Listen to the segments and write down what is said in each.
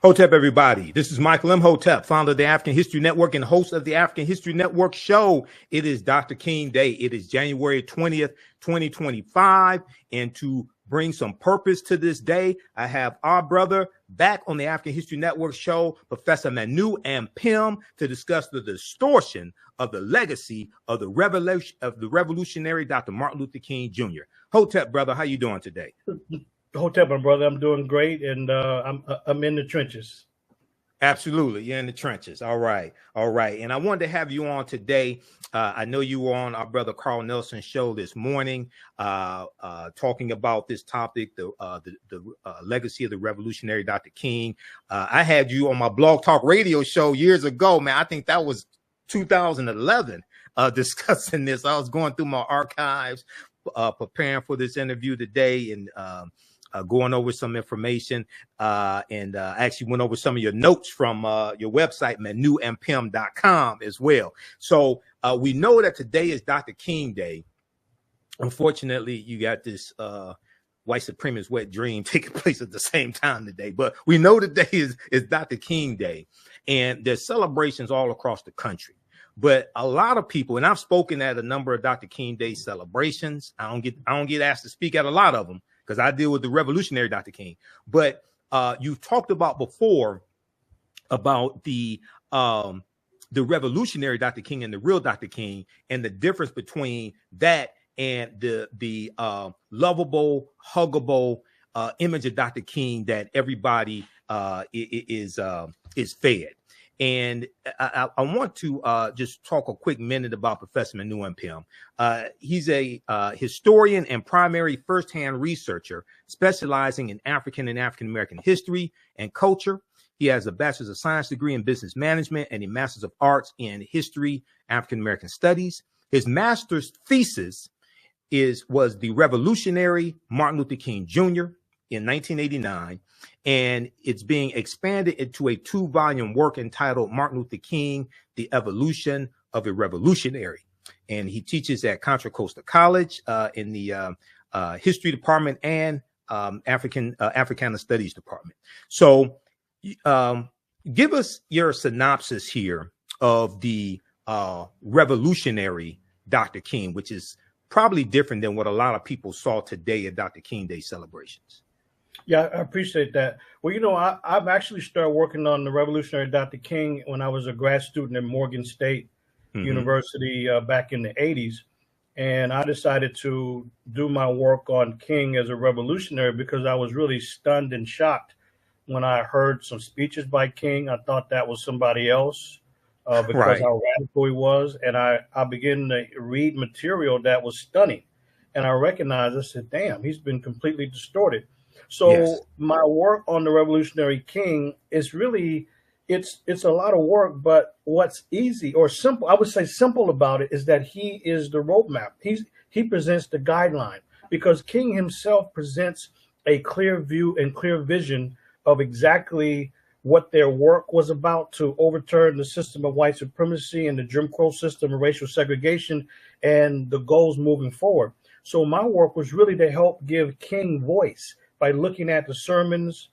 Hotep, everybody. This is Michael Imhotep, founder of the African History Network and host of the African History Network show. It is Dr. King Day. It is January 20th, 2025. And to bring some purpose to this day, I have our brother back on the African History Network show, Professor Manu and Ampim, to discuss the distortion of the legacy of the revolutionary Dr. Martin Luther King Jr. Hotep, brother, how you doing today? Hotep, my brother, I'm doing great, and I'm in the trenches. Absolutely, you're in the trenches. All right, all right. And I wanted to have you on today. I know you were on our brother Carl Nelson's show this morning, talking about this topic, the legacy of the revolutionary Dr. King. I had you on my Blog Talk Radio show years ago, man. I think that was 2011, discussing this. I was going through my archives, preparing for this interview today, and going over some information, and actually went over some of your notes from your website, manuampim.com as well. So we know that today is Dr. King Day. Unfortunately, you got this white supremacist wet dream taking place at the same time today, but we know today is Dr. King Day, and there's celebrations all across the country. But a lot of people, and I've spoken at a number of Dr. King Day celebrations. I don't get asked to speak at a lot of them, because I deal with the revolutionary Dr. King. But you've talked about before about the revolutionary Dr. King and the real Dr. King, and the difference between that and the lovable, huggable image of Dr. King that everybody is fed. And I want to just talk a quick minute about Professor Manu Ampim. He's a historian and primary firsthand researcher specializing in African and African-American history and culture. He has a Bachelor's of Science degree in Business Management and a Master's of Arts in History, African-American Studies. His master's thesis was the revolutionary Martin Luther King Jr. in 1989. And it's being expanded into a 2-volume work entitled Martin Luther King, The Evolution of a Revolutionary. And he teaches at Contra Costa College in the History Department and Africana Studies Department. So give us your synopsis here of the revolutionary Dr. King, which is probably different than what a lot of people saw today at Dr. King Day celebrations. Yeah, I appreciate that. Well, you know, I've actually started working on the revolutionary Dr. King when I was a grad student at Morgan State University back in the 80s. And I decided to do my work on King as a revolutionary because I was really stunned and shocked when I heard some speeches by King. I thought that was somebody else because how radical he was. And I began to read material that was stunning. And I recognized, I said, damn, he's been completely distorted. So my work on the revolutionary King is really, it's a lot of work, but what's easy or simple, I would say simple about it, is that he is the roadmap. He presents the guideline, because King himself presents a clear view and clear vision of exactly what their work was about to overturn the system of white supremacy and the Jim Crow system of racial segregation and the goals moving forward. So my work was really to help give King voice by looking at his sermons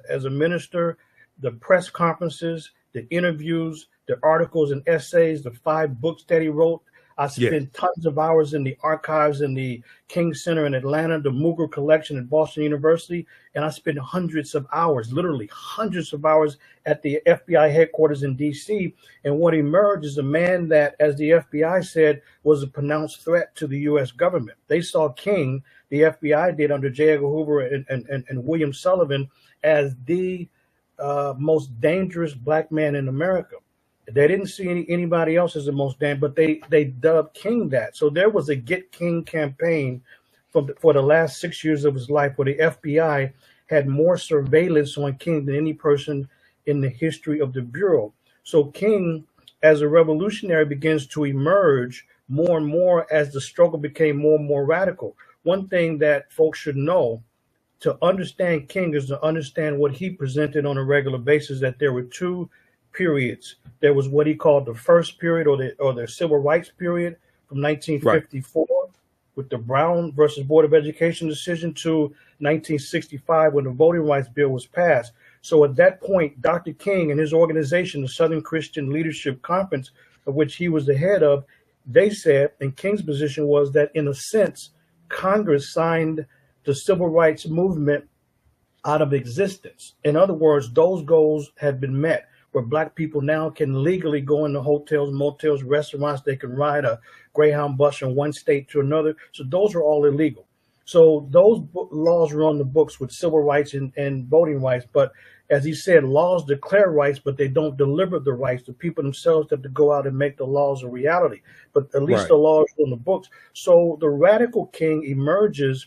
as a minister, the press conferences, the interviews, the articles and essays, the 5 books that he wrote. I spent tons of hours in the archives in the King Center in Atlanta, the Muger Collection at Boston University, and I spent hundreds of hours, literally hundreds of hours at the FBI headquarters in D.C. And what emerged is a man that, as the FBI said, was a pronounced threat to the U.S. government. They saw King, the FBI did under J. Edgar Hoover and William Sullivan, as the most dangerous black man in America. They didn't see anybody else as the most dangerous, but they dubbed King that. So there was a Get King campaign for the last 6 years of his life, where the FBI had more surveillance on King than any person in the history of the Bureau. So King, as a revolutionary, begins to emerge more and more as the struggle became more and more radical. One thing that folks should know, to understand King, is to understand what he presented on a regular basis, that there were 2 periods. There was what he called the first period, or the civil rights period, from 1954 with the Brown versus Board of Education decision to 1965 when the Voting Rights Bill was passed. So at that point, Dr. King and his organization, the Southern Christian Leadership Conference, of which he was the head of, they said, and King's position was that in a sense, Congress signed the civil rights movement out of existence. In other words, those goals had been met, where Black people now can legally go into hotels, motels, restaurants. They can ride a Greyhound bus from one state to another. So those are all illegal. So those laws were on the books with civil rights and voting rights. But as he said, laws declare rights, but they don't deliver the rights. The people themselves have to go out and make the laws a reality. But at least the laws are on the books. So the radical king emerges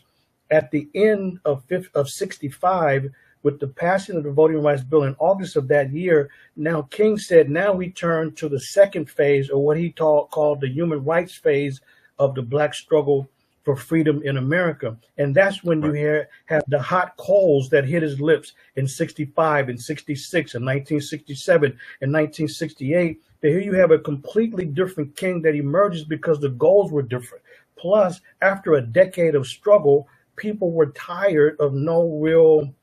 at the end of 65 with the passing of the Voting Rights Bill in August of that year. Now, King said, now we turn to the second phase, or what he called the human rights phase of the Black struggle for freedom in America. And that's when you have the hot coals that hit his lips in 65 and 66 and 1967 and 1968. But here you have a completely different king that emerges because the goals were different. Plus, after a decade of struggle, people were tired of no real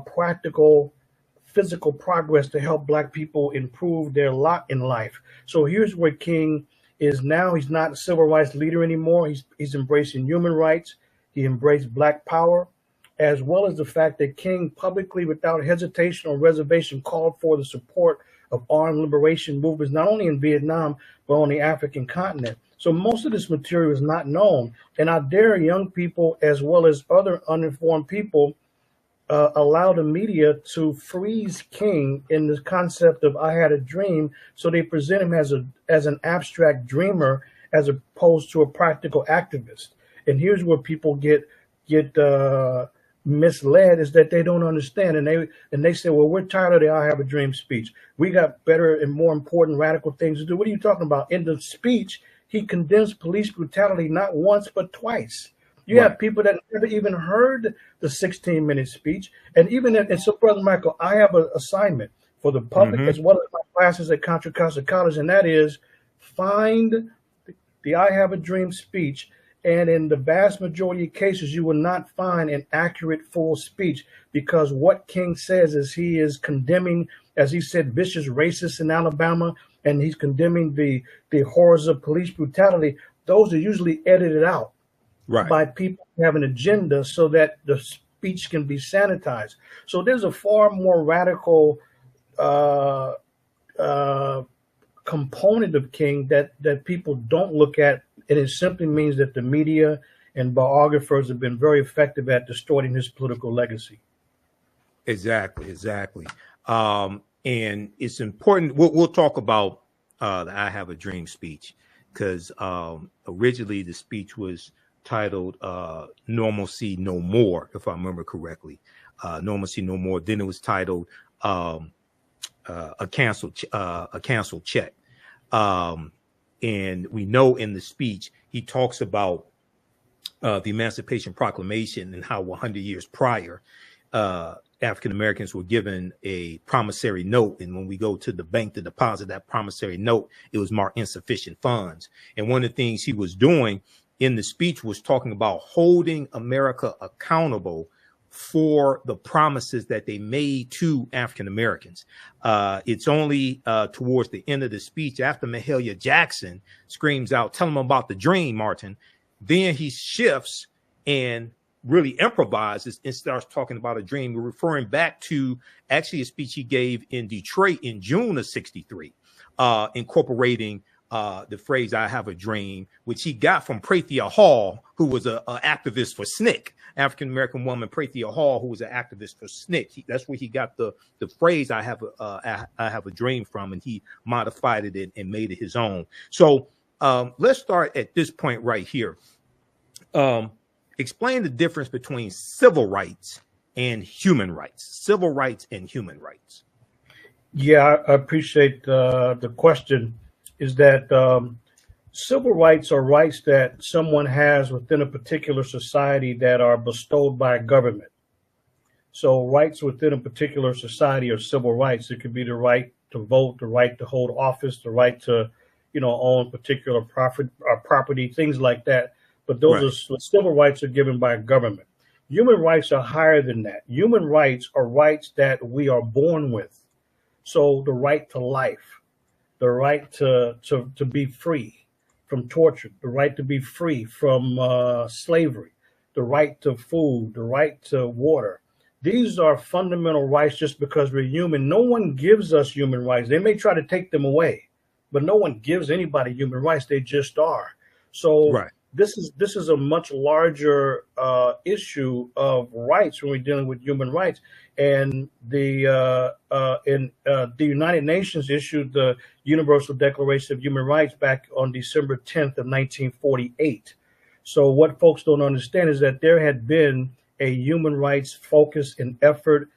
practical physical progress to help Black people improve their lot in life. So here's where King is now. He's not a civil rights leader anymore. He's embracing human rights. He embraced Black power, as well as the fact that King publicly, without hesitation or reservation, called for the support of armed liberation movements, not only in Vietnam, but on the African continent. So most of this material is not known. And I dare young people, as well as other uninformed people, allow the media to freeze King in the concept of I had a dream. So they present him as an abstract dreamer, as opposed to a practical activist. And here's where people get misled, is that they don't understand. And they say, well, we're tired of the I have a dream speech. We got better and more important radical things to do. What are you talking about? In the speech, he condemns police brutality not once, but twice. You have people that never even heard the 16-minute speech. And so, Brother Michael, I have an assignment for the public as well as my classes at Contra Costa College, and that is find the I have a dream speech. And in the vast majority of cases, you will not find an accurate, full speech, because what King says is he is condemning, as he said, vicious racists in Alabama, and he's condemning the horrors of police brutality. Those are usually edited out by people who have an agenda so that the speech can be sanitized. So there's a far more radical component of King that people don't look at, and it simply means that the media and biographers have been very effective at distorting his political legacy. Exactly. And it's important. We'll talk about the I Have a Dream speech, because originally the speech was titled Normalcy No More, if I remember correctly. Normalcy No More. Then it was titled a canceled check. And we know in the speech he talks about the Emancipation Proclamation and how 100 years prior, African Americans were given a promissory note. And when we go to the bank to deposit that promissory note, it was marked insufficient funds. And one of the things he was doing in the speech was talking about holding America accountable for the promises that they made to African Americans. It's only towards the end of the speech, after Mahalia Jackson screams out, "Tell them about the dream, Martin," then he shifts and really improvises and starts talking about a dream. We're referring back to actually a speech he gave in Detroit in June of '63, incorporating the phrase "I have a dream," which he got from Prathia Hall, who was an activist for SNCC, African American woman Prathia Hall, who was an activist for SNCC. That's where he got the phrase "I have a dream" from, and he modified it and made it his own. So let's start at this point right here. Explain the difference between civil rights and human rights. Civil rights and human rights. Yeah, I appreciate the question. Is that civil rights are rights that someone has within a particular society that are bestowed by a government. So rights within a particular society are civil rights. It could be the right to vote, the right to hold office, the right to, own particular property, things like that. But those are civil rights are given by a government. Human rights are higher than that. Human rights are rights that we are born with. So the right to life, the right to be free from torture, the right to be free from slavery, the right to food, the right to water. These are fundamental rights just because we're human. No one gives us human rights. They may try to take them away, but no one gives anybody human rights. They just are. So Right. this is a much larger issue of rights when we're dealing with human rights. And the United Nations issued the Universal Declaration of Human Rights back on December 10th of 1948. So what folks don't understand is that there had been a human rights focus and effort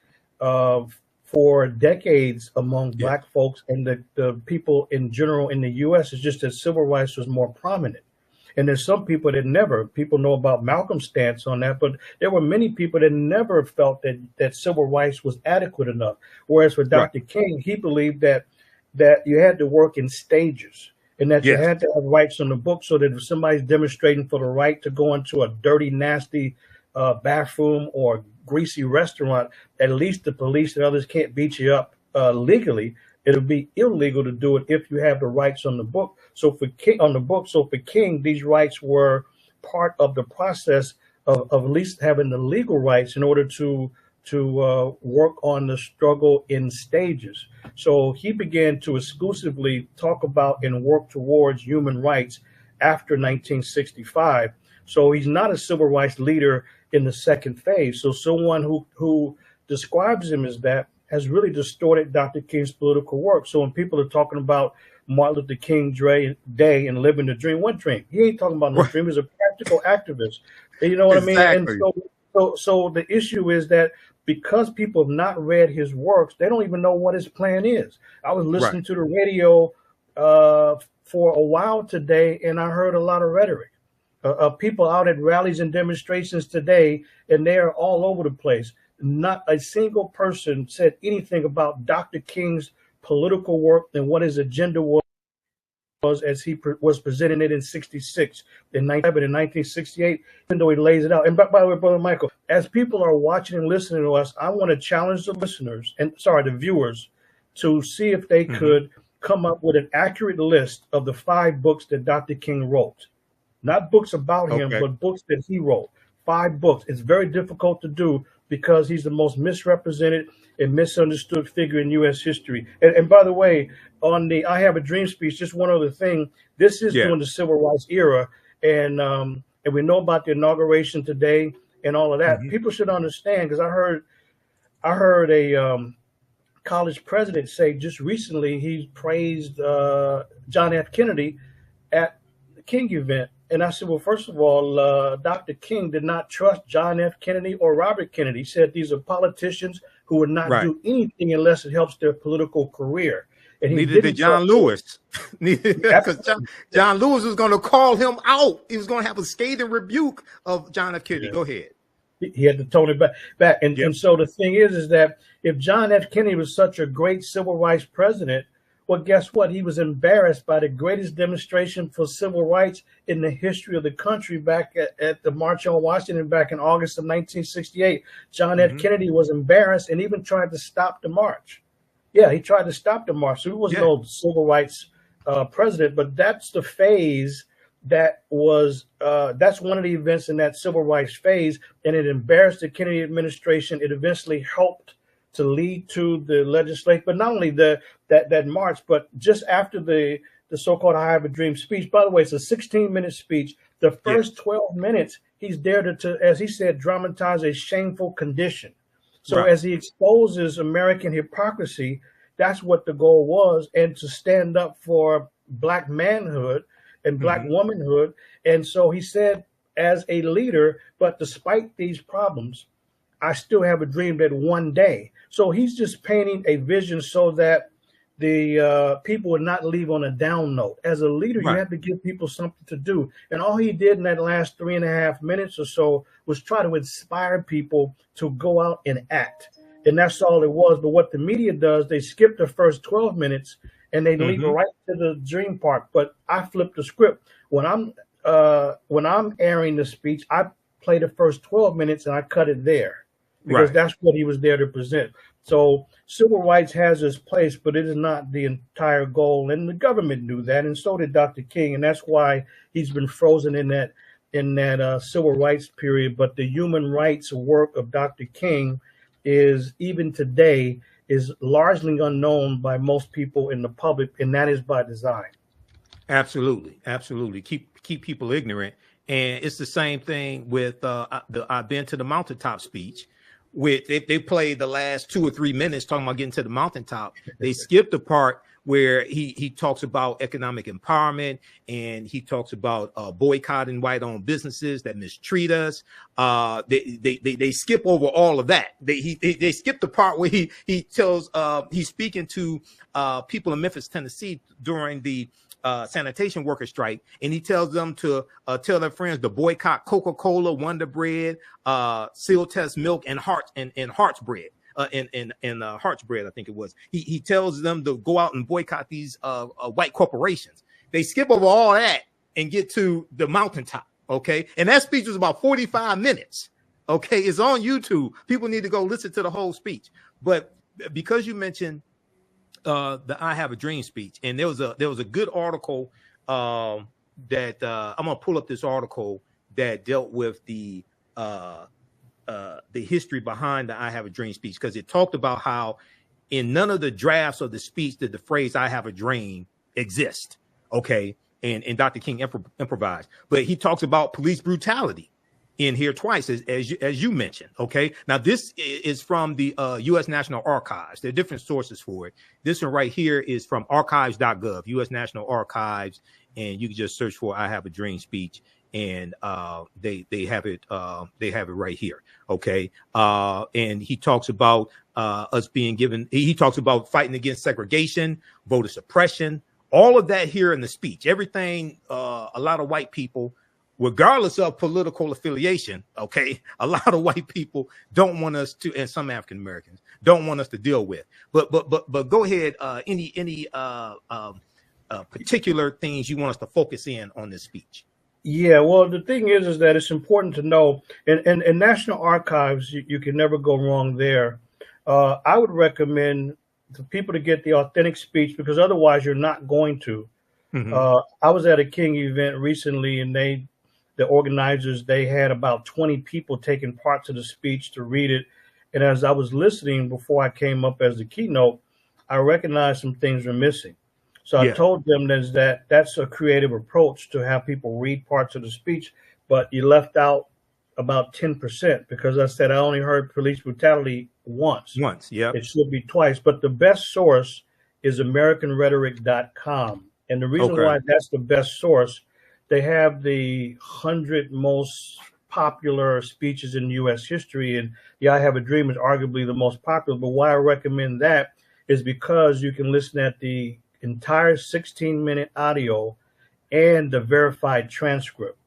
for decades among Black folks and the people in general in the U.S. It's just that civil rights was more prominent. And there's some people that people know about Malcolm's stance on that, but there were many people that never felt that civil rights was adequate enough. Whereas for Dr. King, he believed that you had to work in stages and that you had to have rights on the book so that if somebody's demonstrating for the right to go into a dirty, nasty bathroom or greasy restaurant, at least the police and others can't beat you up legally. It'll be illegal to do it if you have the rights on the book. So for King, these rights were part of the process of at least having the legal rights in order to work on the struggle in stages. So he began to exclusively talk about and work towards human rights after 1965. So he's not a civil rights leader in the second phase. So someone who describes him as that has really distorted Dr. King's political work. So when people are talking about Martin Luther King Day and living the dream, what dream? He ain't talking about no dream. He's a practical activist. You know what I mean? And so the issue is that because people have not read his works, they don't even know what his plan is. I was listening to the radio for a while today, and I heard a lot of rhetoric. People out at rallies and demonstrations today, and they are all over the place. Not a single person said anything about Dr. King's political work and what his agenda was as he was presenting it in 66, in 1968, even though he lays it out. And by the way, Brother Michael, as people are watching and listening to us, I want to challenge the listeners, the viewers, to see if they could come up with an accurate list of the 5 books that Dr. King wrote. Not books about him, but books that he wrote. 5 books. It's very difficult to do because he's the most misrepresented and misunderstood figure in U.S. history. And by the way, on the I Have a Dream speech, just one other thing. This is during the civil rights era, and we know about the inauguration today and all of that. People should understand, because I heard a college president say just recently he praised John F. Kennedy at the King event. And I said, well, first of all, Dr. King did not trust John F. Kennedy or Robert Kennedy. He said these are politicians who would not do anything unless it helps their political career. And neither did John Lewis. Because John Lewis was going to call him out. He was going to have a scathing rebuke of John F. Kennedy. Go ahead. He had to tone it back. And so the thing is that if John F. Kennedy was such a great civil rights president, well, guess what? He was embarrassed by the greatest demonstration for civil rights in the history of the country back at the March on Washington back in August of 1968. John F. Kennedy was embarrassed and even tried to stop the march. Yeah, he tried to stop the march. So he was no civil rights president, but that's the phase that was, that's one of the events in that civil rights phase, and it embarrassed the Kennedy administration. It eventually helped to lead to the legislation, but not only that march, but just after the so-called I Have a Dream speech. By the way, it's a 16-minute speech. The first 12 minutes, he's there to, as he said, dramatize a shameful condition. So as he exposes American hypocrisy, that's what the goal was, and to stand up for Black manhood and Black womanhood. And so he said, as a leader, but despite these problems, I still have a dream that one day. So he's just painting a vision so that the people would not leave on a down note. As a leader, you have to give people something to do. And all he did in that last 3.5 minutes or so was try to inspire people to go out and act. And that's all it was. But what the media does, they skip the first 12 minutes and they lead right to the dream part. But I flipped the script. When I'm airing the speech, I play the first 12 minutes and I cut it there, because that's what he was there to present. So civil rights has its place, but it is not the entire goal. And the government knew that, and so did Dr. King. And that's why he's been frozen in that civil rights period. But the human rights work of Dr. King is, even today, is largely unknown by most people in the public, and that is by design. Absolutely, absolutely. Keep people ignorant, and it's the same thing with the I've been to the mountaintop speech. With they played the last 2 or 3 minutes talking about getting to the mountaintop. They skipped the part where he talks about economic empowerment, and he talks about boycotting white-owned businesses that mistreat us. They skip over all of that. They skip the part where he tells he's speaking to people in Memphis, Tennessee during the sanitation worker strike, and he tells them to tell their friends to boycott Coca-Cola, Wonder Bread, Seal Test milk, and Heart's bread. Heart's bread, I think it was. He tells them to go out and boycott these white corporations. They skip over all that and get to the mountaintop. Okay, and that speech was about 45 minutes. Okay, it's on YouTube. People need to go listen to the whole speech. But because you mentioned the "I Have a Dream" speech, and there was a good article that I'm gonna pull up this article that dealt with the history behind the "I Have a Dream" speech, because it talked about how in none of the drafts of the speech did the phrase "I have a dream" exist. Okay, and Dr. King improvised, but he talks about police brutality in here twice, as you mentioned. Okay, now this is from the U.S. National Archives. There are different sources for it. This one right here is from archives.gov, U.S. National Archives, and you can just search for "I Have a Dream" speech, and they have it right here. Okay, and he talks about us being given. He talks about fighting against segregation, voter suppression, all of that here in the speech. Everything a lot of white people, regardless of political affiliation, okay, a lot of white people don't want us to, and some African Americans don't want us to deal with. But go ahead. Any particular things you want us to focus in on this speech? Yeah, well, the thing is that it's important to know, in National Archives, you can never go wrong there. I would recommend for people to get the authentic speech, because otherwise you're not going to. Mm-hmm. I was at a King event recently, and the organizers, they had about 20 people taking parts of the speech to read it. And as I was listening before I came up as the keynote, I recognized some things were missing. So I told them that's a creative approach to have people read parts of the speech, but you left out about 10%, because I said I only heard police brutality once. Yeah. It should be twice. But the best source is AmericanRhetoric.com. And the reason why that's the best source, they have the 100 most popular speeches in U.S. history, and the "I Have a Dream" is arguably the most popular. But why I recommend that is because you can listen at the entire 16-minute audio and the verified transcript.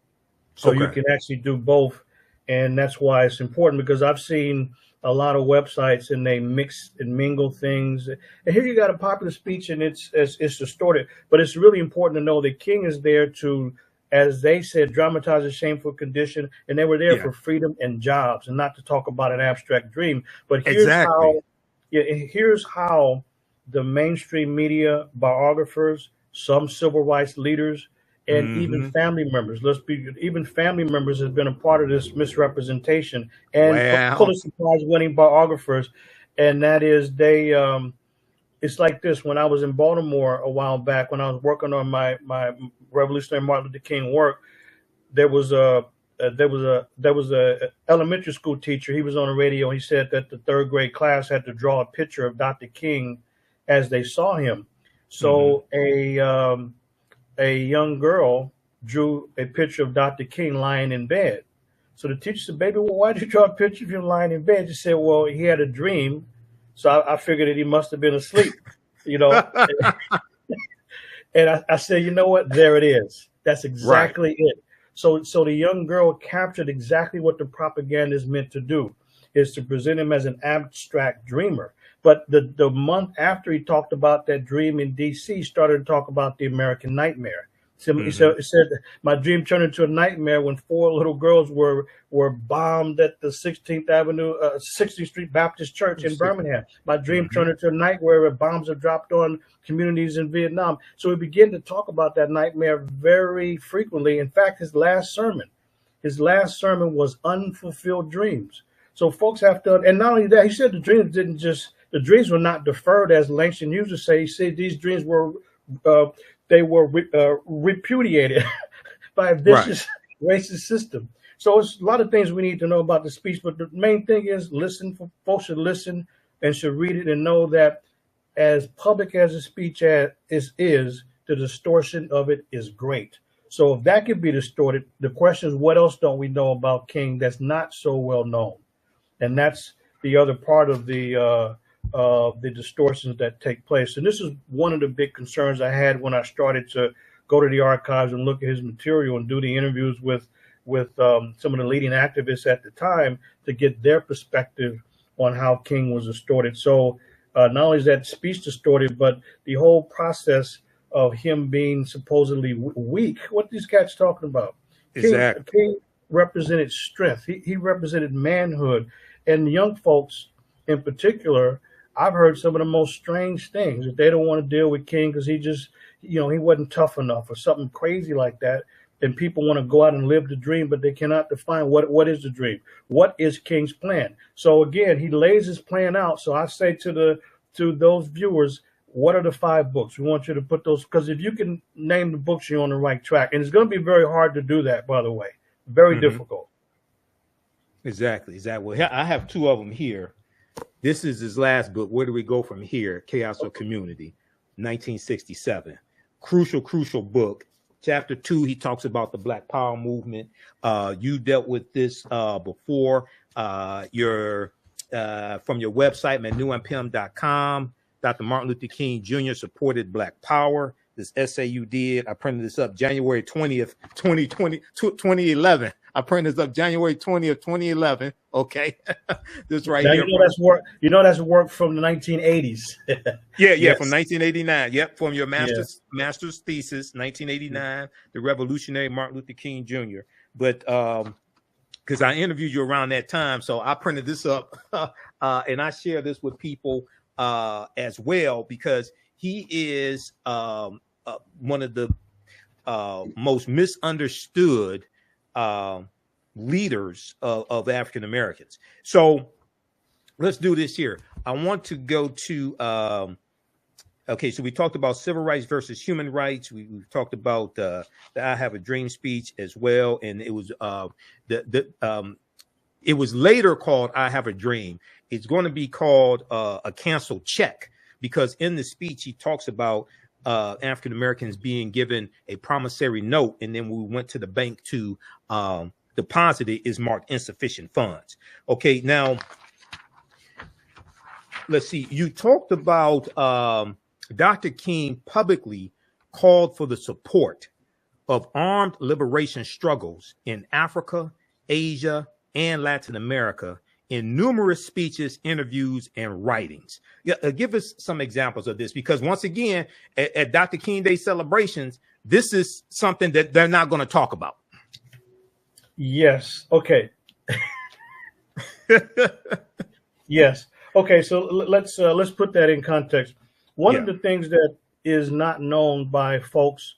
So you can actually do both, and that's why it's important, because I've seen a lot of websites and they mix and mingle things. And here you got a popular speech and it's distorted. But it's really important to know that King is there to, as they said, dramatize a shameful condition, and they were there for freedom and jobs, and not to talk about an abstract dream. But here's how the mainstream media, biographers, some civil rights leaders, and even family members, even family members have been a part of this misrepresentation, and Pulitzer Prize winning biographers. And that is, it's like this. When I was in Baltimore a while back, when I was working on my revolutionary Martin Luther King work, there was a elementary school teacher. He was on the radio. He said that the 3rd grade class had to draw a picture of Dr. King as they saw him. So a young girl drew a picture of Dr. King lying in bed. So the teacher said, "Baby, well, why did you draw a picture of him lying in bed?" She said, "Well, he had a dream, so I figured that he must have been asleep, you know." And I said, "You know what? There it is. That's exactly it." So the young girl captured exactly what the propaganda is meant to do, is to present him as an abstract dreamer. But the month after he talked about that dream in D.C., started to talk about the American nightmare. So he said, my dream turned into a nightmare when 4 little girls were bombed at the 16th Street Baptist Church in Birmingham. My dream turned into a nightmare where bombs are dropped on communities in Vietnam. So we begin to talk about that nightmare very frequently. In fact, his last sermon was unfulfilled dreams. So folks have to, and not only that, he said the dreams were not deferred, as Langston used to say. He said these dreams were repudiated by a vicious racist system. So it's a lot of things we need to know about the speech, but the main thing is folks should listen and should read it and know that as public as the speech is, the distortion of it is great. So if that could be distorted, the question is, what else don't we know about King that's not so well known? And that's the other part of the distortions that take place. And this is one of the big concerns I had when I started to go to the archives and look at his material and do the interviews with some of the leading activists at the time to get their perspective on how King was distorted. So not only is that speech distorted, but the whole process of him being supposedly weak. What are these cats talking about? Exactly. King represented strength. He represented manhood. And young folks in particular, I've heard some of the most strange things, that they don't want to deal with King because he just, he wasn't tough enough or something crazy like that. And people want to go out and live the dream, but they cannot define what is the dream. What is King's plan? So again, he lays his plan out. So I say to those viewers, what are the 5 books? We want you to put those, because if you can name the books, you're on the right track. And it's going to be very hard to do that, by the way. Very difficult. Exactly. Well, I have 2 of them here. This is his last book. Where do we go from here? Chaos or Community, 1967. Crucial book. Chapter 2, he talks about the Black Power movement. You dealt with this before. From your website, manuampim.com. Dr. Martin Luther King Jr. supported Black Power. This essay you did, I printed this up January 20th, 2011. I printed this up January 20th, 2011. Okay. This right now, here. That's work. That's work from the 1980s. Yeah, yes. From 1989. Yep, from your master's thesis, 1989, the revolutionary Martin Luther King Jr. But because I interviewed you around that time, so I printed this up and I share this with people as well, because he is one of the most misunderstood leaders of African Americans. So let's do this here. I want to go to okay, so we talked about civil rights versus human rights. We've talked about the I Have a Dream speech as well, and it was it was later called I Have a Dream. It's going to be called a canceled check, because in the speech he talks about African Americans being given a promissory note, and then we went to the bank to deposit it, is marked insufficient funds. Okay, now let's see. You talked about Dr. King publicly called for the support of armed liberation struggles in Africa, Asia, and Latin America in numerous speeches, interviews, and writings. Give us some examples of this, because once again, at Dr. King Day celebrations, this is something that they're not going to talk about. Yes. Okay. Yes. Okay. So let's put that in context. One of the things that is not known by folks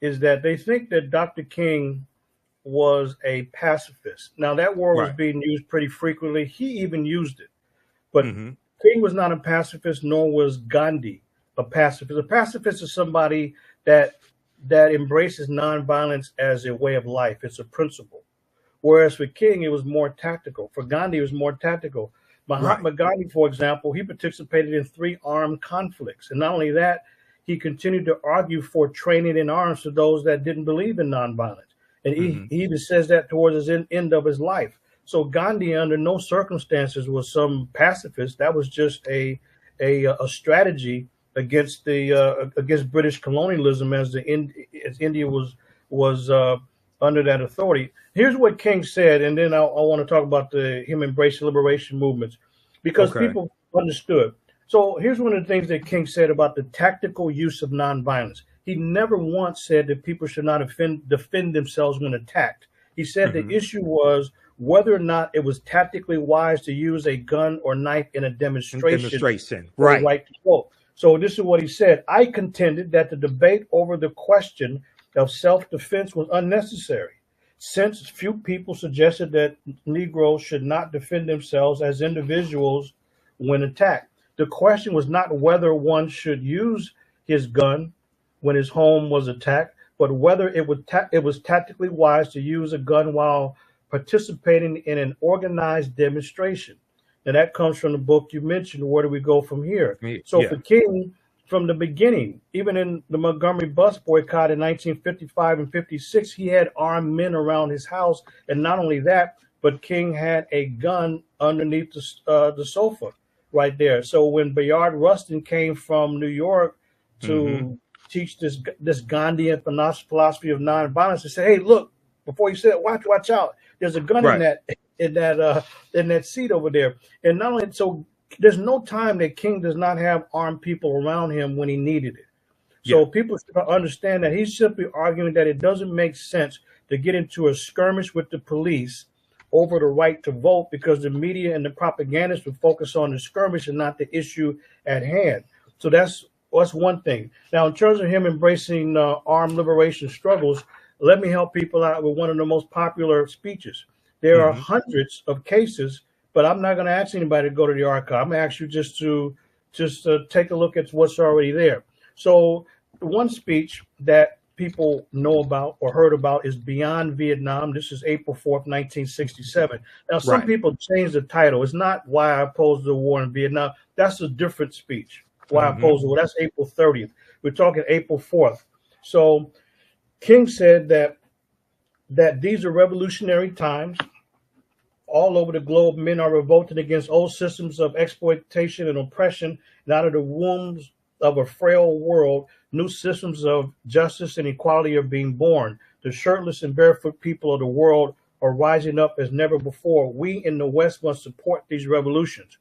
is that they think that Dr. King was a pacifist. Now, that word was being used pretty frequently. He even used it. But King was not a pacifist, nor was Gandhi a pacifist. A pacifist is somebody that embraces nonviolence as a way of life. It's a principle. Whereas for King, it was more tactical. For Gandhi, it was more tactical. Mahatma Gandhi, for example, he participated in 3 armed conflicts. And not only that, he continued to argue for training in arms to those that didn't believe in nonviolence. And he even says that towards the end of his life. So Gandhi, under no circumstances, was some pacifist. That was just a strategy against against British colonialism, as India was under that authority. Here's what King said, and then I want to talk about him embracing liberation movements, because people understood. So here's one of the things that King said about the tactical use of nonviolence. he never once said that people should not defend themselves when attacked. He said the issue was whether or not it was tactically wise to use a gun or knife in a demonstration. Right. Right to vote. So this is what he said. I contended that the debate over the question of self-defense was unnecessary, since few people suggested that Negroes should not defend themselves as individuals when attacked. The question was not whether one should use his gun when his home was attacked, but whether it was tactically wise to use a gun while participating in an organized demonstration. Now that comes from the book you mentioned, Where Do We Go From Here? So for King, from the beginning, even in the Montgomery bus boycott in 1955 and 56, he had armed men around his house. And not only that, but King had a gun underneath the sofa right there. So when Bayard Rustin came from New York to teach this Gandhian philosophy of nonviolence, he said, hey, look, before he said, watch out. There's a gun in that seat over there. And not only so, there's no time that King does not have armed people around him when he needed it. So people should understand that he's simply arguing that it doesn't make sense to get into a skirmish with the police over the right to vote, because the media and the propagandists would focus on the skirmish and not the issue at hand. So that's one thing. Now, in terms of him embracing armed liberation struggles, let me help people out with one of the most popular speeches. There are hundreds of cases, but I'm not going to ask anybody to go to the archive. I'm going to ask you just to take a look at what's already there. So one speech that people know about or heard about is Beyond Vietnam. This is April 4th, 1967. Now, some people change the title. It's not Why I Oppose the War in Vietnam. That's a different speech. Why I Oppose the War. That's April 30th. We're talking April 4th. So King said that these are revolutionary times. All over the globe, men are revolting against old systems of exploitation and oppression, and out of the wombs of a frail world, new systems of justice and equality are being born. The shirtless and barefoot people of the world are rising up as never before. We in the West must support these revolutions.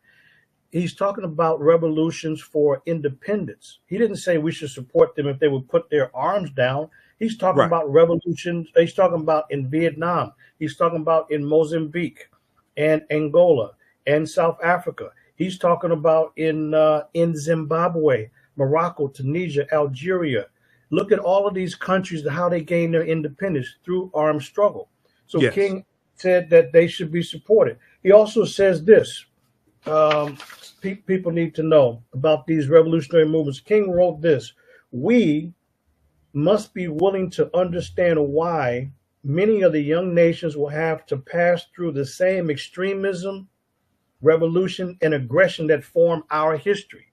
He's talking about revolutions for independence. He didn't say we should support them if they would put their arms down. He's talking about revolutions. He's talking about in Vietnam. He's talking about in Mozambique and Angola and South Africa. He's talking about in Zimbabwe, Morocco, Tunisia, Algeria. Look at all of these countries, how they gained their independence through armed struggle. So King said that they should be supported. He also says this, people need to know about these revolutionary movements. King wrote this: we must be willing to understand why many of the young nations will have to pass through the same extremism, revolution, and aggression that form our history.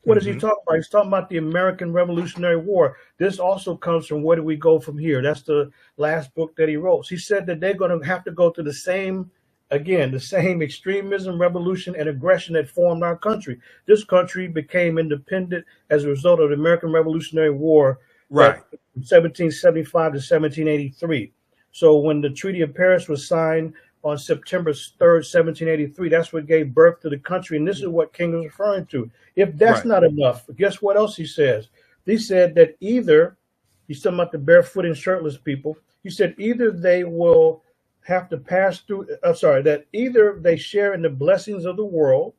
What is he talking about? He's talking about the American Revolutionary War. This also comes from Where Do We Go From Here? That's the last book that he wrote. He said that they're going to have to go through the same extremism, revolution, and aggression that formed our country. This country became independent as a result of the American Revolutionary War, from 1775 to 1783. So when the Treaty of Paris was signed on September 3rd, 1783, that's what gave birth to the country. And this is what King was referring to. If that's not enough, guess what else he says? He said that either, he's talking about the barefoot and shirtless people, he said either they will have to pass through, that either they share in the blessings of the world,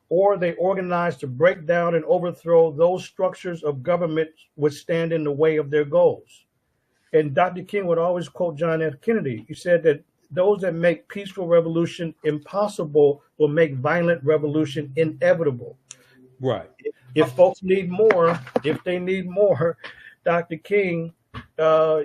or they organize to break down and overthrow those structures of government which stand in the way of their goals. And Dr. King would always quote John F. Kennedy. He said that those that make peaceful revolution impossible will make violent revolution inevitable. Right. If folks need more, Dr. King,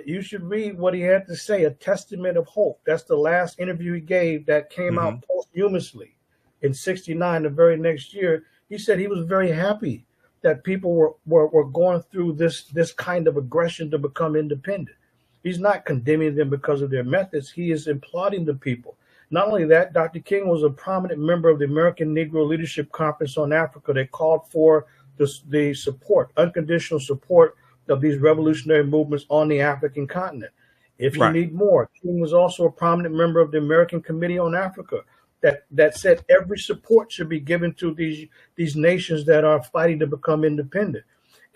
you should read what he had to say, A Testament of Hope. That's the last interview he gave that came out posthumously in 1969, the very next year. He said he was very happy that people were going through this kind of aggression to become independent. He's not condemning them because of their methods. He is applauding the people. Not only that, Dr. King was a prominent member of the American Negro Leadership Conference on Africa that called for the support, unconditional support of these revolutionary movements on the African continent. If you need more, King was also a prominent member of the American Committee on Africa that said every support should be given to these nations that are fighting to become independent.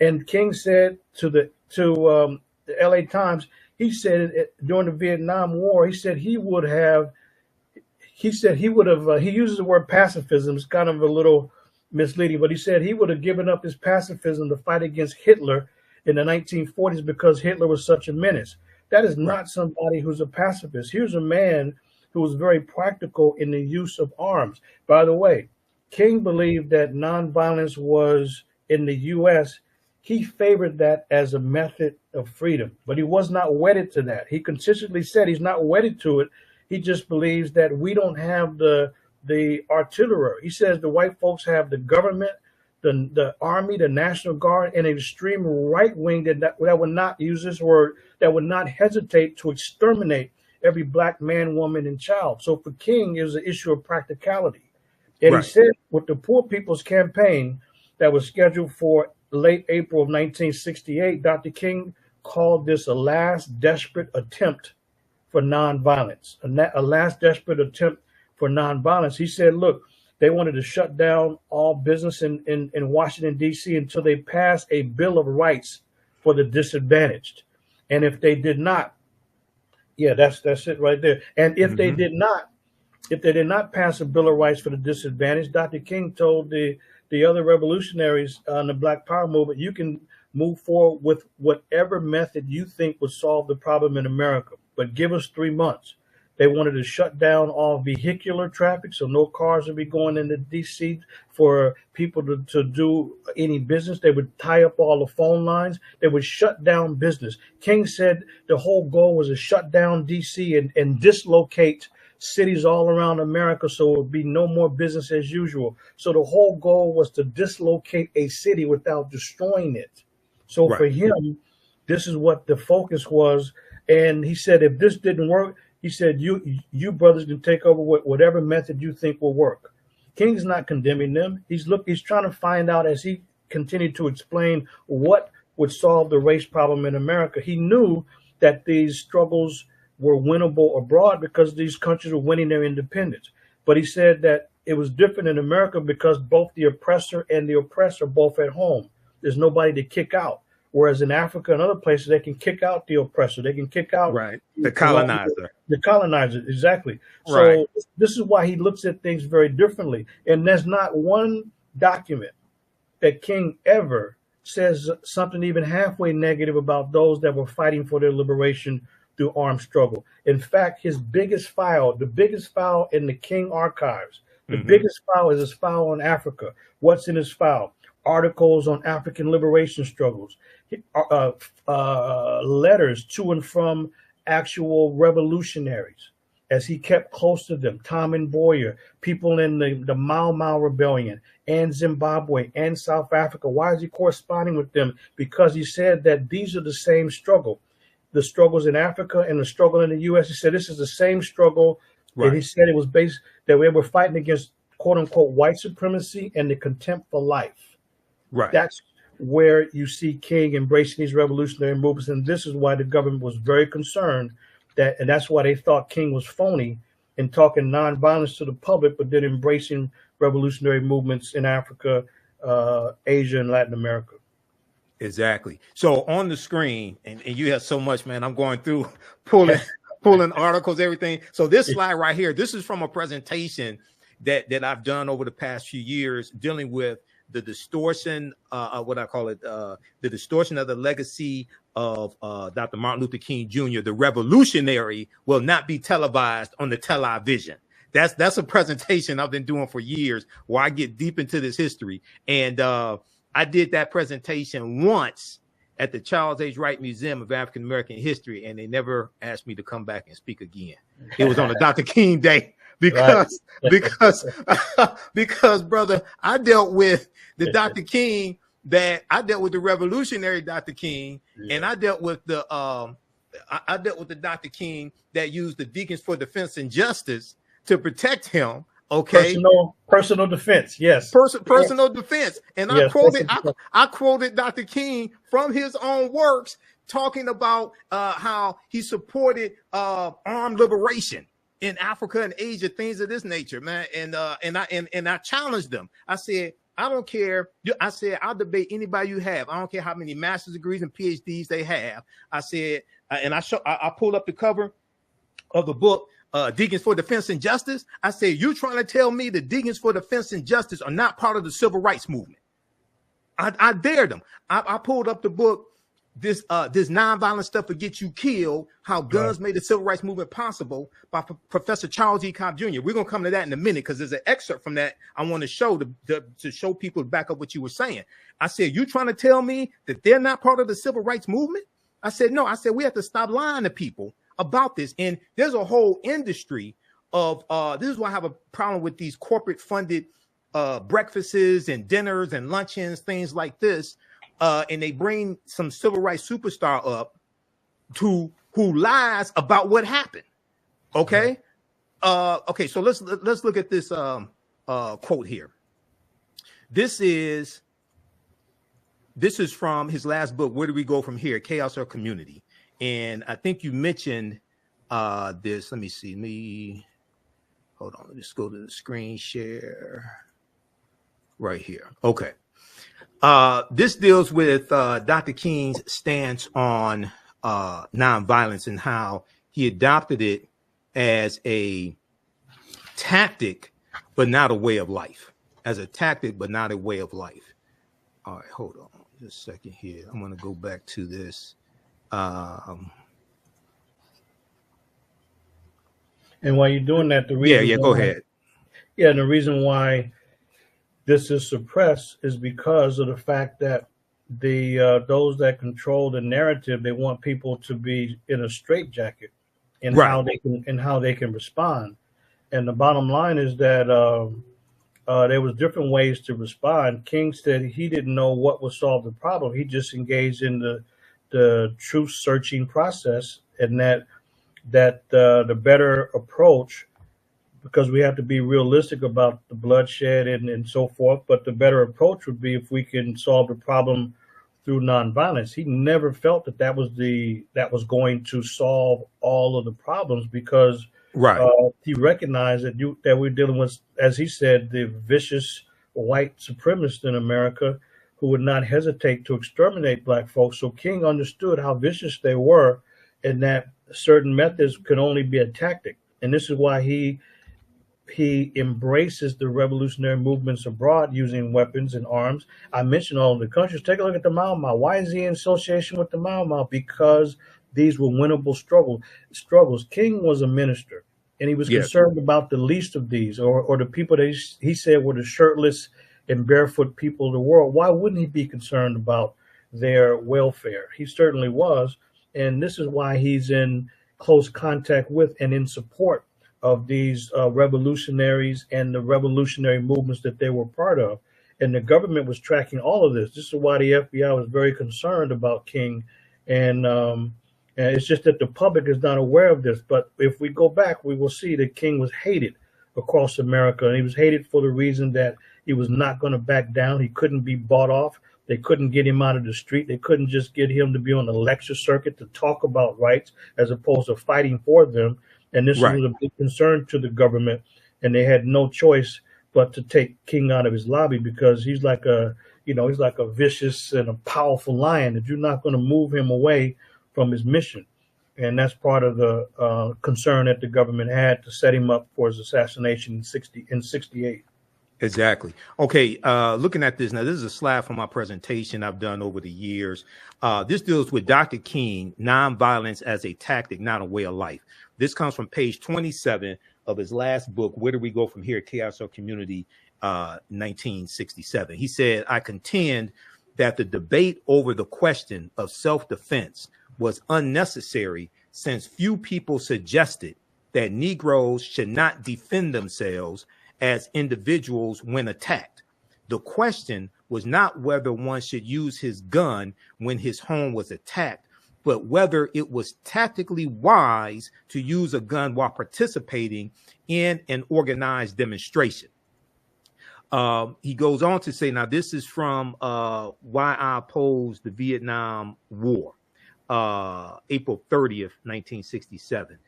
And King said to the LA Times, he said during the Vietnam War, he said he would have, he uses the word pacifism. It's kind of a little misleading, but he said he would have given up his pacifism to fight against Hitler in the 1940s because Hitler was such a menace. That is not somebody who's a pacifist. Here's a man who was very practical in the use of arms. By the way, King believed that nonviolence was, in the U.S., he favored that as a method of freedom, but he was not wedded to that. He consistently said he's not wedded to it. He just believes that we don't have the artillery. He says the white folks have the government, the army, the National Guard, and an extreme right wing that would not, use this word, that would not hesitate to exterminate every black man, woman, and child. So for King, it was an issue of practicality. And he said with the Poor People's Campaign that was scheduled for late April of 1968, Dr. King called this a last desperate attempt for nonviolence, a last desperate attempt for nonviolence. He said, look, they wanted to shut down all business in Washington, D.C. until they passed a Bill of Rights for the disadvantaged. And if they did not, that's it right there. And if they did not pass a Bill of Rights for the disadvantaged, Dr. King told the other revolutionaries on the Black Power movement, you can move forward with whatever method you think would solve the problem in America, but give us 3 months. They wanted to shut down all vehicular traffic, so no cars would be going into D.C. for people to do any business. They would tie up all the phone lines. They would shut down business. King said the whole goal was to shut down D.C. and dislocate cities all around America so it would be no more business as usual. So the whole goal was to dislocate a city without destroying it. So for him, this is what the focus was. And he said, if this didn't work, he said, you brothers can take over whatever method you think will work. King's not condemning them. He's trying to find out, as he continued to explain, what would solve the race problem in America. He knew that these struggles were winnable abroad because these countries were winning their independence. But he said that it was different in America because both the oppressor and the oppressed are both at home. There's nobody to kick out. Whereas in Africa and other places, they can kick out the oppressor. They can kick out the colonizer. The colonizer, exactly. So this is why he looks at things very differently. And there's not one document that King ever says something even halfway negative about those that were fighting for their liberation through armed struggle. In fact, his biggest file, the biggest file in the King archives, the biggest file is his file on Africa. What's in his file? Articles on African liberation struggles, letters to and from actual revolutionaries as he kept close to them, Tom and Boyer, people in the Mau Mau Rebellion and Zimbabwe and South Africa. Why is he corresponding with them? Because he said that these are the same struggle, the struggles in Africa and the struggle in the U.S. He said this is the same struggle. And he said it was based that we were fighting against, quote unquote, white supremacy and the contempt for life. That's where you see King embracing these revolutionary movements. And this is why the government was very concerned and that's why they thought King was phony in talking nonviolence to the public, but then embracing revolutionary movements in Africa, Asia, and Latin America. Exactly. So on the screen, and you have so much, man, I'm going through pulling articles, everything. So this slide right here, this is from a presentation that I've done over the past few years dealing with the distortion, the distortion of the legacy of Dr. Martin Luther King Jr., the revolutionary, will not be televised on the television. That's a presentation I've been doing for years where I get deep into this history. And I did that presentation once at the Charles H. Wright Museum of African American History, and they never asked me to come back and speak again. It was on the Dr. King Day. Because brother, I dealt with the Dr. King I dealt with the revolutionary Dr. King, and I dealt with the Dr. King that used the Deacons for Defense and Justice to protect him. Okay, personal defense, yes, personal defense, and I quoted Dr. King from his own works talking about how he supported armed liberation in Africa and Asia, things of this nature, man. And I challenged them. I said, I don't care. I said, I'll debate anybody you have. I don't care how many master's degrees and PhDs they have. I said, and I pulled up the cover of the book, Deacons for Defense and Justice. I said, you trying to tell me the Deacons for Defense and Justice are not part of the civil rights movement? I dared them. I pulled up the book, this nonviolent stuff will get you killed, how guns made the civil rights movement possible, by Professor Charles E. Cobb Jr. We're going to come to that in a minute because there's an excerpt from that I want to show to show people to back up what you were saying. I said, you trying to tell me that they're not part of the civil rights movement? I said, no. I said, we have to stop lying to people about this. And there's a whole industry of this is why I have a problem with these corporate funded breakfasts and dinners and luncheons, things like this. And they bring some civil rights superstar up who lies about what happened. Okay. Okay. So let's look at this quote here. This is from his last book, Where Do We Go From Here? Chaos or Community? And I think you mentioned this. Let me see. Hold on. Let's go to the screen share right here. Okay. This deals with Dr. King's stance on nonviolence and how he adopted it as a tactic, but not a way of life. As a tactic, but not a way of life. All right, hold on just a second here. I'm going to go back to this. And while you're doing that, the reason go ahead. Yeah, and the reason why this is suppressed is because of the fact that those that control the narrative, they want people to be in a straitjacket in how they can respond. And the bottom line is that there was different ways to respond. King said he didn't know what would solve the problem. He just engaged in the truth searching process, and that the better approach, because we have to be realistic about the bloodshed and so forth, but the better approach would be if we can solve the problem through nonviolence. He never felt that was going to solve all of the problems, because he recognized that we're dealing with, as he said, the vicious white supremacists in America who would not hesitate to exterminate black folks. So King understood how vicious they were, and that certain methods could only be a tactic. And this is why he embraces the revolutionary movements abroad using weapons and arms. I mentioned all of the countries. Take a look at the Mau Mau. Why is he in association with the Mau Mau? Because these were winnable struggles. King was a minister, and he was concerned about the least of these, or the people that he said were the shirtless and barefoot people of the world. Why wouldn't he be concerned about their welfare? He certainly was. And this is why he's in close contact with and in support of these revolutionaries and the revolutionary movements that they were part of. And the government was tracking all of this. This is why the FBI was very concerned about King. And it's just that the public is not aware of this. But if we go back, we will see that King was hated across America. And he was hated for the reason that he was not going to back down. He couldn't be bought off. They couldn't get him out of the street. They couldn't just get him to be on the lecture circuit to talk about rights as opposed to fighting for them. And this was a big concern to the government. And they had no choice but to take King out of his lobby, because he's like a vicious and a powerful lion that you're not going to move him away from his mission. And that's part of the concern that the government had to set him up for his assassination in 1968. Exactly. Okay. Looking at this now, this is a slide from my presentation I've done over the years. This deals with Dr. King, nonviolence as a tactic, not a way of life. This comes from page 27 of his last book, Where Do We Go From Here? Chaos or Community, 1967. He said, I contend that the debate over the question of self-defense was unnecessary, since few people suggested that Negroes should not defend themselves as individuals when attacked. The question was not whether one should use his gun when his home was attacked, but whether it was tactically wise to use a gun while participating in an organized demonstration. He goes on to say, now this is from Why I Oppose the Vietnam War, April 30th, 1967.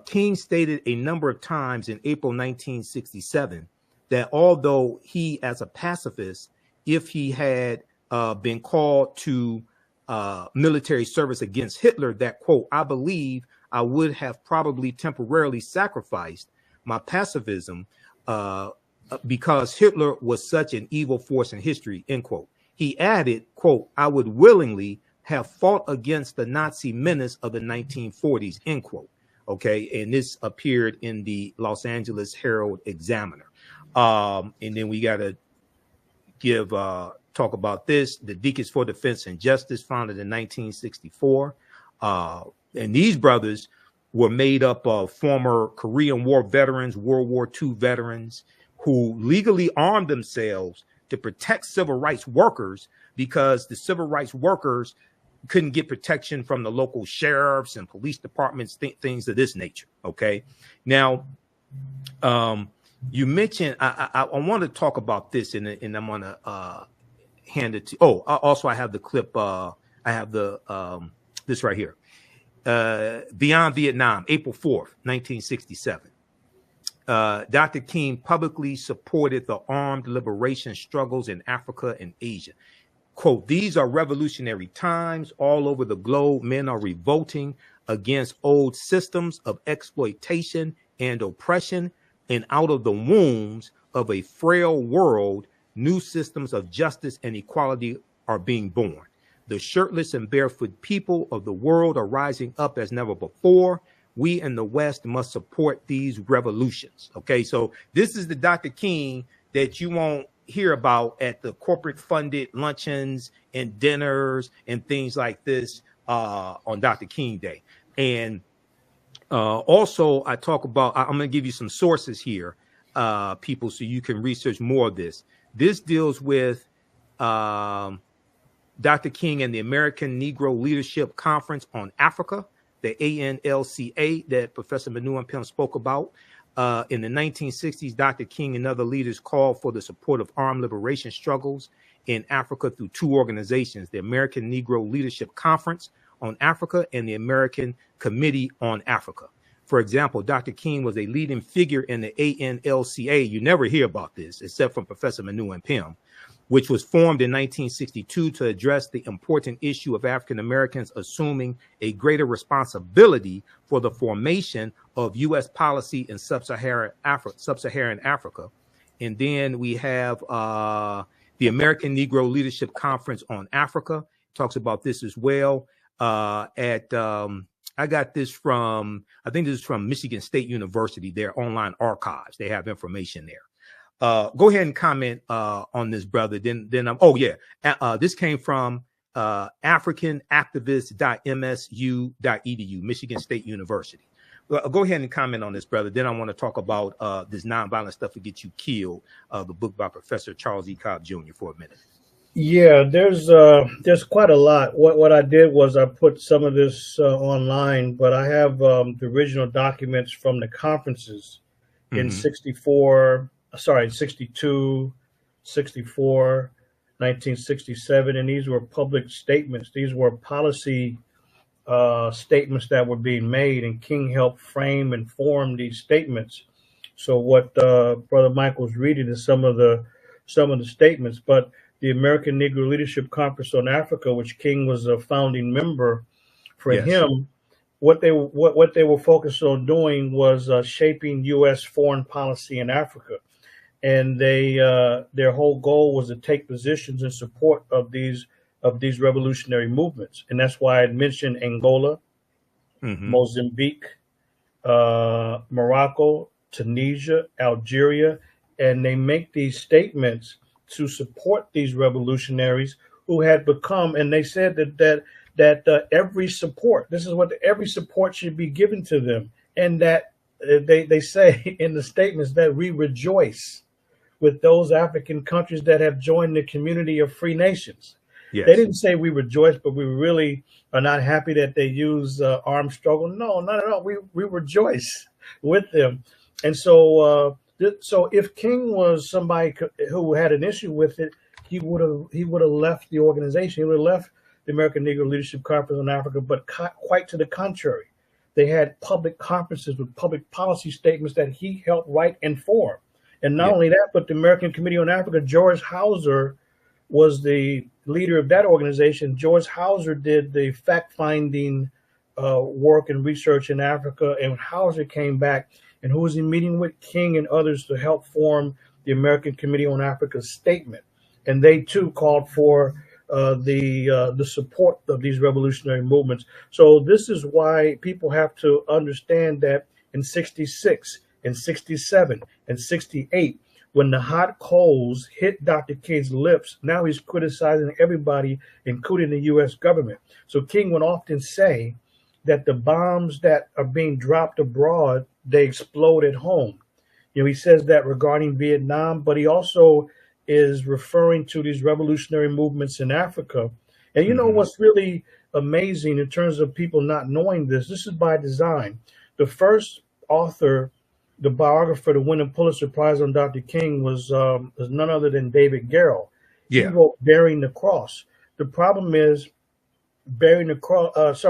King stated a number of times in April 1967 that although he, as a pacifist, if he had been called to military service against Hitler, that, quote, I believe I would have probably temporarily sacrificed my pacifism because Hitler was such an evil force in history, end quote. He added, quote, I would willingly have fought against the Nazi menace of the 1940s, end quote. Okay, and this appeared in the Los Angeles Herald Examiner. And then we got to talk about this. The Deacons for Defense and Justice, founded in 1964. And these brothers were made up of former Korean War veterans, World War II veterans, who legally armed themselves to protect civil rights workers because the civil rights workers couldn't get protection from the local sheriffs and police departments, things of this nature. Okay. Now, you mentioned, I want to talk about this, and I'm going to hand it to, also I have the clip, I have the, this right here. Beyond Vietnam, April 4th, 1967. Dr. King publicly supported the armed liberation struggles in Africa and Asia. Quote, these are revolutionary times all over the globe. Men are revolting against old systems of exploitation and oppression, and out of the wombs of a frail world, new systems of justice and equality are being born. The shirtless and barefoot people of the world are rising up as never before. We in the West must support these revolutions. Okay, so this is the Dr. King that you won't hear about at the corporate funded luncheons and dinners and things like this on Dr. King Day. And also I talk about, I'm going to give you some sources here, people, so you can research more of this. This deals with Dr. King and the American Negro Leadership Conference on Africa, the ANLCA that Professor Manu and Ampim spoke about. In the 1960s, Dr. King and other leaders called for the support of armed liberation struggles in Africa through two organizations, the American Negro Leadership Conference on Africa and the American Committee on Africa. For example, Dr. King was a leading figure in the ANLCA. You never hear about this except from Professor Manu and Ampim, which was formed in 1962 to address the important issue of African Americans assuming a greater responsibility for the formation of U.S. policy in sub-Saharan Africa. And then we have the American Negro Leadership Conference on Africa. Talks about this as well. I got this from, I think this is from Michigan State University, their online archives. They have information there. Go ahead and comment on this, brother. Then this came from africanactivist.msu.edu, Michigan State University. Go ahead and comment on this, brother. Then I want to talk about this nonviolent stuff to get you killed, the book by Professor Charles E. Cobb Jr. for a minute. Yeah, there's quite a lot. What I did was I put some of this online, but I have the original documents from the conferences in 62, 64, 1967, and these were public statements. These were policy statements that were being made, and King helped frame and form these statements. So what Brother Michael's reading is some of the statements, but the American Negro Leadership Conference on Africa, which King was a founding member, for him, what they were focused on doing was shaping U.S. foreign policy in Africa. And their whole goal was to take positions in support of these revolutionary movements. And that's why I mentioned Angola, Mozambique, Morocco, Tunisia, Algeria, and they make these statements to support these revolutionaries who had become, and they said that every support, this is what every support should be given to them, and that they say in the statements that we rejoice with those African countries that have joined the community of free nations. Yes. They didn't say we rejoice, but we really are not happy that they use armed struggle. No, not at all. We rejoice with them. And so if King was somebody who had an issue with it, he would have left the organization. He would have left the American Negro Leadership Conference on Africa, but quite to the contrary. They had public conferences with public policy statements that he helped write and form. And not only that, but the American Committee on Africa, George Hauser was the leader of that organization. George Hauser did the fact-finding work and research in Africa. And when Hauser came back, and who was he meeting with? King and others to help form the American Committee on Africa's statement. And they too called for the support of these revolutionary movements. So this is why people have to understand that in 66, in 67, and 68, when the hot coals hit Dr. King's lips, now he's criticizing everybody, including the U.S. government. So King would often say that the bombs that are being dropped abroad, they explode at home. You know, he says that regarding Vietnam, but he also is referring to these revolutionary movements in Africa. And you know what's really amazing in terms of people not knowing this? This is by design. The first author, the biographer to win a Pulitzer Prize on Dr. King was none other than David Garrow. He wrote Bearing the Cross. The problem is Bearing the Cross, he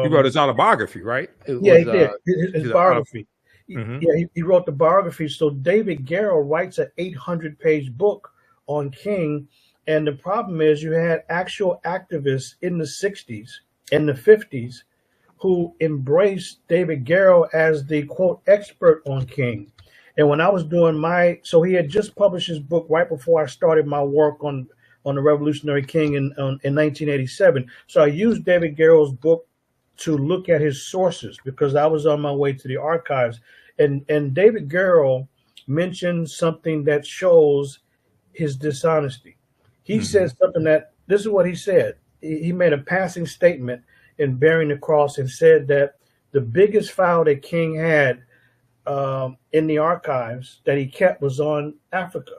wrote his autobiography, right? He did. His biography. He wrote the biography. So David Garrow writes an 800-page book on King. And the problem is you had actual activists in the 60s and the 50s who embraced David Garrow as the, quote, expert on King. And when I was doing so he had just published his book right before I started my work on the Revolutionary King in 1987. So I used David Garrow's book to look at his sources because I was on my way to the archives. And David Garrow mentioned something that shows his dishonesty. He said something this is what he said. He made a passing statement in Bearing the Cross and said that the biggest file that King had in the archives that he kept was on Africa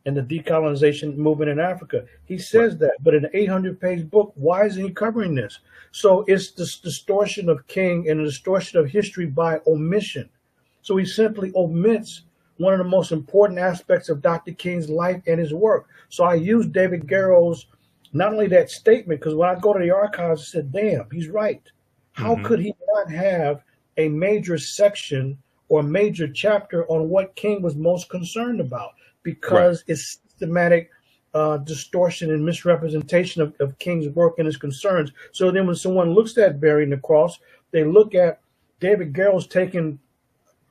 and the decolonization movement in Africa. He says that, but in an 800-page book, why isn't he covering this? So it's this distortion of King and a distortion of history by omission. So he simply omits one of the most important aspects of Dr. King's life and his work. So I used David Garrow's, not only that statement, because when I go to the archives, I said, damn, he's right. How could he not have a major section or a major chapter on what King was most concerned about? Because it's systematic distortion and misrepresentation of King's work and his concerns. So then when someone looks at Bearing the Cross, they look at David Garrow's taking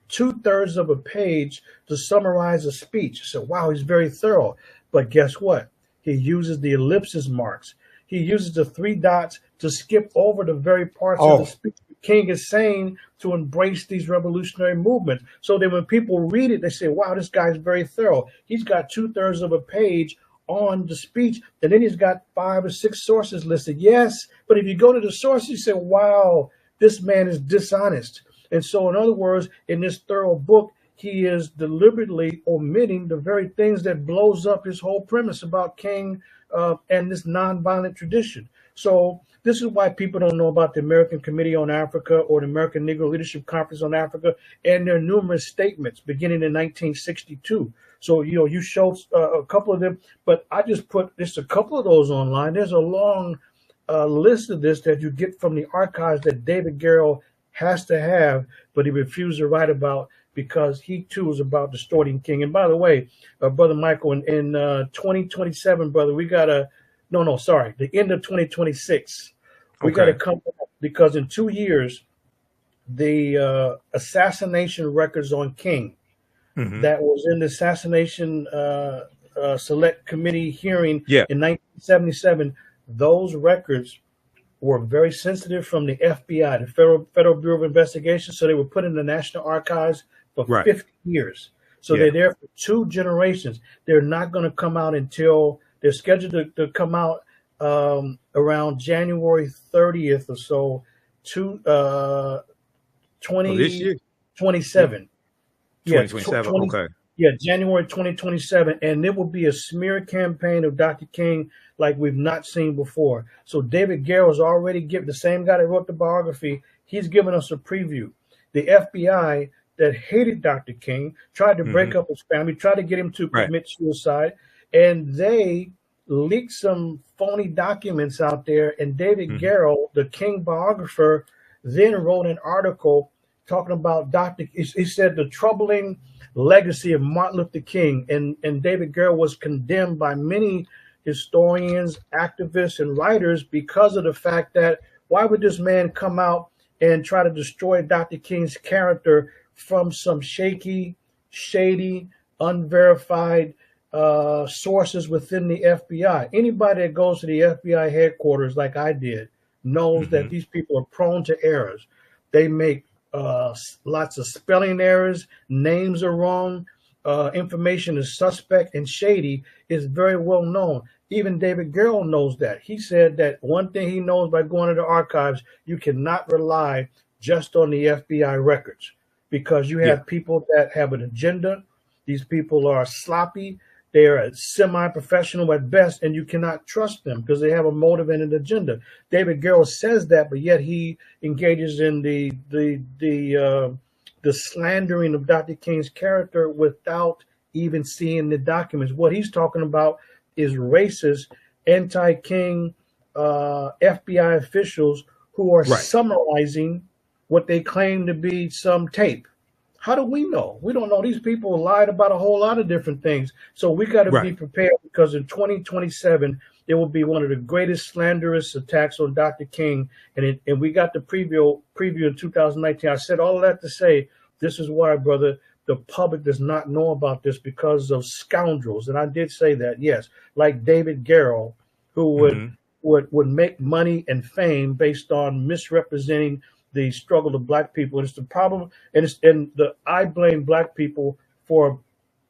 2/3 of a page to summarize a speech. So, wow, he's very thorough. But guess what? He uses the ellipsis marks. He uses the 3 dots to skip over the very parts of the speech King is saying to embrace these revolutionary movements. So that when people read it, they say, wow, this guy's very thorough. He's got 2/3 of a page on the speech, and then he's got 5 or 6 sources listed. Yes, but if you go to the source, you say, wow, this man is dishonest. And so, in other words, in this thorough book, he is deliberately omitting the very things that blows up his whole premise about King and this nonviolent tradition. So this is why people don't know about the American Committee on Africa or the American Negro Leadership Conference on Africa and their numerous statements beginning in 1962. So, you know, you showed a couple of them, but I just put just a couple of those online. There's a long list of this that you get from the archives that David Garrow has to have, but he refused to write about because he too was about distorting King. And by the way, Brother Michael, in 2027, brother, we got the end of 2026, we got to come back because in 2 years, the assassination records on King that was in the assassination select committee hearing in 1977, those records were very sensitive from the FBI, the Federal Bureau of Investigation. So they were put in the National Archives for 50 years. So they're there for 2 generations. They're not going to come out until they're scheduled to come out around January 30th or so, 2027. 2027, okay. Yeah, January 2027. And it will be a smear campaign of Dr. King like we've not seen before. So David Garrow's already given, the same guy that wrote the biography, he's given us a preview. The FBI that hated Dr. King tried to break up his family, tried to get him to commit suicide, and they leaked some phony documents out there. And David Garrow, the King biographer, then wrote an article talking about he said the troubling legacy of Martin Luther King, and David Garrell was condemned by many historians, activists, and writers because of the fact that why would this man come out and try to destroy Dr. King's character from some shaky, shady, unverified sources within the FBI? Anybody that goes to the FBI headquarters like I did knows that these people are prone to errors. They make lots of spelling errors, names are wrong, information is suspect and shady, is very well known. Even David Garrell knows that. He said that one thing he knows by going to the archives, you cannot rely just on the FBI records, because you have people that have an agenda. These people are sloppy. They are semi-professional at best, and you cannot trust them because they have a motive and an agenda. David Garrell says that, but yet he engages in the slandering of Dr. King's character without even seeing the documents. What he's talking about is racist, anti-King FBI officials who are summarizing what they claim to be some tape. How do we know? We don't know. These people lied about a whole lot of different things. So we got to be prepared, because in 2027, it will be one of the greatest slanderous attacks on Dr. King. And we got the preview in 2019. I said all of that to say, this is why, brother, the public does not know about this, because of scoundrels. And I did say that, yes, like David Garrell, who would make money and fame based on misrepresenting the struggle of Black people. And it's the problem, I blame Black people for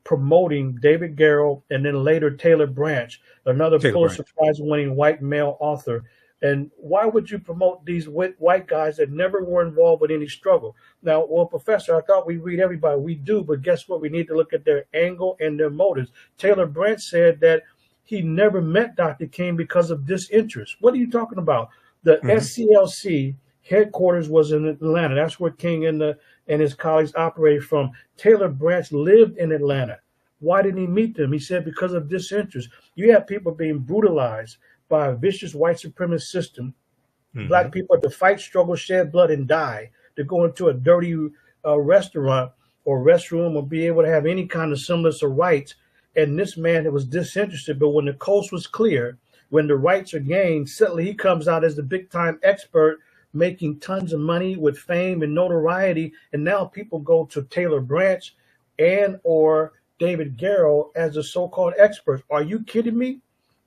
promoting David Garrell and then later Taylor Branch, another Pulitzer Prize-winning white male author. And why would you promote these white guys that never were involved with any struggle? Now, well, Professor, I thought we read everybody. We do, but guess what? We need to look at their angle and their motives. Taylor Branch said that he never met Dr. King because of disinterest. What are you talking about? The SCLC headquarters was in Atlanta. That's where King and his colleagues operated from. Taylor Branch lived in Atlanta. Why didn't he meet them? He said because of disinterest. You have people being brutalized by a vicious white supremacist system. Black people have to fight, struggle, shed blood, and die to go into a dirty restaurant or restroom or be able to have any kind of semblance of rights. And this man was disinterested. But when the coast was clear, when the rights are gained, suddenly he comes out as the big time expert, making tons of money with fame and notoriety. And now people go to Taylor Branch and or David Garrell as the so-called experts. Are you kidding me?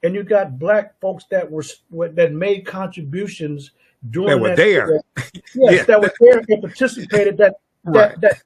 And you got Black folks that made contributions during that were there. Yes, that were there and participated, that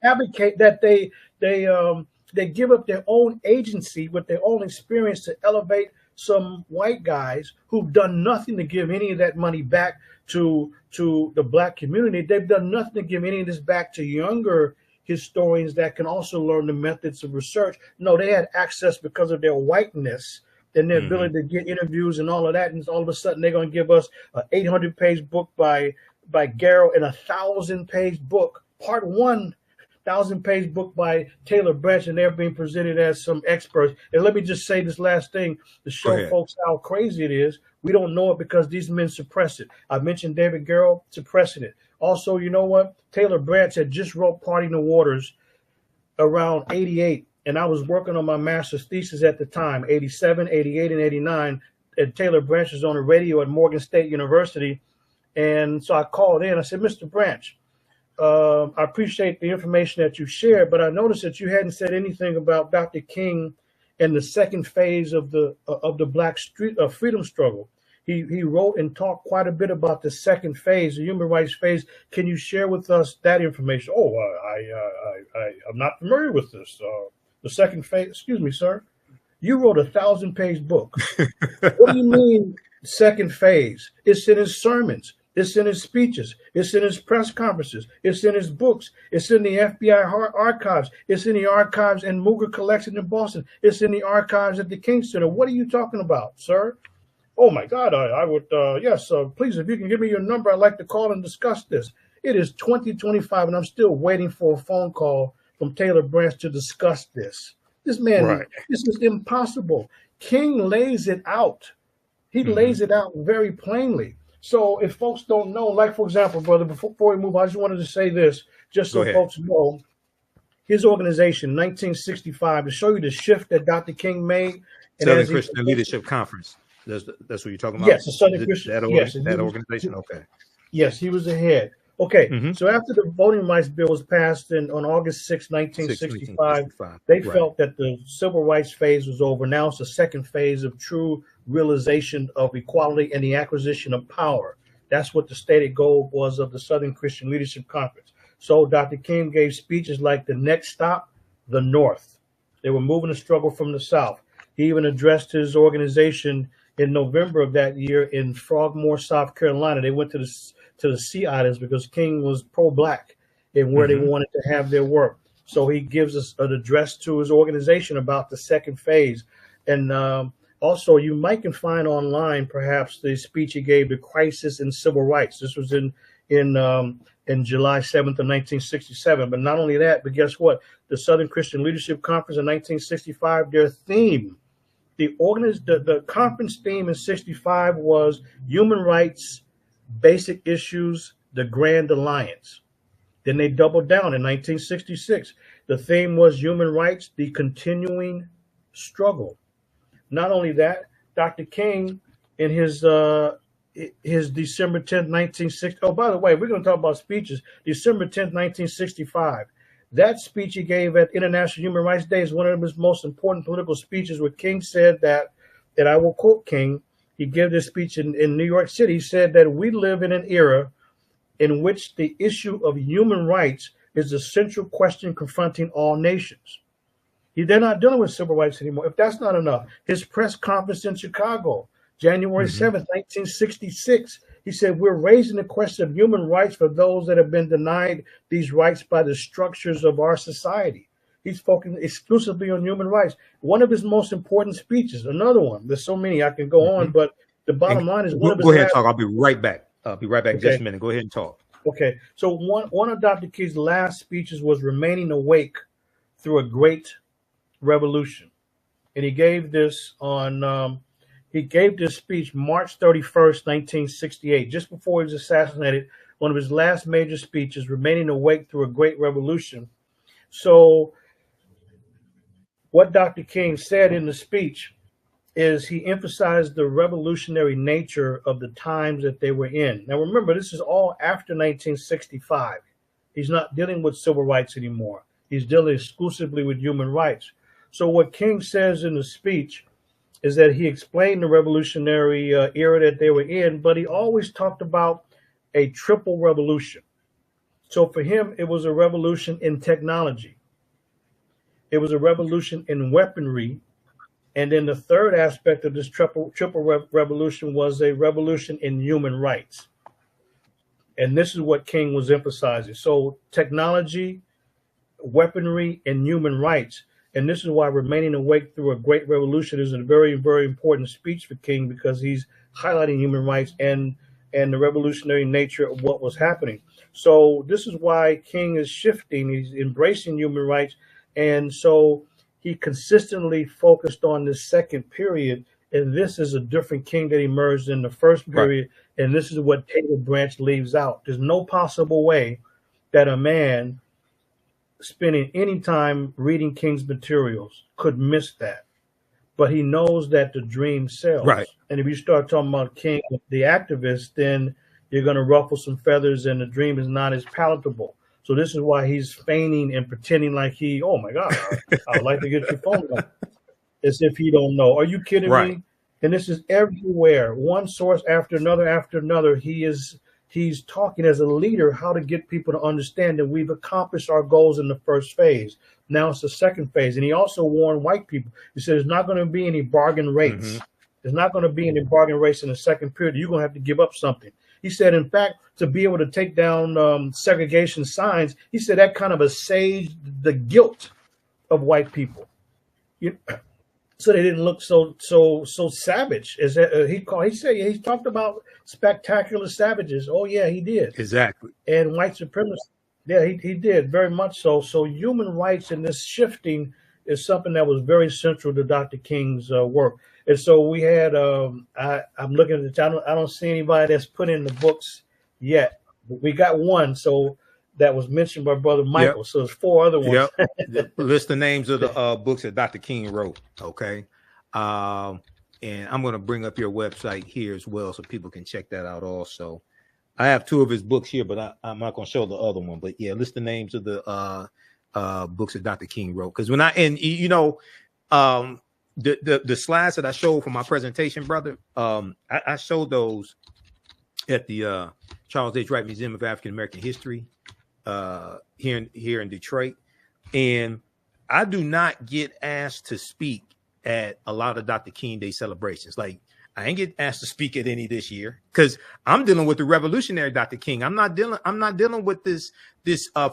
advocate, that they give up their own agency with their own experience to elevate some white guys who've done nothing to give any of that money back to the Black community. They've done nothing to give any of this back to younger historians that can also learn the methods of research. No, they had access because of their whiteness and their ability to get interviews and all of that. And all of a sudden they're going to give us an 800-page book by Garrell and a 1,000-page book, part 1, 1,000-page book by Taylor Branch, and they're being presented as some experts. And let me just say this last thing to show folks how crazy it is. We don't know it because these men suppress it. I mentioned David Garrell suppressing it. Also, you know what? Taylor Branch had just wrote Parting the Waters around 88. And I was working on my master's thesis at the time, 87, 88, and 89. And Taylor Branch was on the radio at Morgan State University. And so I called in. I said, Mr. Branch, I appreciate the information that you shared, but I noticed that you hadn't said anything about Dr. King and the second phase of the Black freedom struggle. He wrote and talked quite a bit about the second phase, the human rights phase. Can you share with us that information? Oh, I'm not familiar with this. The second phase, excuse me, sir. You wrote a 1,000-page book. What do you mean second phase? It's in his sermons. It's in his speeches. It's in his press conferences. It's in his books. It's in the FBI archives. It's in the archives in Mooger Collection in Boston. It's in the archives at the King Center. What are you talking about, sir? Oh, my God, I would, yes, please, if you can give me your number, I'd like to call and discuss this. It is 2025, and I'm still waiting for a phone call from Taylor Branch to discuss this. This man, this is impossible. King lays it out. He lays it out very plainly. So if folks don't know, like, for example, brother, before we move on, I just wanted to say this, just Go so ahead. folks know, his organization, 1965, to show you the shift that Dr. King made. And Southern as he, Christian Leadership Conference. That's what you're talking about? yes, the Southern Christian, yes, That organization? Okay. yes, he was the head. Okay, Mm-hmm. so after the Voting Rights Bill was passed on August 6, 1965, they felt that the civil rights phase was over. Now it's the second phase of true realization of equality and the acquisition of power. That's what the stated goal was of the Southern Christian Leadership Conference. So Dr. King gave speeches like the next stop, the North. They were moving the struggle from the South. He even addressed his organization in November of that year in Frogmore, South Carolina. They went to the Sea Islands because King was pro-black and where they wanted to have their work. So he gives us an address to his organization about the second phase. And also, you might can find online perhaps the speech he gave, The Crisis in Civil Rights. This was in July 7th of 1967. But not only that, but guess what? The Southern Christian Leadership Conference in 1965, their theme, the conference theme in 65 was human rights, basic issues, the Grand Alliance. Then they doubled down in 1966. The theme was human rights, the continuing struggle. Not only that, Dr. King in his December 10th, 1960. Oh, by the way, we're going to talk about speeches. December 10th, 1965. That speech he gave at International Human Rights Day is one of his most important political speeches, where King said that, and I will quote King, he gave this speech in New York City. He said that we live in an era in which the issue of human rights is the central question confronting all nations. They're not dealing with civil rights anymore. If that's not enough, his press conference in Chicago, January 7th, 1966, he said, we're raising the question of human rights for those that have been denied these rights by the structures of our society. He's focusing exclusively on human rights. One of his most important speeches, another one. There's so many I can go on, but the bottom line is go ahead and talk. I'll be right back. I'll be right back in just a minute. Go ahead and talk. Okay. So one of Dr. King's last speeches was remaining awake through a great revolution. And he gave this speech March 31st, 1968, just before he was assassinated. One of his last major speeches, remaining awake through a great revolution. So what Dr. King said in the speech is he emphasized the revolutionary nature of the times that they were in. Now, remember, this is all after 1965. He's not dealing with civil rights anymore. He's dealing exclusively with human rights. So what King says in the speech is that he explained the revolutionary era that they were in, but he always talked about a triple revolution. So for him, it was a revolution in technology. It was a revolution in weaponry. And then the third aspect of this triple revolution was a revolution in human rights. And this is what King was emphasizing. So technology, weaponry, and human rights. And this is why remaining awake through a great revolution is a very, very important speech for King, because he's highlighting human rights and the revolutionary nature of what was happening. So this is why King is shifting. He's embracing human rights. And so he consistently focused on this second period. And this is a different King that emerged in the first period. Right. And this is what Taylor Branch leaves out. There's no possible way that a man spending any time reading King's materials could miss that. But he knows that the dream sells. Right. And if you start talking about King, the activist, then you're going to ruffle some feathers and the dream is not as palatable. So this is why he's feigning and pretending like oh my God, I would like to get your phone number. As if he don't know. Are you kidding me? And this is everywhere. One source after another. He's talking as a leader how to get people to understand that we've accomplished our goals in the first phase. Now it's the second phase. And he also warned white people. He said there's not going to be any bargain rates. There's not going to be any bargain race in the second period. You're going to have to give up something. He said, in fact, to be able to take down segregation signs, he said that kind of assuaged the guilt of white people. So they didn't look so savage. As he talked about spectacular savages. Oh yeah, he did. Exactly. And white supremacy. Yeah, he did very much so. So human rights and this shifting is something that was very central to Dr. King's work. And so we had, I'm looking at the channel. I don't see anybody that's put in the books yet. But we got one. So that was mentioned by Brother Michael. Yep. So there's 4 other ones. Yep. List the names of the books that Dr. King wrote. Okay. And I'm going to bring up your website here as well so people can check that out also. I have 2 of his books here, but I'm not going to show the other one. But yeah, list the names of the books that Dr. King wrote. Because the slides that I showed for my presentation, brother, I showed those at the Charles H. Wright Museum of African American History here in Detroit. And I do not get asked to speak at a lot of Dr. King Day celebrations. Like, I ain't get asked to speak at any this year because I'm dealing with the revolutionary Dr. King. I'm not dealing with this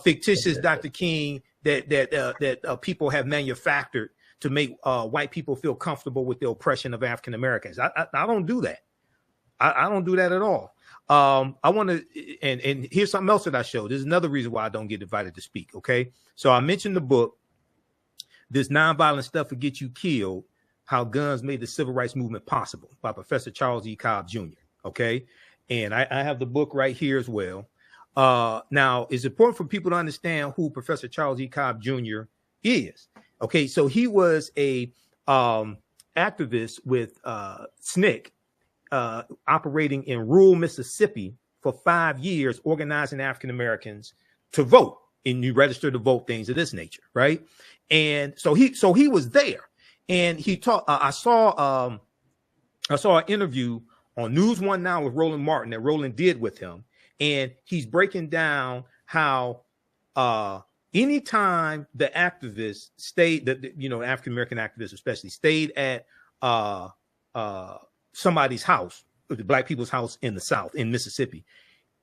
fictitious Dr. King that people have manufactured to make white people feel comfortable with the oppression of African Americans. I don't do that. I don't do that at all. I want to, and here's something else that I showed. There's another reason why I don't get invited to speak. Okay, so I mentioned the book, This Nonviolent Stuff Will Get You Killed: How Guns Made the Civil Rights Movement Possible, by Professor Charles E. Cobb Jr. Okay, and I have the book right here as well. Now, it's important for people to understand who Professor Charles E. Cobb Jr. is. Okay, so he was a activist with SNCC, operating in rural Mississippi for 5 years, organizing African Americans to vote, and you register to vote, things of this nature, right? And so he was there, and he taught. I saw an interview on News One Now with Roland Martin that Roland did with him, and he's breaking down how anytime the activists stayed, African American activists especially, stayed at somebody's house, the Black people's house in the South, in Mississippi,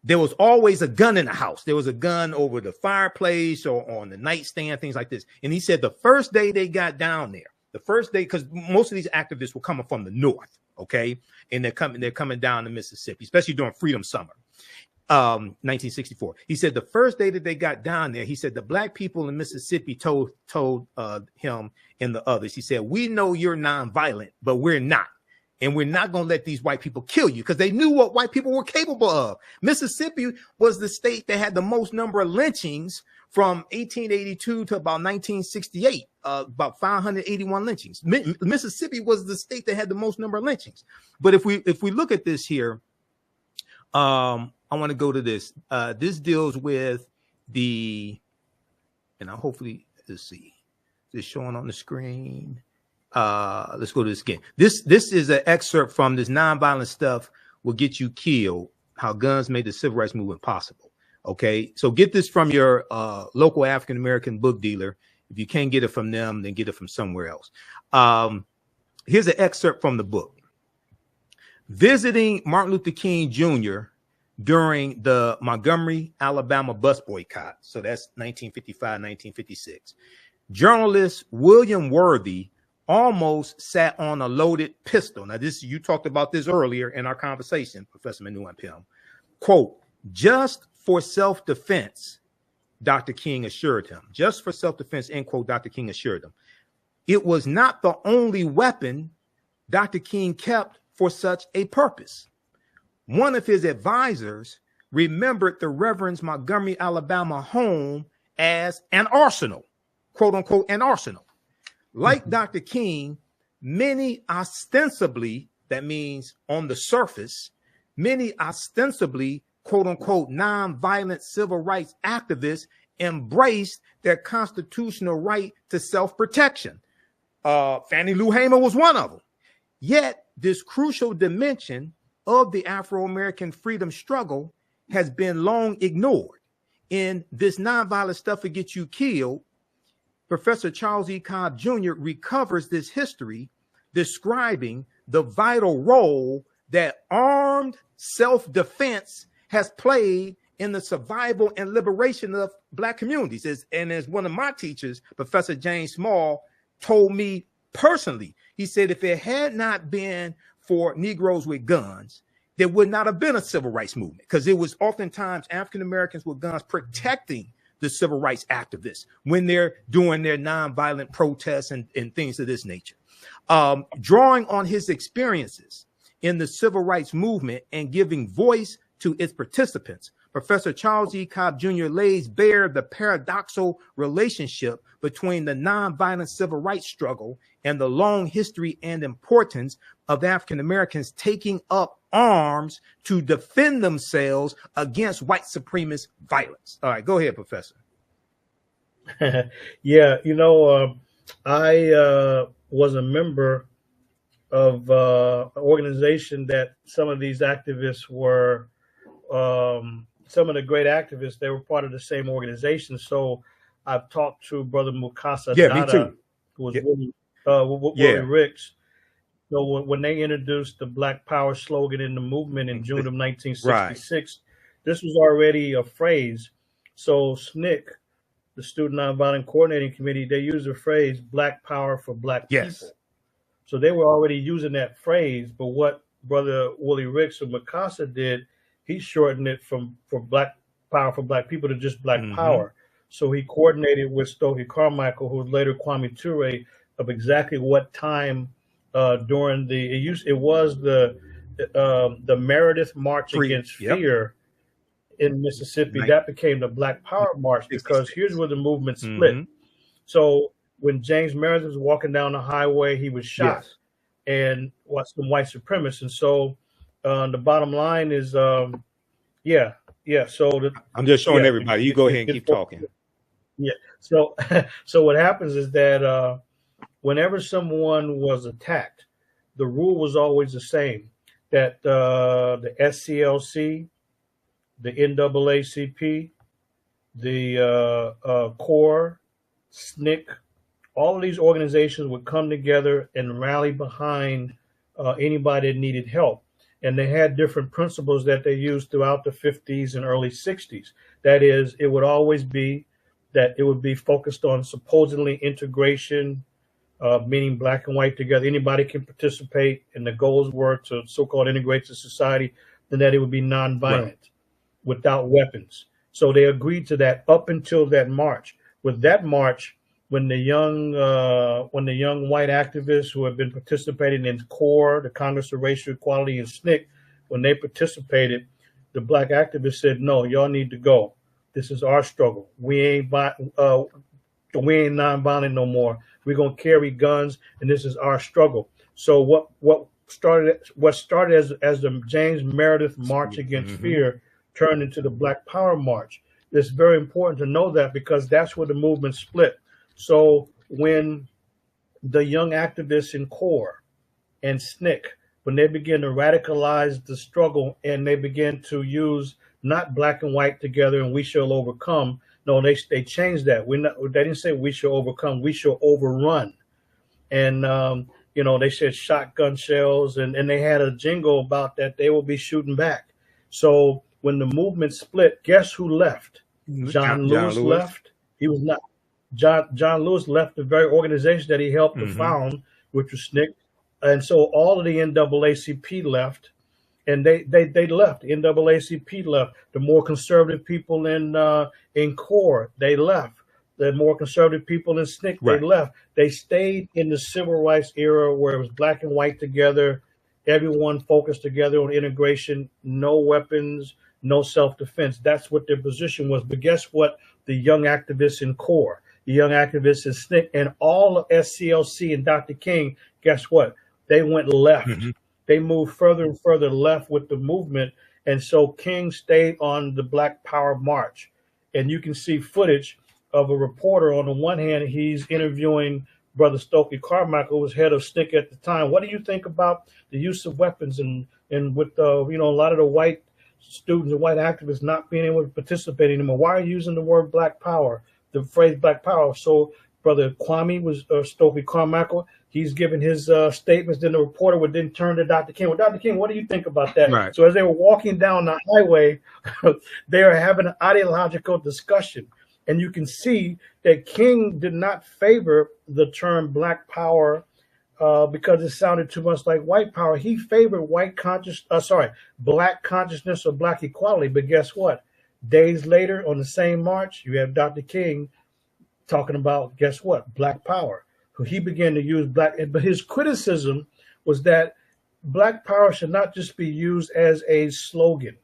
there was always a gun in the house. There was a gun over the fireplace or on the nightstand, things like this. And he said the first day they got down there, the first day, because most of these activists were coming from the North, okay, and they're coming down to Mississippi, especially during Freedom Summer, 1964. He said the first day that they got down there, he said the Black people in Mississippi told him and the others, he said, we know you're nonviolent, but we're not. And we're not going to let these white people kill you, because they knew what white people were capable of. Mississippi was the state that had the most number of lynchings from 1882 to about 1968, about 581 lynchings. Mississippi was the state that had the most number of lynchings. But if we look at this here, I want to go to this. This deals with and hopefully, let's see, is it showing on the screen? Let's go to this again. This is an excerpt from This Nonviolent Stuff Will Get You Killed: How Guns Made the Civil Rights Movement Possible. Okay, so get this from your local African American book dealer. If you can't get it from them, then get it from somewhere else. Here's an excerpt from the book. Visiting Martin Luther King Jr. during the Montgomery, Alabama bus boycott. So that's 1955, 1956. Journalist William Worthy almost sat on a loaded pistol. Now, you talked about this earlier in our conversation, Professor Manu and Ampim. Quote, just for self-defense, Dr. King assured him. Just for self-defense, end quote, Dr. King assured him. It was not the only weapon Dr. King kept for such a purpose. One of his advisors remembered the Reverend's Montgomery, Alabama home as an arsenal, quote unquote, an arsenal. Like Dr. King, many ostensibly, that means on the surface, many ostensibly, quote unquote, nonviolent civil rights activists embraced their constitutional right to self-protection. Fannie Lou Hamer was one of them. Yet this crucial dimension of the Afro-American freedom struggle has been long ignored. In This Nonviolent Stuff Will Get You Killed, Professor Charles E. Cobb Jr. recovers this history, describing the vital role that armed self-defense has played in the survival and liberation of Black communities. As one of my teachers, Professor James Small, told me personally, he said, if it had not been for Negroes with guns, there would not have been a civil rights movement, because it was oftentimes African Americans with guns protecting the civil rights activists when they're doing their nonviolent protests and things of this nature. Drawing on his experiences in the civil rights movement and giving voice to its participants, Professor Charles E. Cobb Jr. lays bare the paradoxical relationship between the nonviolent civil rights struggle and the long history and importance of African Americans taking up arms to defend themselves against white supremacist violence. All right, go ahead, Professor. Yeah, I was a member of an organization that some of these activists were, some of the great activists, they were part of the same organization. So I've talked to Brother Mukasa Dada, who was Willie Ricks. So when they introduced the Black Power slogan in the movement in June of 1966, this was already a phrase. So SNCC, the Student Nonviolent Coordinating Committee, they used the phrase Black Power for Black people. So they were already using that phrase, but what Brother Willie Ricks of Mukasa did, he shortened it for Black Power for Black people to just Black Power. So he coordinated with Stokely Carmichael, who was later Kwame Ture, of exactly what time during it was the Meredith March Against Fear in Mississippi. That became the Black Power March, because here's where the movement split. So when James Meredith was walking down the highway, he was shot and some white supremacists. And so the bottom line is, So I'm just showing everybody. You go ahead and keep talking. Yeah. So what happens is that whenever someone was attacked, the rule was always the same, that the SCLC, the NAACP, the CORE, SNCC, all of these organizations would come together and rally behind anybody that needed help. And they had different principles that they used throughout the 50s and early 60s. That is, it would always be that it would be focused on supposedly integration, meaning black and white together. Anybody can participate, and the goals were to so-called integrate to society, and that it would be nonviolent, without weapons. So they agreed to that up until that march. With that march, when the young white activists who had been participating in CORE, the Congress of Racial Equality, and SNCC, when they participated, the black activists said, "No, y'all need to go. This is our struggle. We ain't nonviolent no more. We're gonna carry guns, and this is our struggle." So what started as the James Meredith March Against Fear turned into the Black Power March. It's very important to know that, because that's where the movement split. So when the young activists in CORE and SNCC, when they began to radicalize the struggle and they began to use not black and white together and we shall overcome, no, they changed that. They didn't say we shall overcome, we shall overrun. And, they said shotgun shells, and they had a jingle about that they will be shooting back. So when the movement split, guess who left? John Lewis left. He was not. John Lewis left the very organization that he helped to found, which was SNCC. And so all of the NAACP left, and they left. The NAACP left. The more conservative people in CORE, they left. The more conservative people in SNCC, they left. They stayed in the civil rights era where it was black and white together, everyone focused together on integration, no weapons, no self-defense. That's what their position was. But guess what? The young activists in CORE, the young activists in SNCC, and all of SCLC and Dr. King, guess what? They went left. They moved further and further left with the movement. And so King stayed on the Black Power March. And you can see footage of a reporter. On the one hand, he's interviewing Brother Stokely Carmichael, who was head of SNCC at the time. What do you think about the use of weapons and with a lot of the white students and white activists not being able to participate anymore? Why are you using the word Black Power, the phrase Black Power? So Brother Kwame was Stokely Carmichael. He's giving his statements. Then the reporter would then turn to Dr. King. Well, Dr. King, what do you think about that? Right. So as they were walking down the highway, they are having an ideological discussion. And you can see that King did not favor the term Black Power because it sounded too much like white power. He favored Black consciousness or Black equality. But guess what? Days later, on the same march, you have Dr. King talking about, guess what? Black Power. He began to use but his criticism was that Black Power should not just be used as a slogan.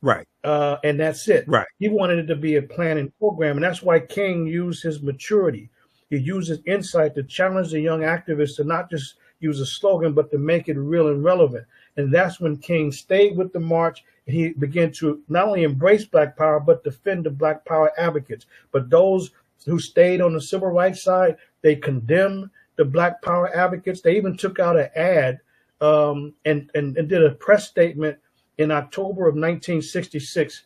Right. And that's it. Right. He wanted it to be a plan and program. And that's why King used his maturity. He used his insight to challenge the young activists to not just use a slogan, but to make it real and relevant. And that's when King stayed with the march. And he began to not only embrace Black Power, but defend the Black Power advocates. But those who stayed on the civil rights side, they condemned the Black Power advocates. They even took out an ad and did a press statement in October of 1966.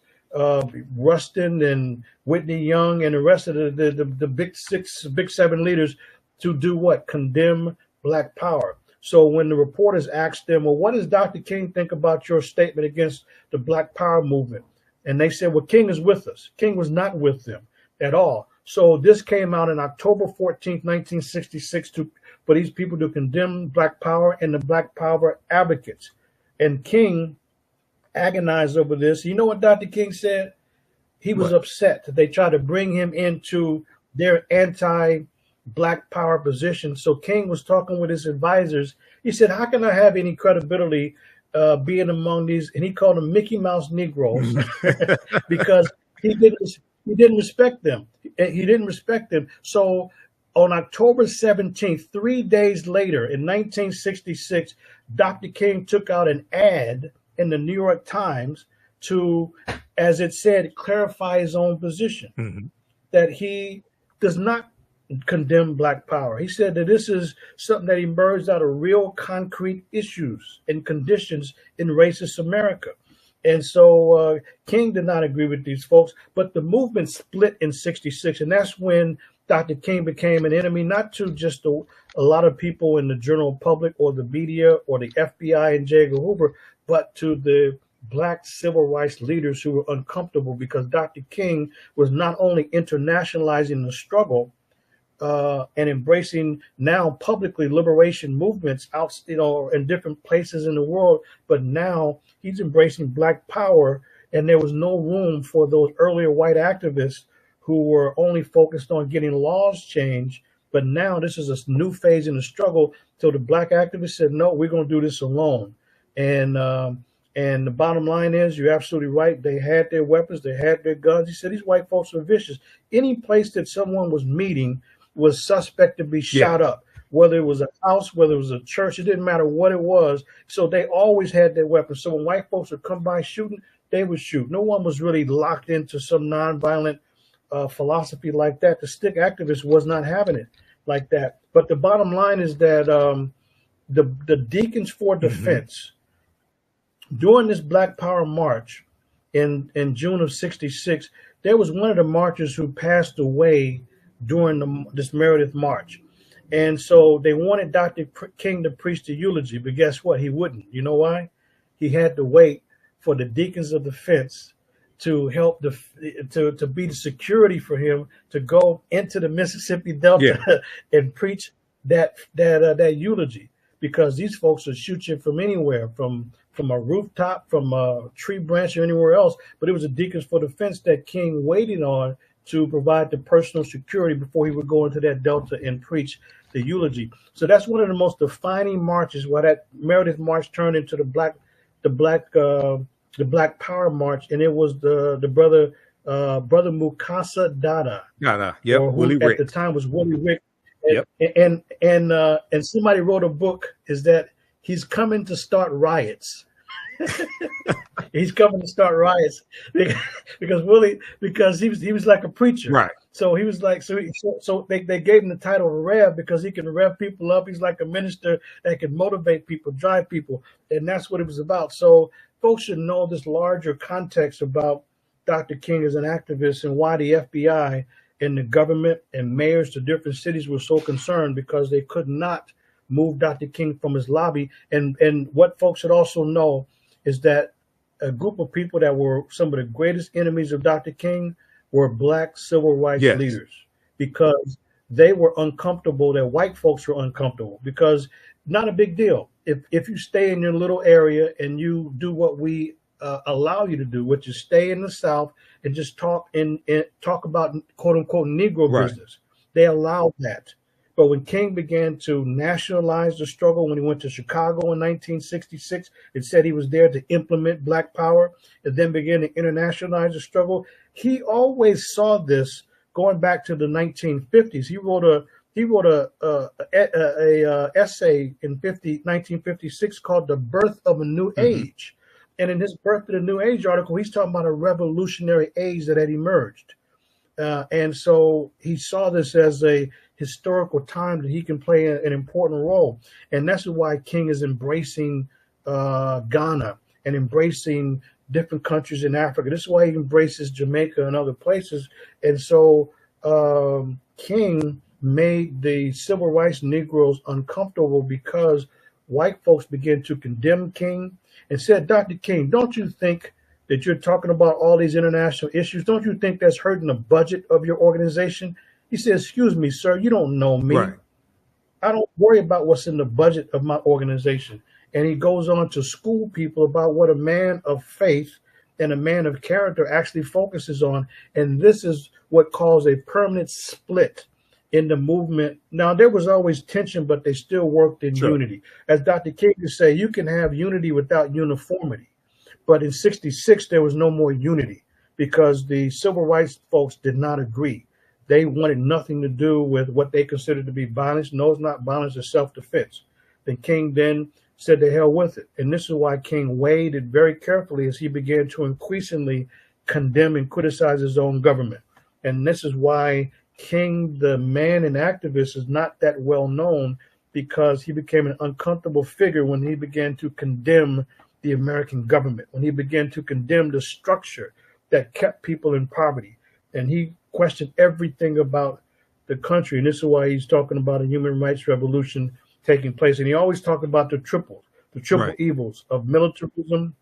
Rustin and Whitney Young and the rest of the big seven leaders to do what? Condemn Black Power. So when the reporters asked them, well, what does Dr. King think about your statement against the Black Power movement? And they said, well, King is with us. King was not with them at all. So this came out on October 14th, 1966 for these people to condemn Black Power and the Black Power advocates. And King agonized over this. You know what Dr. King said? He was upset that they tried to bring him into their anti-Black Power position. So King was talking with his advisors. He said, how can I have any credibility being among these? And he called them Mickey Mouse Negroes because he didn't respect them. He didn't respect them. So on October 17th, 3 days later in 1966, Dr. King took out an ad in the New York Times to, as it said, clarify his own position, that he does not condemn Black Power. He said that this is something that emerged out of real concrete issues and conditions in racist America. And so King did not agree with these folks, but the movement split in 66. And that's when Dr. King became an enemy, not to just a lot of people in the general public or the media or the FBI and J. Edgar Hoover, but to the Black civil rights leaders who were uncomfortable because Dr. King was not only internationalizing the struggle and embracing now publicly liberation movements out, in different places in the world, but now he's embracing Black Power, and there was no room for those earlier white activists who were only focused on getting laws changed. But now this is a new phase in the struggle. So the Black activists said, no, we're going to do this alone. And the bottom line is, you're absolutely right. They had their weapons, they had their guns. He said these white folks are vicious. Any place that someone was meeting was suspect to be shot up, whether it was a house, whether it was a church, it didn't matter what it was. So they always had their weapons. So when white folks would come by shooting, they would shoot. No one was really locked into some nonviolent philosophy like that. The stick activists was not having it like that. But the bottom line is that the Deacons for Defense, during this Black Power March in June of 66, there was one of the marchers who passed away during this Meredith March. And so they wanted Dr. King to preach the eulogy, but guess what? He wouldn't. You know why? He had to wait for the Deacons of Defense to help to be the security for him to go into the Mississippi Delta and preach that eulogy, because these folks will shoot you from anywhere, from a rooftop, from a tree branch, or anywhere else. But it was the Deacons for Defense that King waited on to provide the personal security before he would go into that Delta and preach the eulogy. So that's one of the most defining marches, where that Meredith March turned into the Black Power March, and it was the brother Mukasa Dada. Yep. Willie Rick. At the time was Willie Rick. And somebody wrote a book, is that he's coming to start riots. He's coming to start riots because he was like a preacher, right? So he was like, so they gave him the title of Rev because he can rev people up. He's like a minister that can motivate people, drive people, and that's what it was about. So folks should know this larger context about Dr. King as an activist and why the FBI and the government and mayors to different cities were so concerned, because they could not move Dr. King from his lobby. And what folks should also know is that a group of people that were some of the greatest enemies of Dr. King were Black civil rights leaders, because they were uncomfortable that white folks were uncomfortable, because not a big deal. If you stay in your little area and you do what we allow you to do, which is stay in the South and just talk about quote unquote Negro business, they allowed that. But when King began to nationalize the struggle, when he went to Chicago in 1966, it said he was there to implement Black Power and then began to internationalize the struggle. He always saw this going back to the 1950s. He wrote a essay in 1956 called "The Birth of a New Age," and in his "Birth of the New Age" article, he's talking about a revolutionary age that had emerged, and so he saw this as a historical time that he can play an important role, and that's why King is embracing Ghana and embracing different countries in Africa. This is why he embraces Jamaica and other places, and so King made the civil rights Negroes uncomfortable because white folks began to condemn King and said, "Dr. King, don't you think that you're talking about all these international issues? Don't you think that's hurting the budget of your organization?" He said, "Excuse me, sir, you don't know me. Right. I don't worry about what's in the budget of my organization." And he goes on to school people about what a man of faith and a man of character actually focuses on. And this is what caused a permanent split in the movement. Now, there was always tension, but they still worked in unity. As Dr. King would say, you can have unity without uniformity. But in 66, there was no more unity because the civil rights folks did not agree. They wanted nothing to do with what they considered to be violence. No, it's not violence, it's self-defense. Then King then said to hell with it. And this is why King weighed it very carefully as he began to increasingly condemn and criticize his own government. And this is why King, the man and activist, is not that well known, because he became an uncomfortable figure when he began to condemn the American government, when he began to condemn the structure that kept people in poverty. And he questioned everything about the country. And this is why he's talking about a human rights revolution taking place. And he always talked about the triple evils of militarism,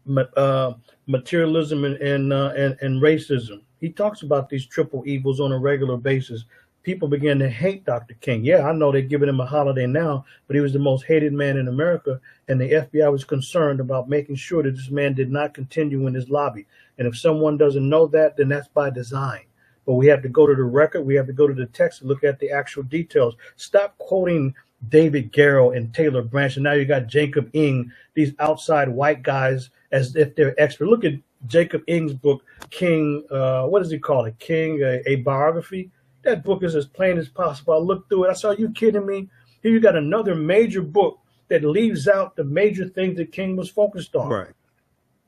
materialism, and racism. He talks about these triple evils on a regular basis. People began to hate Dr. King. Yeah, I know they're giving him a holiday now, but he was the most hated man in America. And the FBI was concerned about making sure that this man did not continue in his lobby. And if someone doesn't know that, then that's by design. But we have to go to the record. We have to go to the text and look at the actual details. Stop quoting David Garrow and Taylor Branch. And now you got Jacob Ing, these outside white guys, as if they're expert. Look at Jacob Ing's book, King, what does he call it? King, a biography. That book is as plain as possible. I looked through it. I saw, you kidding me? Here you got another major book that leaves out the major things that King was focused on. Right.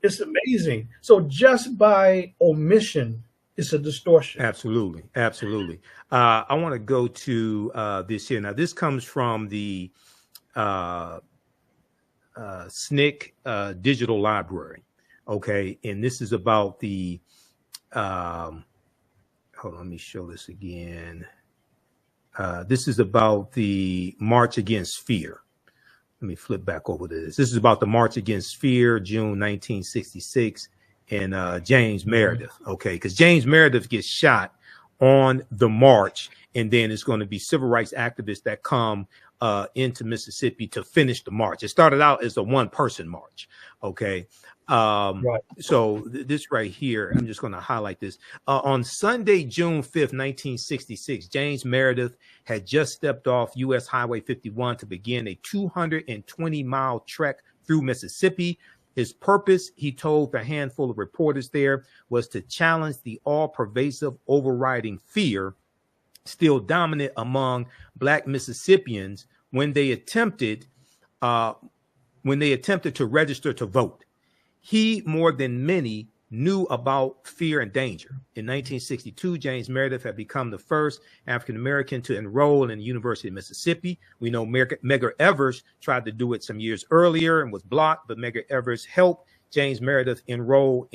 It's amazing. So just by omission, it's a distortion. Absolutely. Absolutely. I want to go to this here. Now, this comes from the SNCC Digital Library. Okay. And this is about the, hold on, let me show this again. This is about the March Against Fear. Let me flip back over to this. This is about the March Against Fear, June 1966, and James Meredith. Okay, because James Meredith gets shot on the march, and then it's going to be civil rights activists that come into Mississippi to finish the march. It started out as a one-person march. Okay. Right. So this right here, I'm just going to highlight this. On Sunday, June 5th, 1966, James Meredith had just stepped off U.S. Highway 51 to begin a 220-mile trek through Mississippi. His purpose, he told the handful of reporters there, was to challenge the all-pervasive overriding fear still dominant among Black Mississippians when they attempted to register to vote. He, more than many, knew about fear and danger. In 1962, James Meredith had become the first African-American to enroll in the University of Mississippi. We know Medgar Evers tried to do it some years earlier and was blocked, but Medgar Evers helped James Meredith enroll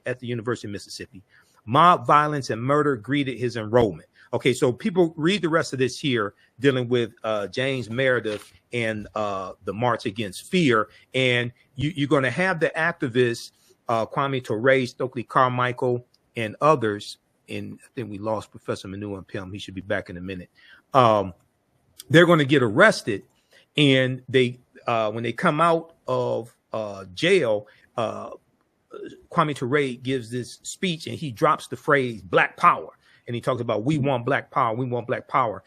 at the University of Mississippi. Mob violence and murder greeted his enrollment. Okay, so people read the rest of this here dealing with James Meredith and the March Against Fear. And you're going to have the activists, Kwame Ture, Stokely Carmichael, and others. And I think we lost Professor Manu and Ampim. He should be back in a minute. They're going to get arrested. And they when they come out of jail, Kwame Ture gives this speech and he drops the phrase Black Power. And he talks about, we want Black power. We want Black power.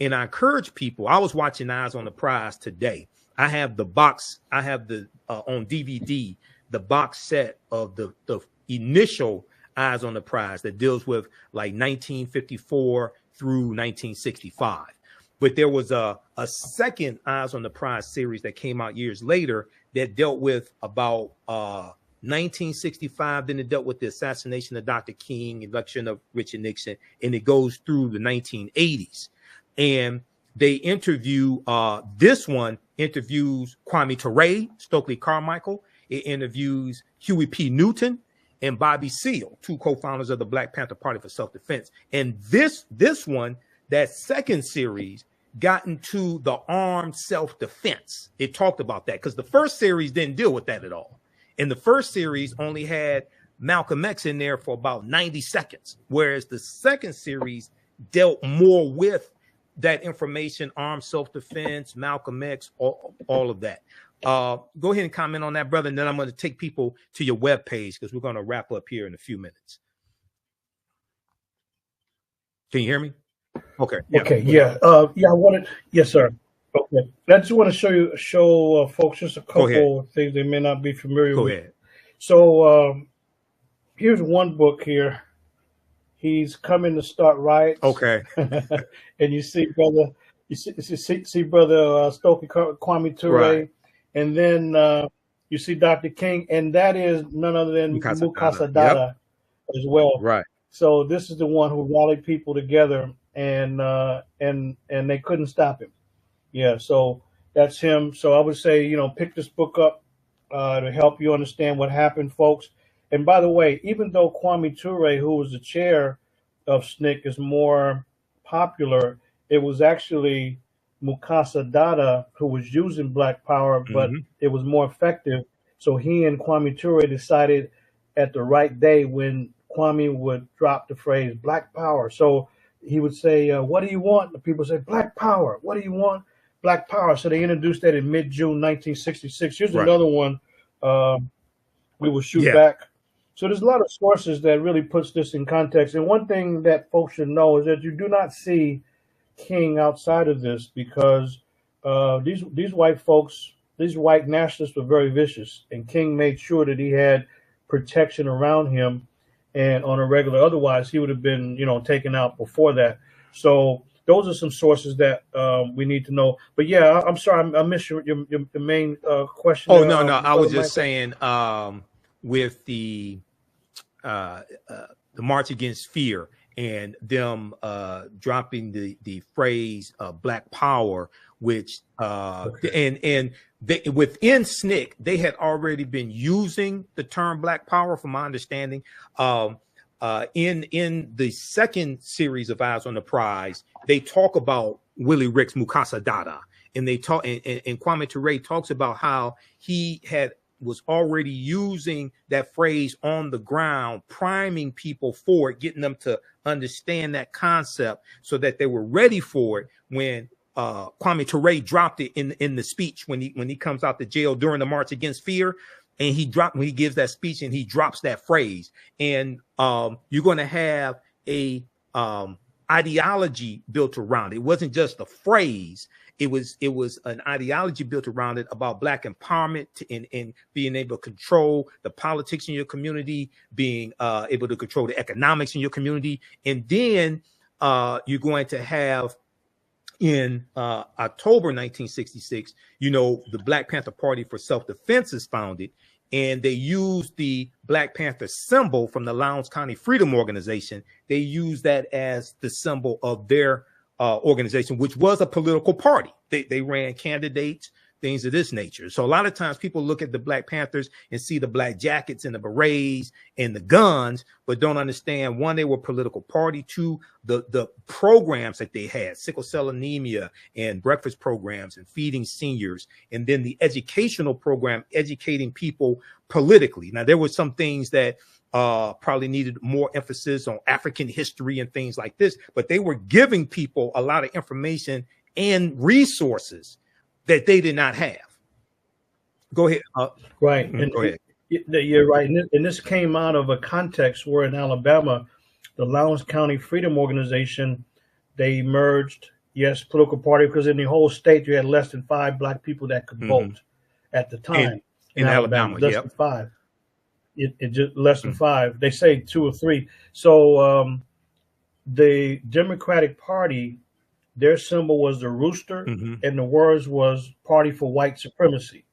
And I encourage people. I was watching Eyes on the Prize today. I have the box. I have the on DVD the box set of the initial Eyes on the Prize that deals with like 1954 through 1965. But there was a second Eyes on the Prize series that came out years later that dealt with about 1965. Then it dealt with the assassination of Dr. King, election of Richard Nixon, and it goes through the 1980s. And they interview, this one interviews Kwame Ture, Stokely Carmichael. It interviews Huey P. Newton and Bobby Seale, two co-founders of the Black Panther Party for Self-Defense. And this one, that second series, got into the armed self-defense. It talked about that because the first series didn't deal with that at all. And the first series only had Malcolm X in there for about 90 seconds, whereas the second series dealt more with that information, armed self-defense, Malcolm X, all of that. Go ahead and comment on that, brother, and then I'm going to take people to your webpage because we're going to wrap up here in a few minutes. Can you hear me? Okay. Yeah. Okay. Yeah. Yeah. I wanted. Yes, sir. Okay. I just want to show folks just a couple of things they may not be familiar with. Go ahead. So here's one book here. He's coming to start riots. Okay. And you see, brother, see brother Stokely Kwame Ture, right. And then you see Dr. King, and that is none other than Mukasa Dada as well. Right. So this is the one who rallied people together, and they couldn't stop him. Yeah. So that's him. So I would say, pick this book up to help you understand what happened, folks. And by the way, even though Kwame Ture, who was the chair of SNCC, is more popular, it was actually Mukasa Dada who was using Black Power, but it was more effective. So he and Kwame Ture decided at the right day when Kwame would drop the phrase Black Power. So he would say, what do you want? The people say, Black Power. What do you want? Black Power. So they introduced that in mid-June 1966. Here's another one. We will shoot back. So there's a lot of sources that really puts this in context. And one thing that folks should know is that you do not see King outside of this because these white folks, these white nationalists were very vicious. And King made sure that he had protection around him and on a regular. Otherwise, he would have been, taken out before that. So those are some sources that we need to know. But yeah, I'm sorry, I missed your main question. Oh, no. I was just saying with the March Against Fear and them dropping the phrase Black Power, which and they, within SNCC, they had already been using the term Black Power, from my understanding. In the second series of Eyes on the Prize, they talk about Willie Rick's Mukasa Dada, and they talk and Kwame Ture talks about how he was already using that phrase on the ground, priming people for it, getting them to understand that concept so that they were ready for it when Kwame Ture dropped it in the speech when he comes out the jail during the March Against Fear. And when he gives that speech and he drops that phrase, and you're going to have a ideology built around it. It wasn't just a phrase. It was an ideology built around it about Black empowerment and being able to control the politics in your community, being able to control the economics in your community. And then you're going to have in October 1966, the Black Panther Party for Self-Defense is founded, and they used the Black Panther symbol from the Lowndes County Freedom Organization. They used that as the symbol of their organization, which was a political party. They ran candidates, things of this nature. So a lot of times people look at the Black Panthers and see the black jackets and the berets and the guns, but don't understand, one, they were a political party, two, the programs that they had, sickle cell anemia and breakfast programs and feeding seniors, and then the educational program, educating people politically. Now, there were some things that probably needed more emphasis on African history and things like this, but they were giving people a lot of information and resources that they did not have. Go ahead. Right. And go ahead. You're right. And this came out of a context where in Alabama, the Lowndes County Freedom Organization They emerged, yes, political party, because in the whole state you had less than 5 black people that could vote at the time in Alabama. Less than 5. It just less than 5. They say 2 or 3. So the Democratic Party, their symbol was the rooster, and the words was Party for White Supremacy.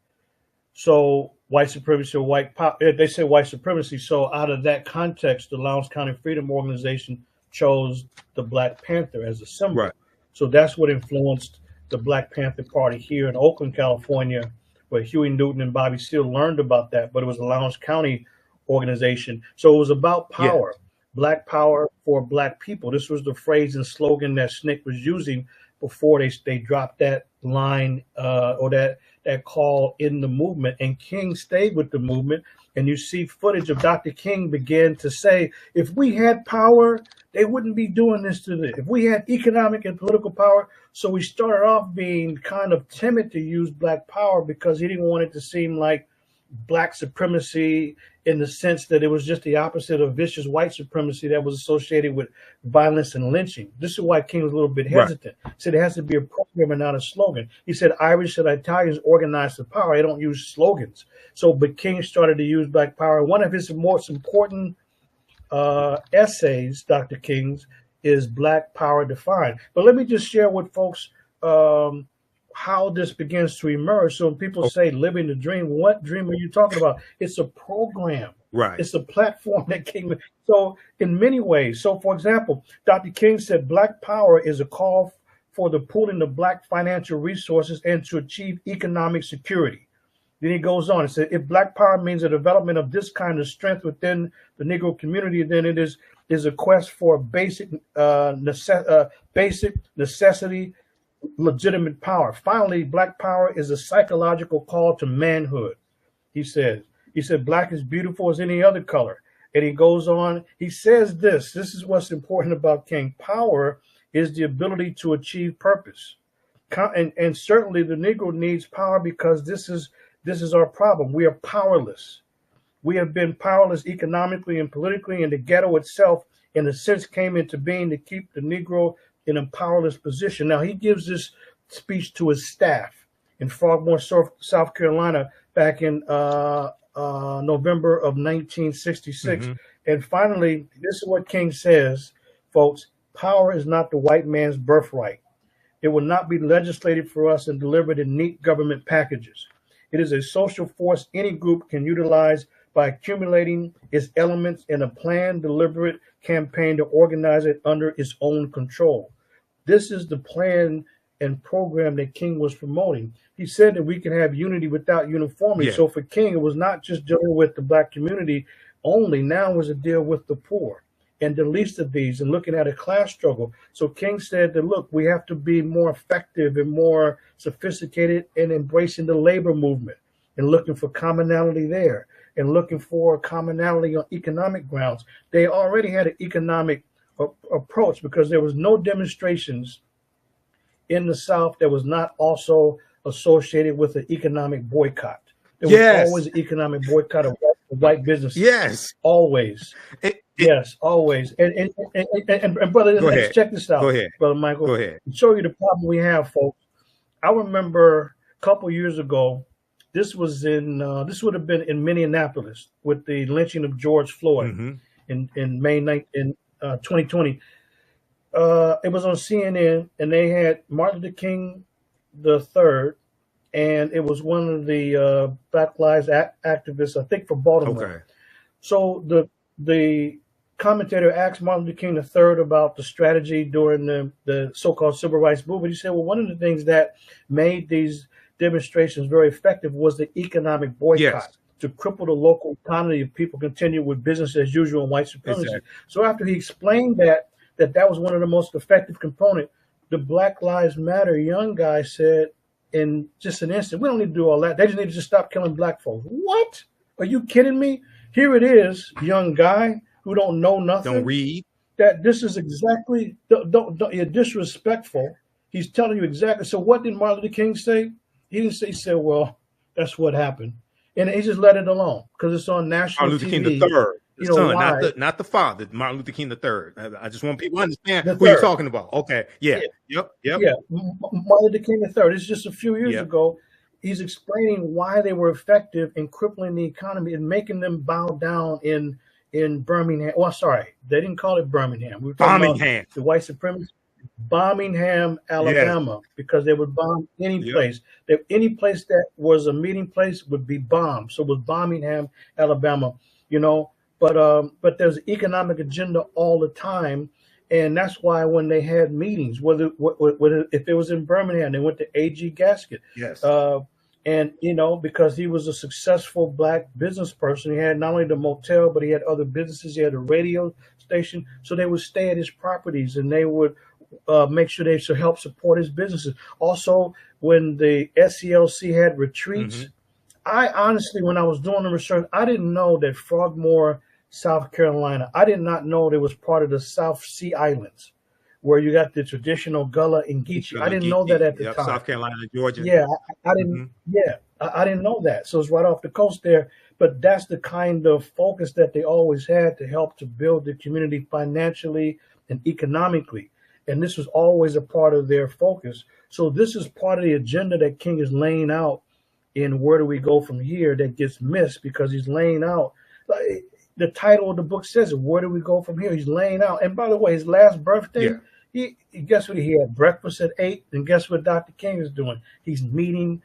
So white supremacy or white power, they say white supremacy. So out of that context, the Lowndes County Freedom Organization chose the Black Panther as a symbol. Right. So that's what influenced the Black Panther Party here in Oakland, California, where Huey Newton and Bobby Seale learned about that, but it was a Lowndes County organization. So it was about power, Black power for Black people. This was the phrase and slogan that SNCC was using before they dropped that line or that call in the movement. And King stayed with the movement. And you see footage of Dr. King began to say, if we had power, they wouldn't be doing this to them. If we had economic and political power. So we started off being kind of timid to use Black power because he didn't want it to seem like Black supremacy, in the sense that it was just the opposite of vicious white supremacy that was associated with violence and lynching. This is why King was a little bit hesitant. He said it has to be a program and not a slogan. He said Irish and Italians organize the power. They don't use slogans. So, but King started to use Black power. One of his most important essays, Dr. King's, is Black Power Defined. But let me just share with folks how this begins to emerge. So when people say living the dream, what dream are you talking about? It's a program. Right. It's a platform that King. So in many ways. So for example, Dr. King said Black power is a call for the pooling of Black financial resources and to achieve economic security. Then he goes on and said, if Black power means the development of this kind of strength within the Negro community, then it is a quest for basic necessity, legitimate power. Finally, Black power is a psychological call to manhood. He said Black is beautiful as any other color. And he goes on, he says this is what's important about King. Power is the ability to achieve purpose. And certainly the Negro needs power because this is our problem. We are powerless. We have been powerless economically and politically, and the ghetto itself, in a sense, came into being to keep the Negro in a powerless position. Now, he gives this speech to his staff in Frogmore, South Carolina, back in November of 1966. And finally, this is what King says, folks: power is not the white man's birthright. It will not be legislated for us and delivered in neat government packages. It is a social force any group can utilize by accumulating its elements in a planned, deliberate campaign to organize it under its own control. This is the plan and program that King was promoting. He said that we can have unity without uniformity. So for King, it was not just dealing with the Black community only. Now it was a deal with the poor and the least of these, and looking at a class struggle. So King said that, look, we have to be more effective and more sophisticated in embracing the labor movement and looking for commonality there and looking for commonality on economic grounds. They already had an economic approach because there was no demonstrations in the South that was not also associated with an economic boycott. There was always an economic boycott of white businesses. Always. Yes, always. And brother, let's check this out. Go ahead. Brother Michael. Go ahead. To show you the problem we have, folks. I remember a couple years ago, this was in this would have been in Minneapolis with the lynching of George Floyd in May 2020. It was on CNN, and they had Martin Luther King III, and it was one of the Black Lives activists, I think, for Baltimore. So the commentator asked Martin Luther King III about the strategy during the so-called civil rights movement. He said, well, one of the things that made these demonstrations very effective was the economic boycott to cripple the local economy if people continue with business as usual and white supremacy. So after he explained that was one of the most effective components, the Black Lives Matter young guy said in just an instant, we don't need to do all that. They just need to just stop killing Black folks. What? Are you kidding me? Here it is, young guy who don't know nothing. Don't read. That this is exactly, you're disrespectful. He's telling you exactly. So what did Martin Luther King say? He didn't say, he said, well, that's what happened. And he just let it alone because it's on national TV. Martin Luther King III. The you know, son, why not the father, Martin Luther King III. I just want people to understand the who you're third. talking about. Okay, yeah, Yeah, yep, yeah. Martin Luther King III. It's just a few years yep. ago. He's explaining why they were effective in crippling the economy and making them bow down in Birmingham. Well, sorry, they didn't call it Birmingham. We were talking about Birmingham. the white supremacists. Birmingham, Yes. Alabama, because they would bomb any Yep. place. Any place that was a meeting place would be bombed. So it was Birmingham, Alabama, you know. But there's an economic agenda all the time, and that's why when they had meetings, whether if it was in Birmingham, they went to A.G. Gasket. Yes. And you know, because he was a successful black business person, he had not only the motel, but he had other businesses. He had a radio station, so they would stay at his properties, and they would make sure they should help support his businesses. Also, when the SCLC had retreats, Mm-hmm. I honestly, when I was doing the research, I didn't know that Frogmore, South Carolina, I did not know it was part of the South Sea Islands, where you got the traditional Gullah and Geechee. I didn't know that at the time. South Carolina, Georgia. Yeah, I didn't. Mm-hmm. Yeah, I didn't know that. So it's right off the coast there. But that's the kind of focus that they always had to help to build the community financially and economically. And this was always a part of their focus. So this is part of the agenda that King is laying out in Where Do We Go From Here that gets missed because he's laying out. The title of the book says it, Where Do We Go From Here? He's laying out. And by the way, his last birthday, he guess what? He had breakfast at 8. And guess what Dr. King is doing? He's meeting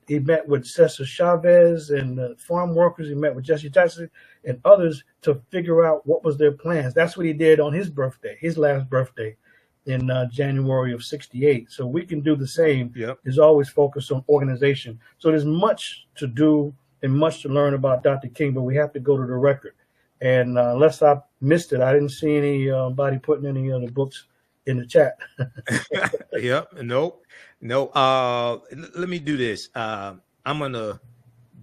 he met with Cesar Chavez and the farm workers. He met with Jesse Jackson and others to figure out what was their plans. That's what he did on his birthday, his last birthday in January of '68. So we can do the same. Yep. Is always focused on organization. So there's much to do and much to learn about Dr. King, but we have to go to the record. And unless I missed it, I didn't see anybody putting any other books in the chat. Yep. No. Let me do this. I'm gonna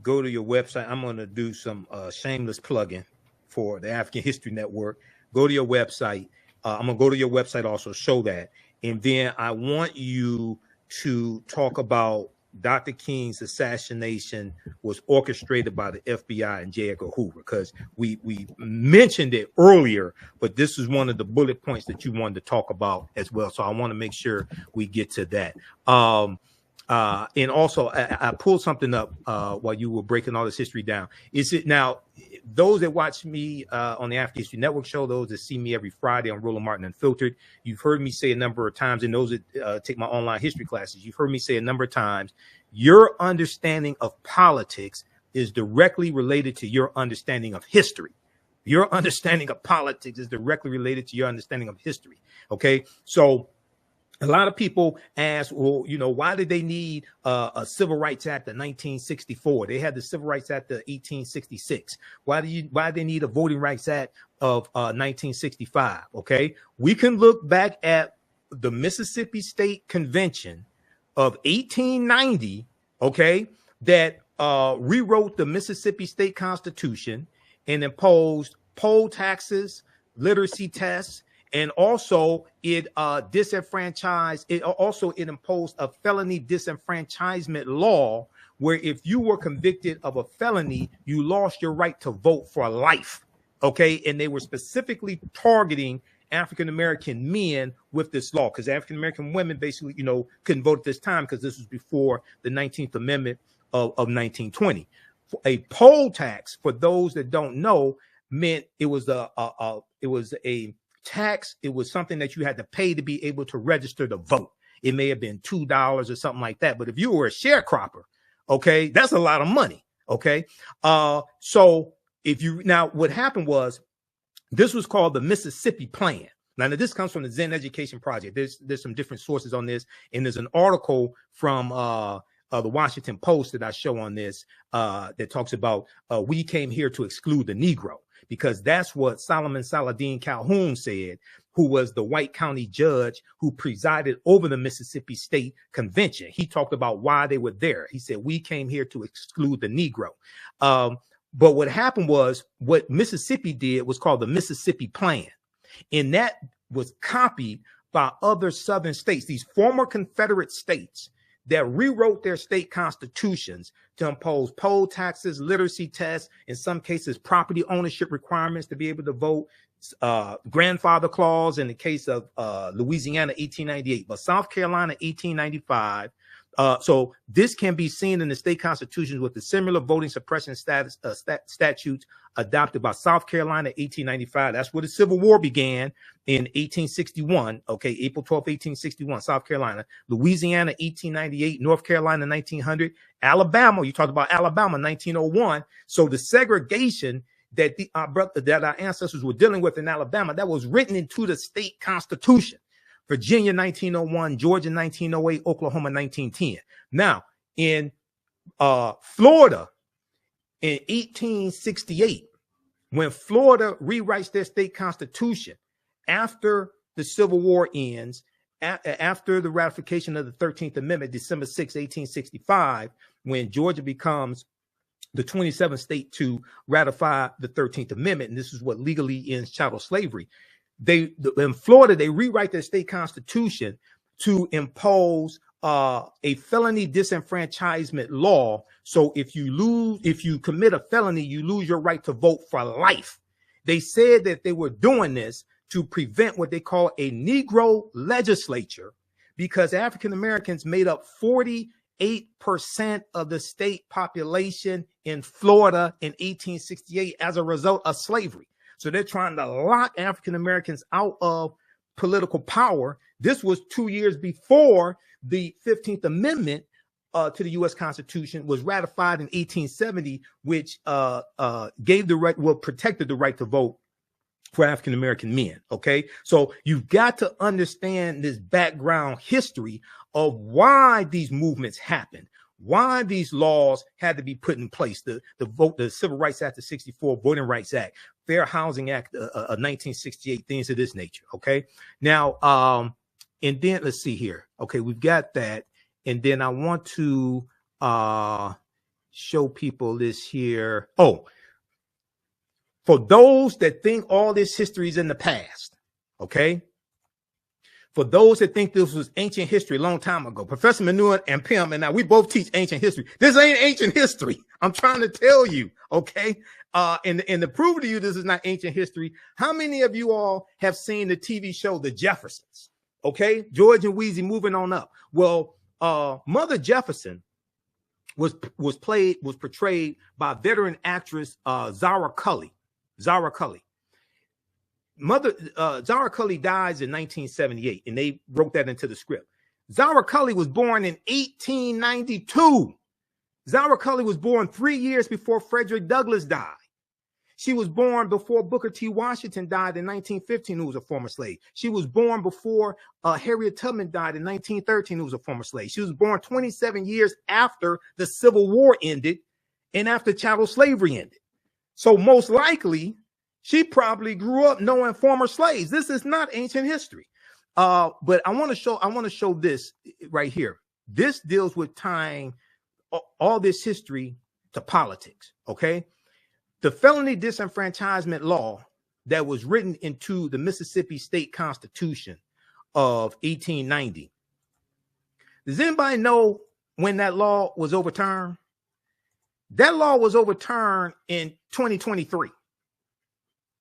go to your website. I'm gonna do some shameless plugging for the African History Network. Go to your website. I'm gonna go to your website also, show that, and then I want you to talk about Dr. King's assassination was orchestrated by the FBI and J. Edgar Hoover, because we mentioned it earlier, but this is one of the bullet points that you wanted to talk about as well. So I want to make sure we get to that. And also, I pulled something up while you were breaking all this history down. Is it now, those that watch me on the African History Network show, those that see me every Friday on Roland Martin Unfiltered, you've heard me say a number of times, and those that take my online history classes, you've heard me say a number of times, your understanding of politics is directly related to your understanding of history. Your understanding of politics is directly related to your understanding of history. Okay, so a lot of people ask, well, you know, why did they need a Civil Rights Act of 1964? They had the Civil Rights Act of 1866. Why do they need a Voting Rights Act of 1965? Okay, we can look back at the Mississippi State Convention of 1890. Okay, that rewrote the Mississippi State Constitution and imposed poll taxes, literacy tests. And also it disenfranchised, it imposed a felony disenfranchisement law where if you were convicted of a felony, you lost your right to vote for life. Okay. And they were specifically targeting African-American men with this law, because African-American women basically, you know, couldn't vote at this time because this was before the 19th Amendment of 1920. A poll tax, for those that don't know, meant it was a tax. It was something that you had to pay to be able to register to vote. It may have been $2 or something like that. But if you were a sharecropper, okay, that's a lot of money. Okay. So what happened was, this was called the Mississippi Plan. Now this comes from the Zen Education Project. There's some different sources on this. And there's an article from the Washington Post that I show on this that talks about we came here to exclude the Negro, because that's what Solomon Saladin Calhoun said, who was the white county judge who presided over the Mississippi State Convention. He talked about why they were there. He said, we came here to exclude the Negro. But what happened was, what Mississippi did was called the Mississippi Plan. And that was copied by other Southern states, these former Confederate states that rewrote their state constitutions to impose poll taxes, literacy tests, in some cases, property ownership requirements to be able to vote, grandfather clause in the case of Louisiana, 1898, but South Carolina, 1895. So this can be seen in the state constitutions with the similar voting suppression statutes adopted by South Carolina, 1895. That's where the Civil War began in 1861. Okay, April 12, 1861, South Carolina. Louisiana, 1898. North Carolina, 1900. Alabama, you talked about Alabama, 1901. So the segregation that our ancestors were dealing with in Alabama, that was written into the state constitution. Virginia, 1901, Georgia, 1908, Oklahoma, 1910. Now, in Florida, in 1868, when Florida rewrites their state constitution after the Civil War ends, after the ratification of the 13th Amendment, December 6, 1865, when Georgia becomes the 27th state to ratify the 13th Amendment, and this is what legally ends chattel slavery. In Florida, they rewrite their state constitution to impose a felony disenfranchisement law. So if you commit a felony, you lose your right to vote for life. They said that they were doing this to prevent what they call a Negro legislature, because African Americans made up 48% of the state population in Florida in 1868 as a result of slavery. So they're trying to lock African Americans out of political power. This was 2 years before the 15th Amendment to the U.S. Constitution was ratified in 1870, which protected the right to vote for African American men. Okay, so you've got to understand this background history of why these movements happened, why these laws had to be put in place. The Civil Rights Act of 64, Voting Rights Act, Fair Housing Act of 1968, things of this nature. Okay, now and then let's see here. Okay, we've got that, and then I want to show people this here. Oh, for those that think all this history is in the past, okay? For those that think this was ancient history a long time ago, Professor Manu and Ampim and I, we both teach ancient history. This ain't ancient history. I'm trying to tell you, okay? And to prove to you this is not ancient history, how many of you all have seen the TV show The Jeffersons? Okay, George and Wheezy moving on up. Well, Mother Jefferson was portrayed by veteran actress Zara Cully. Zara Cully. Zara Cully dies in 1978, and they wrote that into the script. Zara Cully was born in 1892. Zara Cully was born 3 years before Frederick Douglass died. She was born before Booker T. Washington died in 1915, who was a former slave. She was born before Harriet Tubman died in 1913, who was a former slave. She was born 27 years after the Civil War ended and after chattel slavery ended. So most likely, she probably grew up knowing former slaves. This is not ancient history. But I want to show this right here. This deals with tying all this history to politics. Okay. The felony disenfranchisement law that was written into the Mississippi State Constitution of 1890. Does anybody know when that law was overturned? That law was overturned in 2023.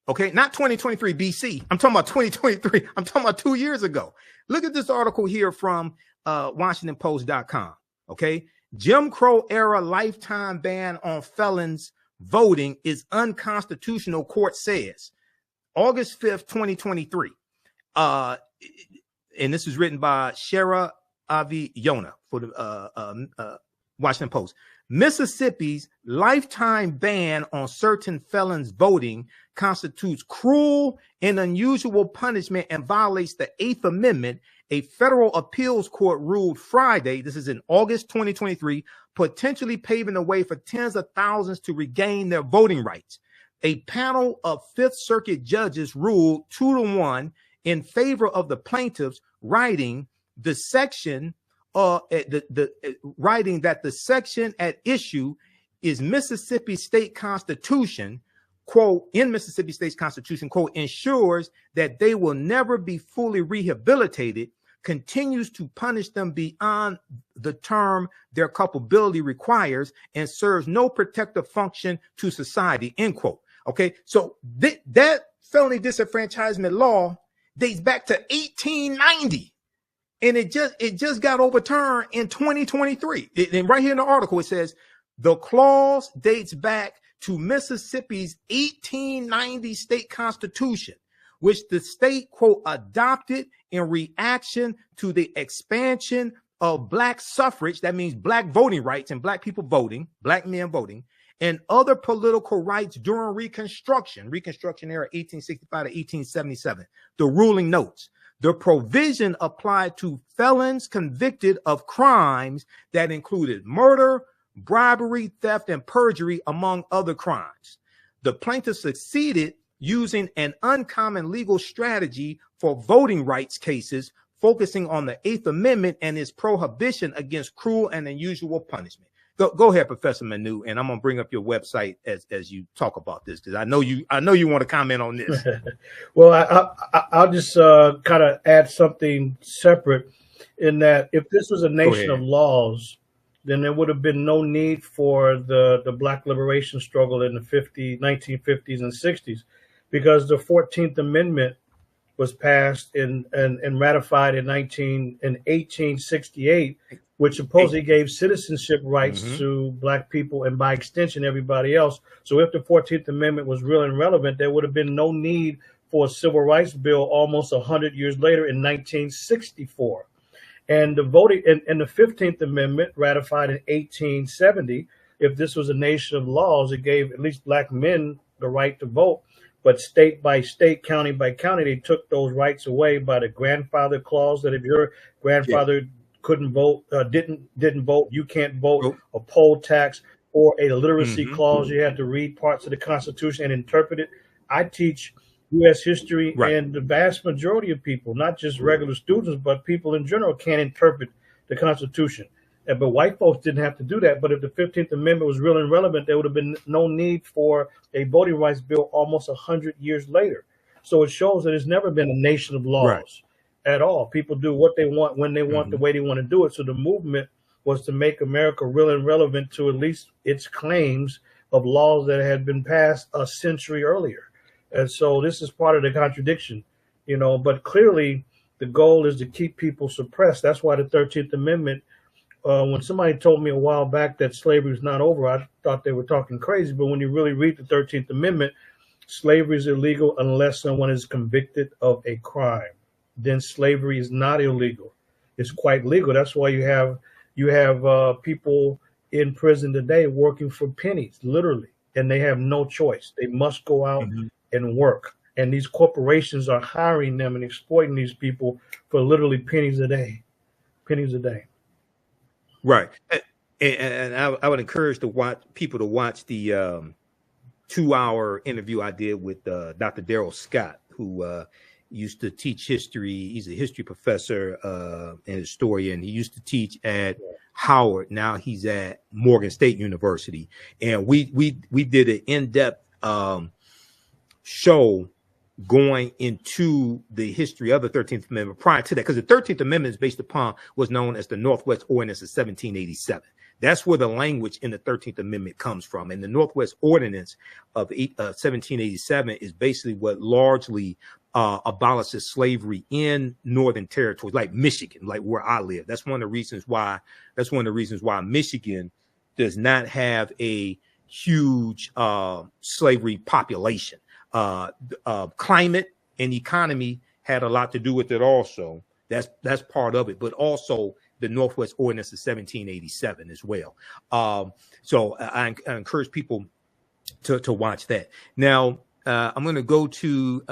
Okay, not 2023 BC. I'm talking about 2023. I'm talking about 2 years ago. Look at this article here from WashingtonPost.com. Okay, Jim Crow era lifetime ban on felons voting is unconstitutional, court says. August 5th, 2023. And this is written by Shara Avi-Yona for the Washington Post. Mississippi's lifetime ban on certain felons voting constitutes cruel and unusual punishment and violates the 8th Amendment, a federal appeals court ruled Friday, this is in August 2023, potentially paving the way for tens of thousands to regain their voting rights. A panel of Fifth Circuit judges ruled 2-1 in favor of the plaintiffs, writing the section writing that the section at issue is Mississippi State Constitution, quote, in Mississippi State's Constitution, quote, ensures that they will never be fully rehabilitated continues to punish them beyond the term their culpability requires and serves no protective function to society, end quote. Okay, so that felony disenfranchisement law dates back to 1890, and it just got overturned in 2023. And right here in the article, it says the clause dates back to Mississippi's 1890 state constitution, which the state, quote, adopted in reaction to the expansion of black suffrage. That means black voting rights and black people voting, black men voting, and other political rights during Reconstruction era 1865 to 1877. The ruling notes, the provision applied to felons convicted of crimes that included murder, bribery, theft, and perjury, among other crimes. The plaintiff succeeded using an uncommon legal strategy for voting rights cases, focusing on the Eighth Amendment and its prohibition against cruel and unusual punishment. Go ahead, Professor Manu, and I'm gonna bring up your website as you talk about this, because I know you want to comment on this. Well, I'll just kind of add something separate, in that if this was a nation of laws, then there would have been no need for the Black liberation struggle in the 1950s and 60s, because the 14th Amendment was passed and ratified in 1868, which supposedly gave citizenship rights to Black people and by extension everybody else. So if the 14th Amendment was real and relevant, there would have been no need for a civil rights bill almost 100 years later in 1964. And the voting and the 15th Amendment, ratified in 1870, if this was a nation of laws, it gave at least Black men the right to vote. But state by state, county by county, they took those rights away by the grandfather clause, that if your grandfather couldn't vote, didn't vote, you can't vote, a poll tax, or a literacy clause. You had to read parts of the Constitution and interpret it. I teach U.S. history, and the vast majority of people, not just regular students, but people in general, can't interpret the Constitution. But white folks didn't have to do that. But if the 15th Amendment was real and relevant, there would have been no need for a voting rights bill almost 100 years later. So it shows that it's never been a nation of laws at all. People do what they want, when they want, the way they want to do it. So the movement was to make America real and relevant to at least its claims of laws that had been passed a century earlier. And so this is part of the contradiction, you know, but clearly the goal is to keep people suppressed. That's why the 13th Amendment, when somebody told me a while back that slavery is not over, I thought they were talking crazy. But when you really read the 13th Amendment, slavery is illegal unless someone is convicted of a crime. Then slavery is not illegal. It's quite legal. That's why you have people in prison today working for pennies, literally, and they have no choice. They must go out and work. And these corporations are hiring them and exploiting these people for literally pennies a day. Pennies a day. Right. And I would encourage people to watch the 2-hour interview I did with Dr. Daryl Scott, who used to teach history. He's a history professor and historian. He used to teach at Howard. Now he's at Morgan State University. And we did an in-depth show going into the history of the 13th Amendment prior to that, because the 13th Amendment is based upon what's known as the Northwest Ordinance of 1787. That's where the language in the 13th Amendment comes from. And the Northwest Ordinance of 1787 is basically what largely abolishes slavery in northern territories, like Michigan, like where I live. That's one of the reasons why Michigan does not have a huge slavery population. Climate and economy had a lot to do with it also. That's part of it, but also the Northwest Ordinance of 1787 as well. So I encourage people to watch that. Now, I'm going to go to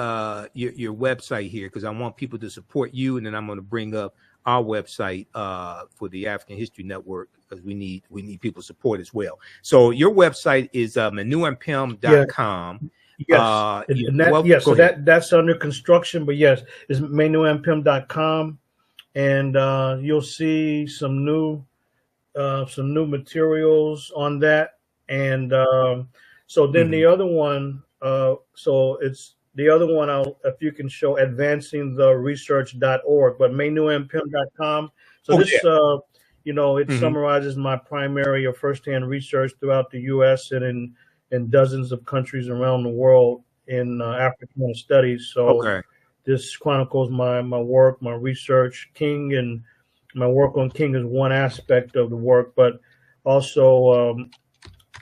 your website here, because I want people to support you, and then I'm going to bring up our website for the African History Network, because we need people support as well. So your website is manuampim.com. Yes, so that's under construction, but yes, it's manuampim.com, and you'll see some new materials on that. And so then the other one, so it's the other one, if you can show advancingtheresearch.org, but manuampim.com. So Oh, this, yeah. you know, it Mhm. summarizes my primary or firsthand research throughout the U.S. and in dozens of countries around the world in African studies. So Okay. this chronicles my work, my research. King and my work on King is one aspect of the work, but also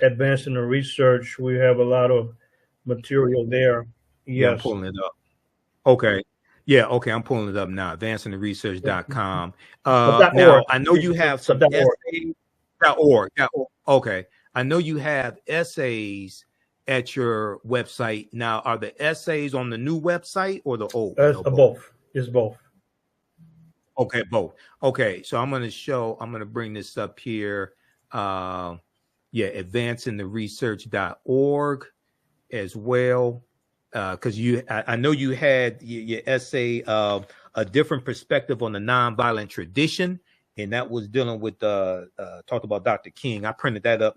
advancing the research, we have a lot of material there. Yeah, I'm Yes. pulling it up. Okay. Yeah, okay, I'm pulling it up now. Advancingtheresearch.com. But Now .org. I know you have some .org. essays. .org. Okay. I know you have essays at your website. Now, are the essays on the new website or the old one? Or both? Both. It's both. Okay, both. Okay, so I'm going to bring this up here. Yeah, advancingtheresearch.org as well. Because I know you had your essay of a different perspective on the nonviolent tradition, and that was dealing with talked about Dr. King. I printed that up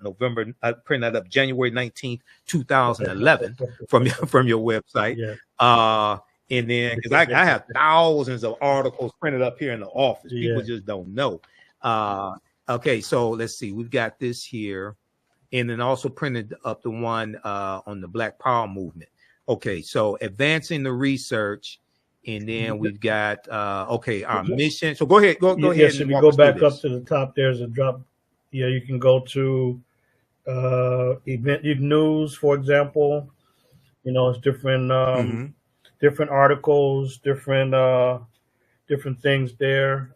January 19th, 2011 from your website. Yeah. And then because I have thousands of articles printed up here in the office. People just don't know. Okay, so let's see. We've got this here, and then also printed up the one on the Black Power movement. Okay, so advancing the research, and then we've got our mission. So go ahead, go ahead. Yes, and if you go back up to the top, there's a drop. Yeah, you can go to event news, for example. You know, it's different different articles, different things there.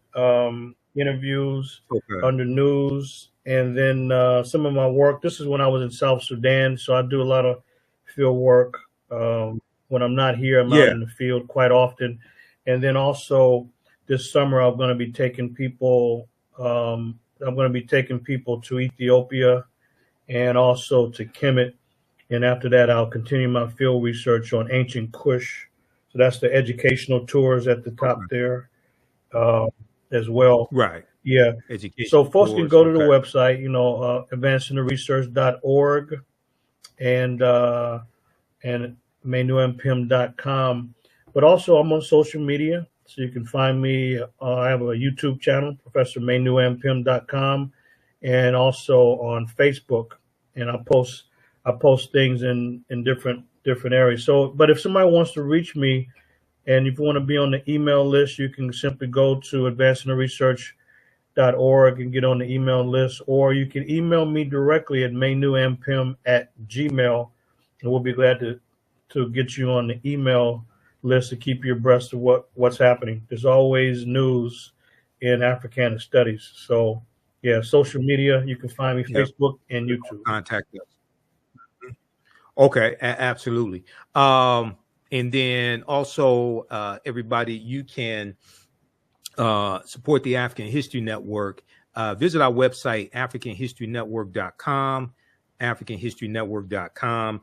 Interviews under news, and then some of my work. This is when I was in South Sudan, so I do a lot of field work. When I'm not here, I'm out in the field quite often. And then also this summer, I'm going to be taking people. I'm going to be taking people to Ethiopia and also to Kemet. And after that, I'll continue my field research on ancient Kush. So that's the educational tours at the top there as well. Right. Yeah. Education so folks tours, can go to the website, you know, advancingtheresearch.org and manuampim.com. But also I'm on social media. So you can find me. I have a YouTube channel, professormanuampim.com, and also on Facebook. And I post things in different areas. So, but if somebody wants to reach me, and if you want to be on the email list, you can simply go to advancingtheresearch.org and get on the email list, or you can email me directly at manuampim@gmail.com, and we'll be glad to get you on the email list to keep you abreast of what's happening. There's always news in Africana studies. So yeah, social media, you can find me Facebook and YouTube. Contact us. Okay, absolutely. And then also, everybody, you can support the African History Network. Visit our website, africanhistorynetwork.com, africanhistorynetwork.com.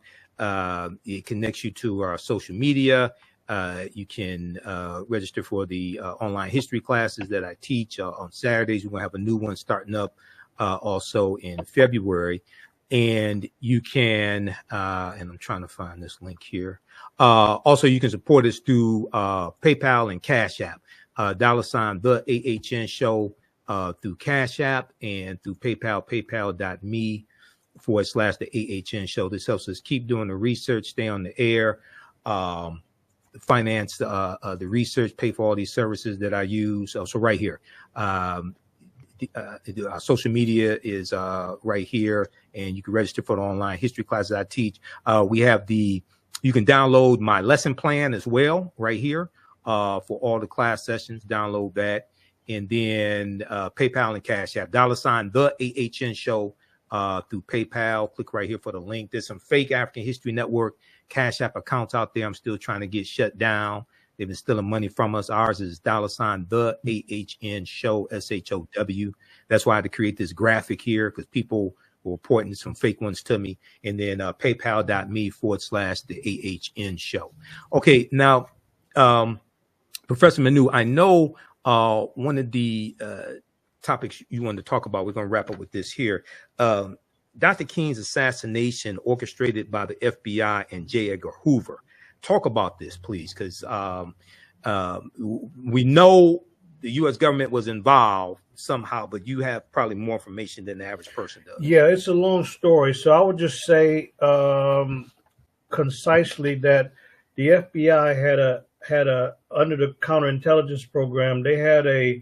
It connects you to our social media. You can register for the online history classes that I teach on Saturdays. We're going to have a new one starting up also in February. And you can, and I'm trying to find this link here. Also, you can support us through PayPal and Cash App, $ the AHN show through Cash App, and through PayPal, paypal.me/the AHN show. This helps us keep doing the research, stay on the air, finance the research, pay for all these services that I use. So right here. Our social media is right here, and you can register for the online history classes I teach. We have you can download my lesson plan as well right here for all the class sessions. Download that, and then PayPal and Cash App, $ the AHN show through PayPal. Click right here for the link. There's some fake African History Network Cash App accounts out there. I'm still trying to get shut down. They've been stealing money from us. Ours is $ the AHN show, SHOW. That's why I had to create this graphic here, because people were reporting some fake ones to me. And then paypal.me/the AHN show. Okay, now, Professor Manu, I know one of the topics you wanted to talk about, we're going to wrap up with this here. Dr. King's assassination orchestrated by the FBI and J. Edgar Hoover. talk about this, please, because we know the U.S. government was involved somehow, but you have probably more information than the average person does. Yeah, it's a long story. So I would just say concisely that the FBI had a under the counterintelligence program, they had a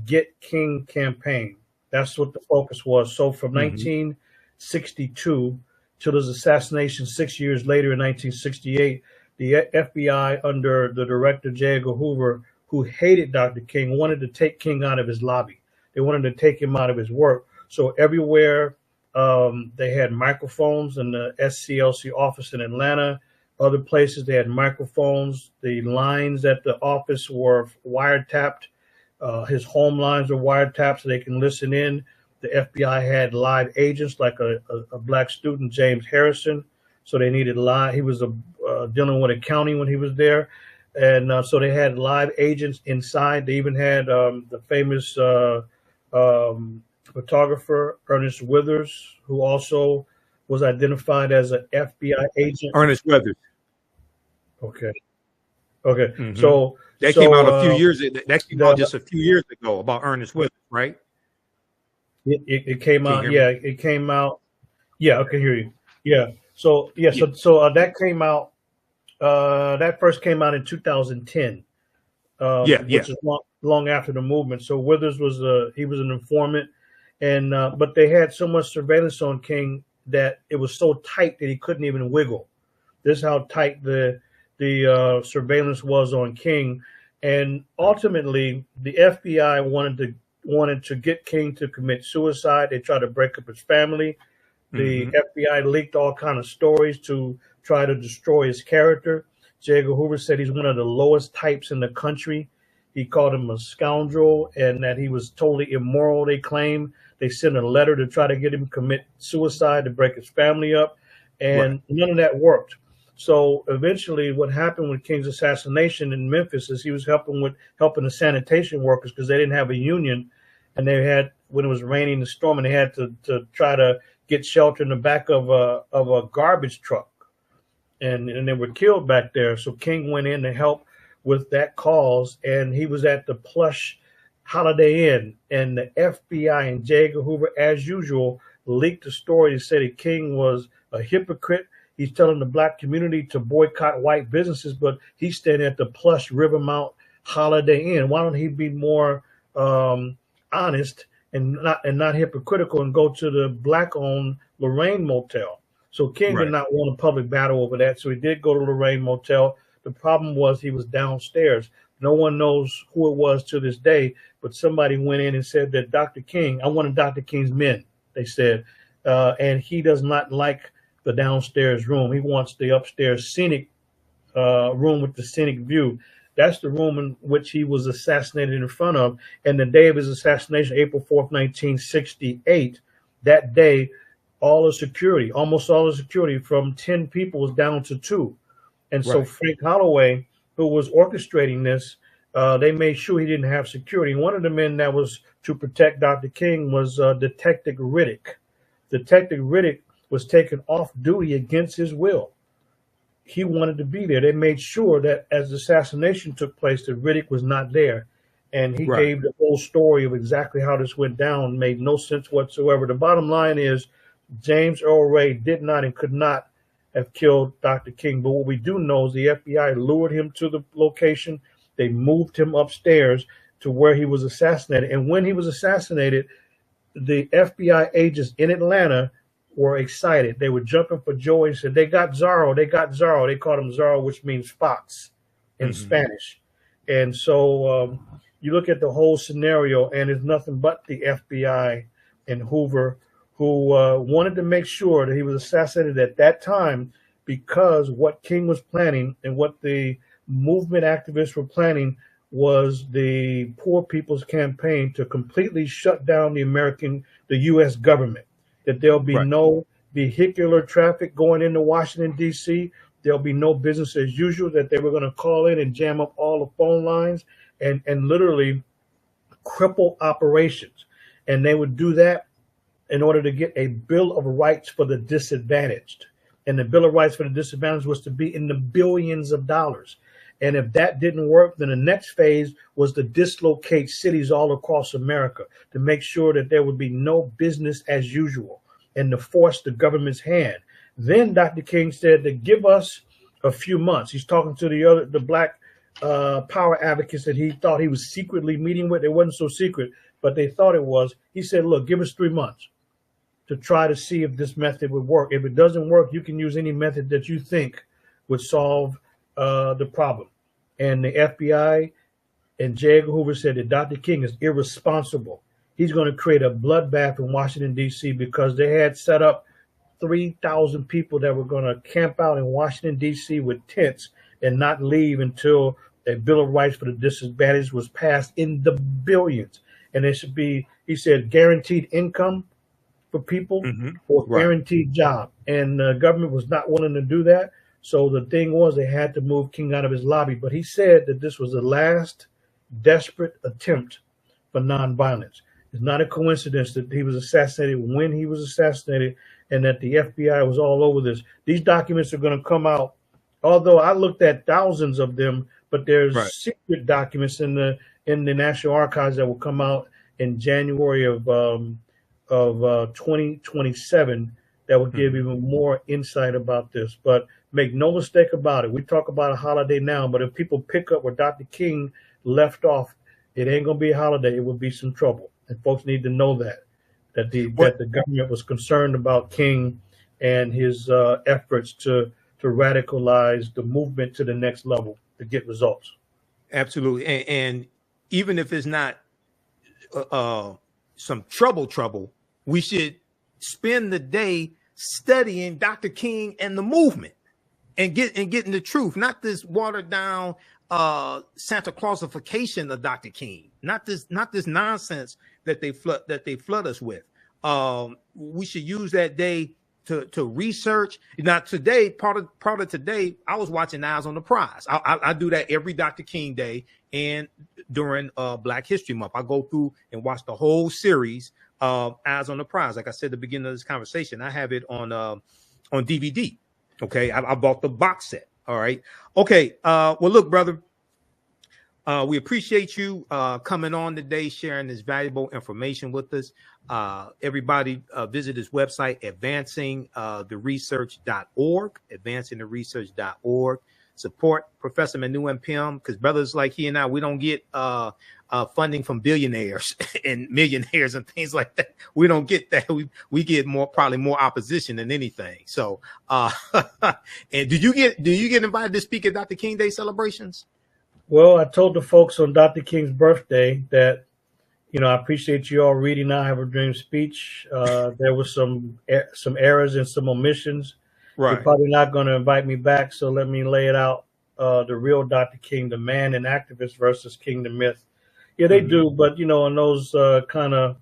Get King campaign. That's what the focus was. So from 1962 till his assassination 6 years later in 1968, the FBI under the director J. Edgar Hoover, who hated Dr. King, wanted to take King out of his lobby. They wanted to take him out of his work. So everywhere they had microphones in the SCLC office in Atlanta. Other places they had microphones. The lines at the office were wiretapped. His home lines were wiretapped so they can listen in. The FBI had live agents like a black student, James Harrison. So they needed live. He was dealing with accounting when he was there. And so they had live agents inside. They even had the famous photographer, Ernest Withers, who also was identified as an FBI agent. Ernest Withers. Okay. So that came out a few years. That came out just a few years ago about Ernest Withers, right? It came out. Yeah, it came out. Yeah, I can hear you. Yeah. So that came out. That first came out in 2010. Which is long after the movement. So Withers was he was an informant, and but they had so much surveillance on King that it was so tight that he couldn't even wiggle. This is how tight the surveillance was on King, and ultimately the FBI wanted to get King to commit suicide. They tried to break up his family. The FBI leaked all kind of stories to try to destroy his character. J. Edgar Hoover said he's one of the lowest types in the country. He called him a scoundrel and that he was totally immoral, they claim. They sent a letter to try to get him to commit suicide to break his family up, and none of that worked. So eventually what happened with King's assassination in Memphis is he was helping the sanitation workers because they didn't have a union, and they had, when it was raining and storming, they had to try to get shelter in the back of a garbage truck. And they were killed back there. So King went in to help with that cause, and he was at the plush Holiday Inn, and the FBI and J. Edgar Hoover, as usual, leaked the story and said that King was a hypocrite. He's telling the black community to boycott white businesses, but he's staying at the plush Rivermount Holiday Inn. Why don't he be more honest and not hypocritical and go to the black-owned Lorraine Motel? So King did not want a public battle over that, so he did go to Lorraine Motel. The problem was he was downstairs. No one knows who it was to this day, but somebody went in and said that Dr. King, I'm one of Dr. King's men, they said, and he does not like the downstairs room. He wants the upstairs scenic room with the scenic view. That's the room in which he was assassinated in front of. And the day of his assassination, April 4th, 1968, that day, almost all the security from 10 people was down to 2. And so Frank Holloway, who was orchestrating this, they made sure he didn't have security. One of the men that was to protect Dr. King was Detective Riddick. Detective Riddick was taken off duty against his will. He wanted to be there. They made sure that as the assassination took place, that Riddick was not there. And he gave the whole story of exactly how this went down. Made no sense whatsoever. The bottom line is James Earl Ray did not and could not have killed Dr. King. But what we do know is the FBI lured him to the location. They moved him upstairs to where he was assassinated. And when he was assassinated, the FBI agents in Atlanta were excited. They were jumping for joy and said, they got Zorro, they got Zorro. They called him Zorro, which means fox in Spanish. And so you look at the whole scenario, and it's nothing but the FBI and Hoover who wanted to make sure that he was assassinated at that time, because what King was planning and what the movement activists were planning was the Poor People's Campaign to completely shut down the U.S. government, that there'll be no vehicular traffic going into Washington, D.C. There'll be no business as usual, that they were going to call in and jam up all the phone lines and literally cripple operations. And they would do that in order to get a Bill of Rights for the disadvantaged. and the Bill of Rights for the disadvantaged was to be in the billions of dollars. And if that didn't work, then the next phase was to dislocate cities all across America to make sure that there would be no business as usual and to force the government's hand. Then Dr. King said to give us a few months. He's talking to the black power advocates that he thought he was secretly meeting with. It wasn't so secret, but they thought it was. He said, look, give us 3 months to try to see if this method would work. If it doesn't work, you can use any method that you think would solve the problem. And the FBI and J. Edgar Hoover said that Dr. King is irresponsible. He's going to create a bloodbath in Washington, D.C. because they had set up 3,000 people that were going to camp out in Washington, D.C. with tents and not leave until a Bill of Rights for the disadvantaged was passed in the billions. And there should be, he said, guaranteed income for people or guaranteed job. And the government was not willing to do that. So the thing was they had to move King out of his lobby. But he said that this was the last desperate attempt for nonviolence. It's not a coincidence that he was assassinated when he was assassinated and that the FBI was all over this. These documents are going to come out, although I looked at thousands of them, but there's secret documents in the National Archives that will come out in January of 2027 that will give even more insight about this. But make no mistake about it. We talk about a holiday now, but if people pick up where Dr. King left off, it ain't going to be a holiday. It will be some trouble. And folks need to know that the government was concerned about King and his efforts to radicalize the movement to the next level to get results. Absolutely. And even if it's not some trouble, we should spend the day studying Dr. King and the movement and getting the truth, not this watered down Santa Clausification of Dr. King, not this nonsense that they flood us with. We should use that day to research. Now today, part of today, I was watching Eyes on the Prize. I do that every Dr. King day and during Black History Month. I go through and watch the whole series of Eyes on the Prize. Like I said at the beginning of this conversation, I have it on DVD. Okay, I bought the box set. All right. Okay. Well, look, brother, we appreciate you coming on today, sharing this valuable information with us. Everybody visit his website, advancingtheresearch.org, advancingtheresearch.org. Support Professor Manu Ampim, because brothers like he and I, we don't get funding from billionaires and millionaires and things like that. We don't get that. We get probably more opposition than anything. So, and do you get invited to speak at Dr. King Day celebrations? Well, I told the folks on Dr. King's birthday that, I appreciate you all reading I Have a Dream speech. There was some errors and some omissions. Right. You're probably not going to invite me back, so let me lay it out. The real Dr. King, the man and activist versus King the myth. Yeah, they do, but in those kind of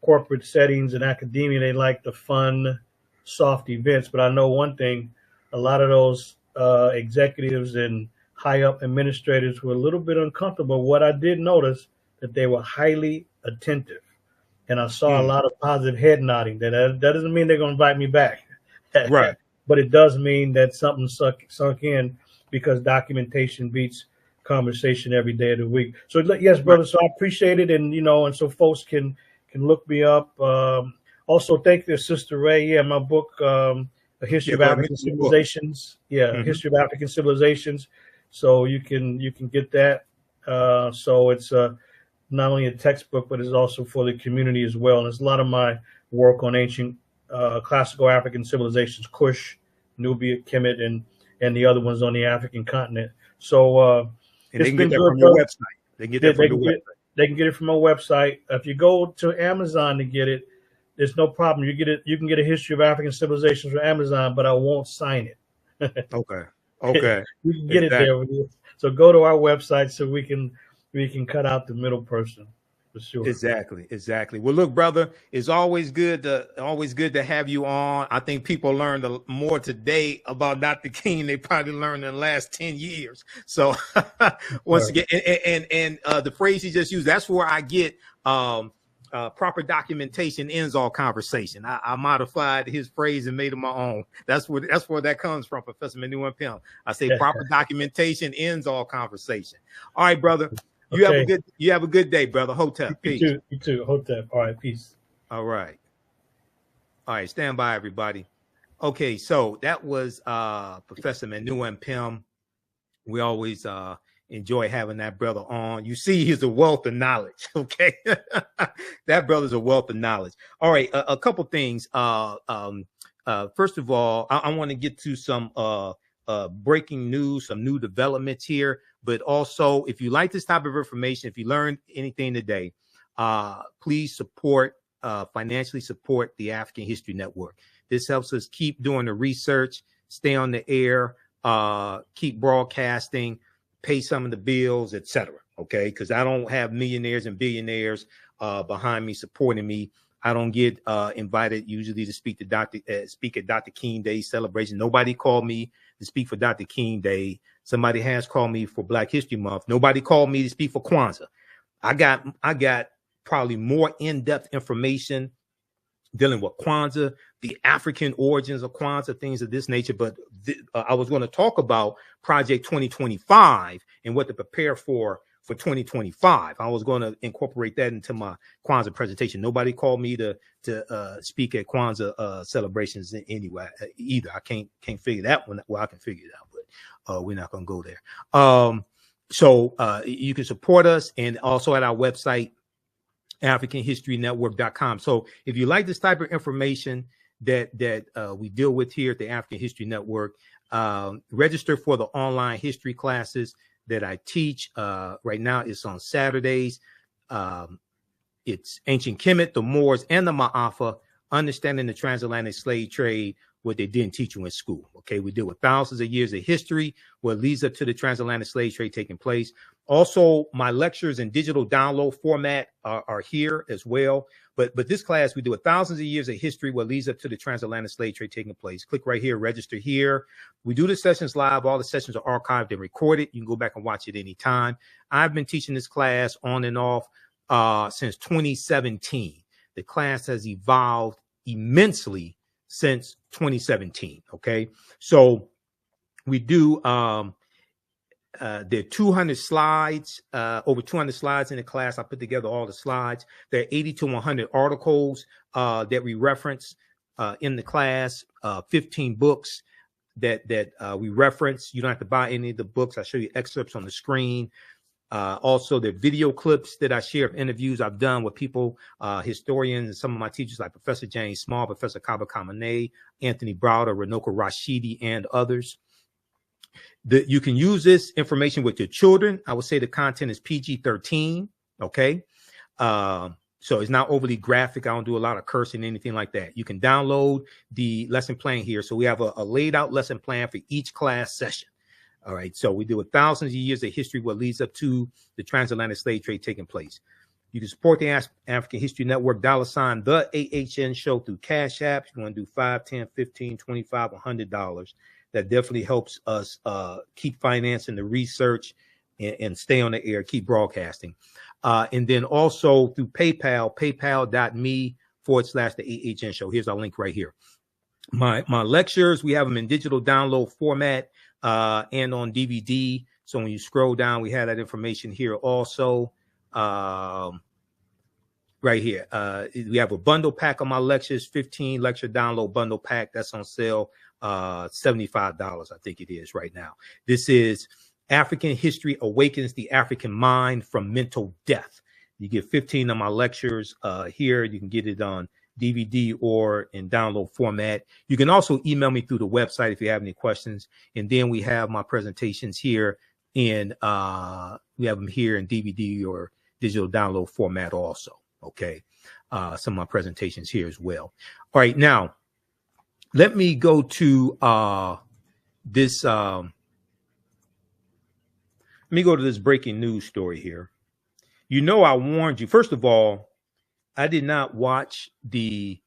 corporate settings and academia, they like the fun, soft events. But I know one thing: a lot of those executives and high up administrators were a little bit uncomfortable. What I did notice that they were highly attentive, and I saw a lot of positive head nodding. That doesn't mean they're going to invite me back, right? But it does mean that something sunk in, because documentation beats conversation every day of the week. So yes, brother. So I appreciate it, and and so folks can look me up. Also, thank you, Sister Ray. Yeah, my book, A History of African Civilizations. Yeah, History of African Civilizations. So you can get that. So it's not only a textbook, but it's also for the community as well. And it's a lot of my work on ancient classical African civilizations, Kush, Nubia, Kemet, and the other ones on the African continent. So and they can get that from your website. They can get that from your website. They can get it from my website. If you go to Amazon to get it, there's no problem. You can get A History of African Civilizations from Amazon, but I won't sign it. Okay. You can get it there. So go to our website so we can cut out the middle person. For sure. Exactly. Well, look, brother, it's always good to have you on. I think people learned more today about Dr. King they probably learned in the last 10 years. So once again, and the phrase he just used, that's where I get proper documentation ends all conversation. I modified his phrase and made it my own. That's where that comes from, Professor Manu and Pim. I say proper documentation ends all conversation. All right, brother. You have a good day, brother. Hotep. Peace. You too. Hotep. All right, peace. All right. All right, stand by, everybody. Okay, so that was Professor Manu and Pim. We always enjoy having that brother on. You see, he's a wealth of knowledge. Okay, that brother's a wealth of knowledge. All right, a couple things. First of all, I want to get to some breaking news, some new developments here. But also, if you like this type of information, if you learned anything today, please financially support the African History Network. This helps us keep doing the research, stay on the air, keep broadcasting, pay some of the bills, etc. Okay, because I don't have millionaires and billionaires behind me supporting me. I don't get invited usually to speak at Dr. King Day celebration. Nobody called me to speak for Dr. King Day. Somebody has called me for Black History Month. Nobody called me to speak for Kwanzaa. I got probably more in-depth information dealing with Kwanzaa, the African origins of Kwanzaa, things of this nature. But I was going to talk about Project 2025 and what to prepare for 2025. I was going to incorporate that into my Kwanzaa presentation. Nobody called me to speak at Kwanzaa celebrations anyway either. I can't figure that one. Well, I can figure it out, but we're not going to go there. So you can support us, and also at our website, AfricanHistoryNetwork.com. So if you like this type of information that we deal with here at the African History Network, register for the online history classes that I teach. Right now it's on Saturdays. It's Ancient Kemet, the Moors, and the Ma'afa, understanding the transatlantic slave trade, what they didn't teach you in school. Okay, we deal with thousands of years of history, what leads up to the transatlantic slave trade taking place. Also, my lectures in digital download format are here as well. But this class, we do thousands of years of history, what leads up to the transatlantic slave trade taking place. Click right here, register here. We do the sessions live. All the sessions are archived and recorded. You can go back and watch it anytime. I've been teaching this class on and off since 2017. The class has evolved immensely since 2017. Okay, so we do there are 200 slides, over 200 slides in the class. I put together all the slides. There are 80 to 100 articles that we reference in the class, 15 books that we reference. You don't have to buy any of the books. I show you excerpts on the screen. Also, the video clips that I share of interviews I've done with people, historians, and some of my teachers like Professor James Small, Professor Kaba Kamene, Anthony Browder, Renoka Rashidi, and others. You can use this information with your children. I would say the content is PG-13. Okay. So it's not overly graphic. I don't do a lot of cursing, anything like that. You can download the lesson plan here. So we have a laid out lesson plan for each class session. All right. So we deal with thousands of years of history, what leads up to the transatlantic slave trade taking place. You can support the African History Network, $ the AHN show through Cash App. You want to do $5, $10, $15, $25, $100. That definitely helps us keep financing the research and stay on the air, keep broadcasting. And then also through PayPal, paypal.me/the AHN show. Here's our link right here. My lectures, we have them in digital download format and on DVD. So when you scroll down, we have that information here also. Right here. We have a bundle pack on my lectures, 15 lecture download bundle pack. That's on sale, $75, I think it is right now. This is African History Awakens the African Mind from Mental Death. You get 15 of my lectures here. You can get it on DVD or in download format. You can also email me through the website if you have any questions. And then we have my presentations here in we have them here in DVD or digital download format also. Okay. Some of my presentations here as well. All right. Now, let me go to this. Let me go to this breaking news story here. You know, I warned you. First of all, I did not watch the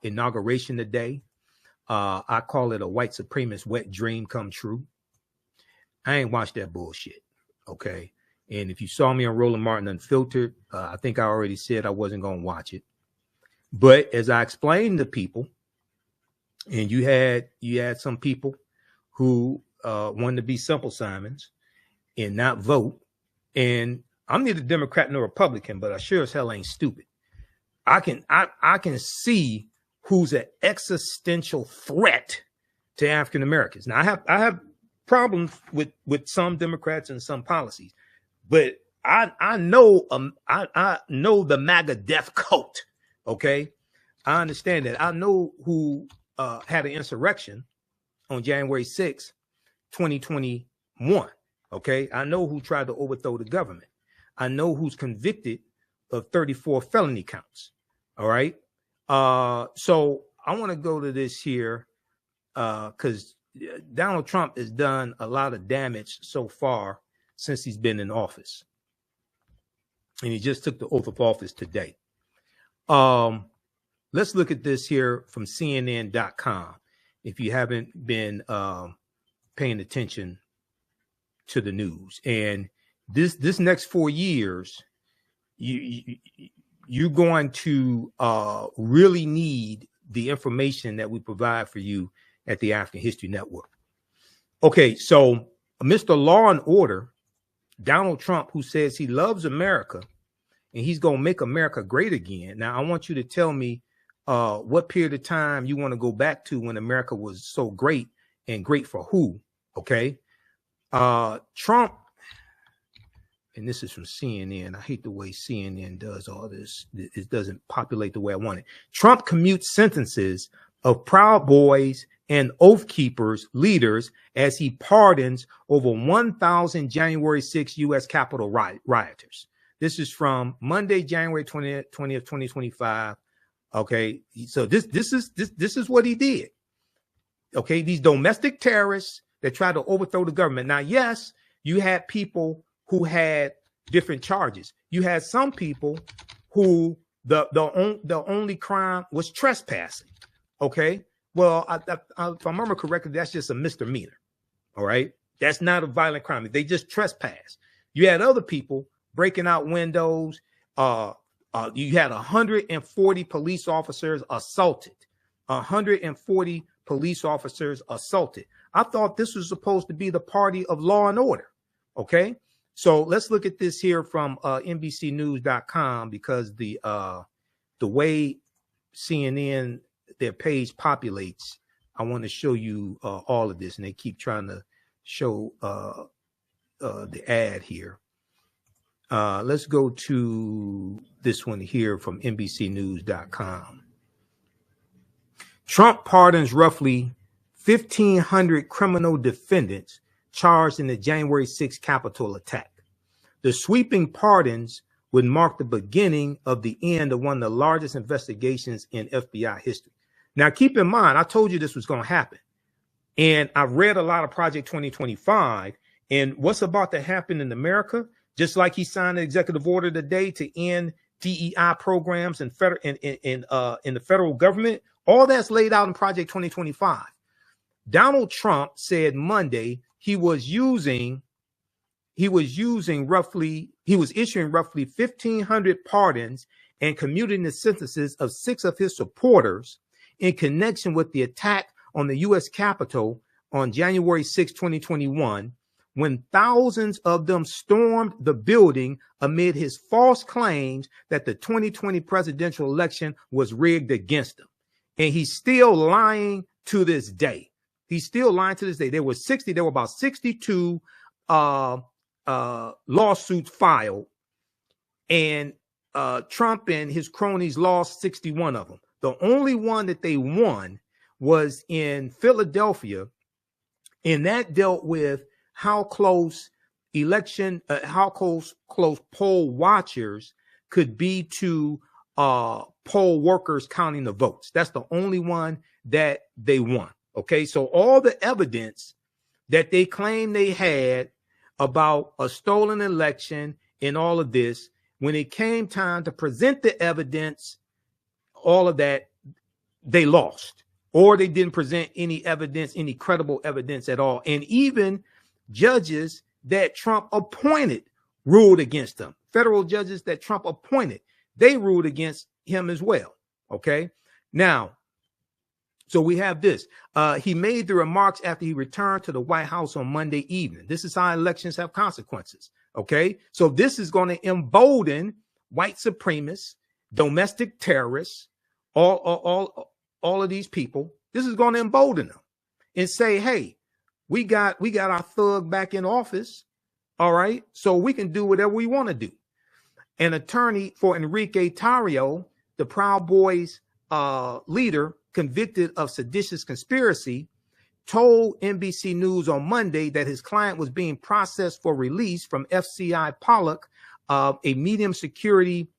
inauguration today. I call it a white supremacist wet dream come true. I ain't watched that bullshit. Okay. And if you saw me on Roland Martin Unfiltered, I think I already said I wasn't going to watch it. But as I explained to people, and you had some people who wanted to be simple Simons and not vote. And I'm neither Democrat nor Republican, but I sure as hell ain't stupid. I can see who's an existential threat to African Americans. Now I have problems with some Democrats and some policies, but I know the MAGA death cult. Okay, I understand that. I know who had an insurrection on January 6, 2021. Okay, I know who tried to overthrow the government. I know who's convicted of 34 felony counts. All right. So I want to go to this here because Donald Trump has done a lot of damage so far since he's been in office. And he just took the oath of office today. Let's look at this here from CNN.com. If you haven't been paying attention to the news, and this next 4 years, you're going to really need the information that we provide for you at the African History Network. Okay, so Mr. Law and Order, Donald Trump, who says he loves America and he's going to make America great again. Now, I want you to tell me what period of time you want to go back to when America was so great, and great for who, okay? Trump, and this is from CNN. I hate the way CNN does all this. It doesn't populate the way I want it. Trump commutes sentences of Proud Boys and Oath Keepers leaders as he pardons over 1,000 January 6 U.S. Capitol rioters. This is from Monday, January 20th, 2025. Okay, so this is what he did. Okay, these domestic terrorists that tried to overthrow the government. Now, yes, you had people who had different charges. You had some people who the only crime was trespassing. Okay, well, if I remember correctly, that's just a misdemeanor. All right, that's not a violent crime. They just trespass. You had other people breaking out windows. You had 140 police officers assaulted. 140 police officers assaulted. I thought this was supposed to be the party of law and order. Okay, so let's look at this here from NBCnews.com, because the way CNN, their page populates, I want to show you all of this, and they keep trying to show the ad here. Let's go to this one here from NBCnews.com. Trump pardons roughly 1,500 criminal defendants charged in the January 6 Capitol attack. The sweeping pardons would mark the beginning of the end of one of the largest investigations in FBI history. Now, keep in mind, I told you this was going to happen. And I've read a lot of Project 2025, and what's about to happen in America, just like he signed an executive order today to end DEI programs in the federal government, all that's laid out in Project 2025. Donald Trump said Monday he was issuing roughly 1,500 pardons and commuting the sentences of 6 of his supporters in connection with the attack on the U.S. Capitol on January 6, 2021, when thousands of them stormed the building amid his false claims that the 2020 presidential election was rigged against him. And he's still lying to this day. He's still lying to this day. There were about 62 lawsuits filed, and Trump and his cronies lost 61 of them. The only one that they won was in Philadelphia, and that dealt with how close poll watchers could be to poll workers counting the votes. That's the only one that they won. Okay, so all the evidence that they claim they had about a stolen election and all of this, when it came time to present the evidence, all of that, they lost, or they didn't present any evidence, any credible evidence at all. And even judges that Trump appointed ruled against him. Federal judges that Trump appointed, they ruled against him as well. Okay. Now, so we have this. He made the remarks after he returned to the White House on Monday evening. This is how elections have consequences. Okay. So this is going to embolden white supremacists, domestic terrorists, all of these people. This is going to embolden them and say, hey, we got our thug back in office. All right. So we can do whatever we want to do. An attorney for Enrique Tarrio, the Proud Boys leader convicted of seditious conspiracy, told NBC News on Monday that his client was being processed for release from FCI Pollock, a medium security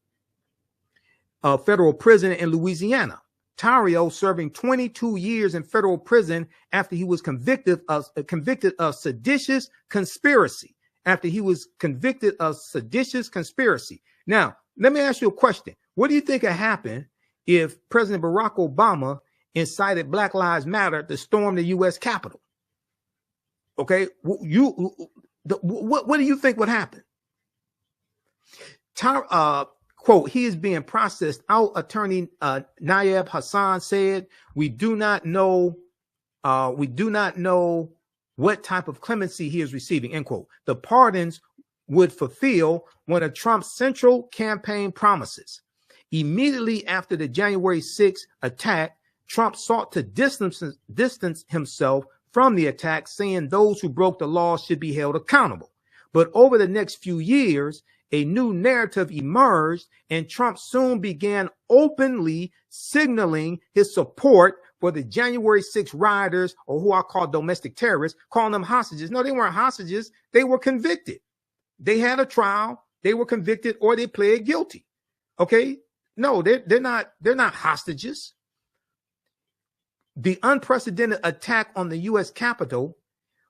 federal prison in Louisiana. Tarrio serving 22 years in federal prison after he was convicted of seditious conspiracy. Now, let me ask you a question. What do you think would happen if President Barack Obama incited Black Lives Matter to storm the U.S. Capitol? Okay, what do you think would happen? Quote, he is being processed out. Attorney Nayeb Hassan said, we do not know what type of clemency he is receiving, end quote. The pardons would fulfill one of Trump's central campaign promises. Immediately after the January 6th attack, Trump sought to distance himself from the attack, saying those who broke the law should be held accountable. But over the next few years, a new narrative emerged, and Trump soon began openly signaling his support for the January 6th rioters, or who I call domestic terrorists, calling them hostages. No, they weren't hostages. They were convicted. They had a trial. They were convicted, or they pled guilty. Okay. No, they're not hostages. The unprecedented attack on the U.S. Capitol,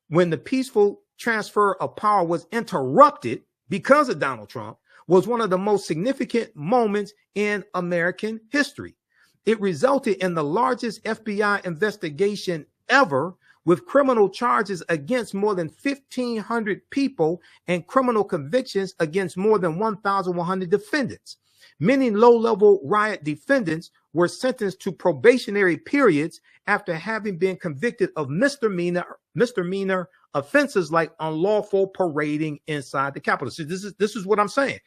when the peaceful transfer of power was interrupted because of Donald Trump, was one of the most significant moments in American history. It resulted in the largest FBI investigation ever, with criminal charges against more than 1,500 people and criminal convictions against more than 1,100 defendants. Many low-level riot defendants were sentenced to probationary periods after having been convicted of misdemeanor offenses like unlawful parading inside the Capitol. So this is what I'm saying.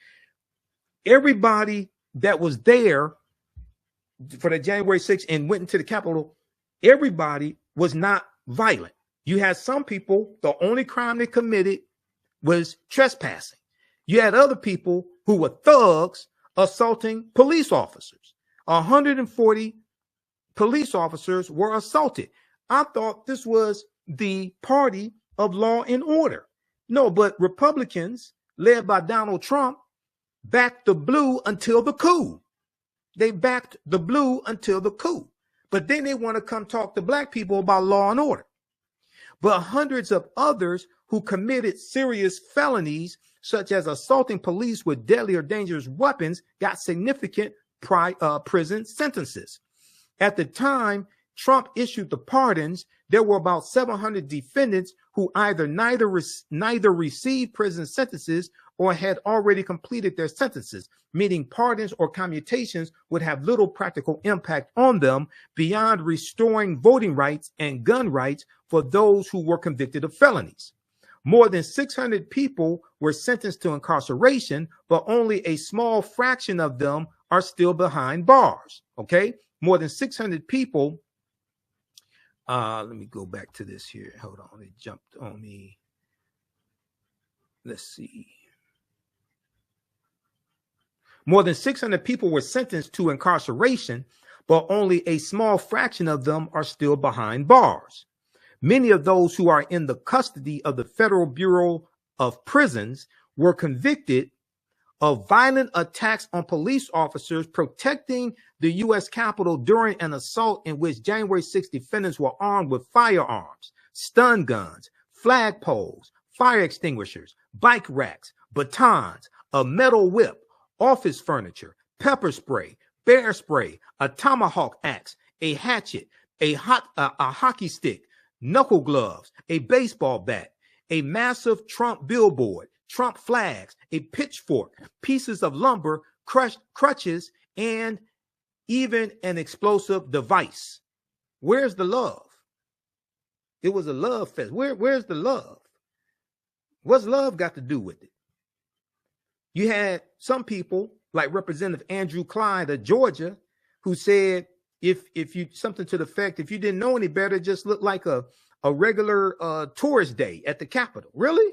Everybody that was there for the January 6th and went into the Capitol, everybody was not violent. You had some people, the only crime they committed was trespassing. You had other people who were thugs assaulting police officers. 140 police officers were assaulted. I thought this was the party of law and order. No, but Republicans, led by Donald Trump, backed the blue until the coup. They backed the blue until the coup. But then they want to come talk to black people about law and order. But hundreds of others who committed serious felonies, such as assaulting police with deadly or dangerous weapons, got significant prison sentences. At the time Trump issued the pardons, there were about 700 defendants who either neither received prison sentences or had already completed their sentences, meaning pardons or commutations would have little practical impact on them beyond restoring voting rights and gun rights for those who were convicted of felonies. More than 600 people were sentenced to incarceration, but only a small fraction of them are still behind bars. Okay, more than 600 people. Let me go back to this here. Hold on, it jumped on me. Let's see. More than 600 people were sentenced to incarceration, but only a small fraction of them are still behind bars. Many of those who are in the custody of the Federal Bureau of Prisons were convicted of violent attacks on police officers protecting the U.S. Capitol during an assault in which January 6 defendants were armed with firearms, stun guns, flagpoles, fire extinguishers, bike racks, batons, a metal whip, office furniture, pepper spray, bear spray, a tomahawk axe, a hatchet, a hockey stick, knuckle gloves, a baseball bat, a massive Trump billboard, Trump flags, a pitchfork, pieces of lumber, crutches, and even an explosive device. Where's the love? It was a love fest. Where's the love? What's love got to do with it? You had some people like Representative Andrew Clyde of Georgia who said, if you something to the effect, if you didn't know any better, it just looked like a regular tourist day at the Capitol. Really?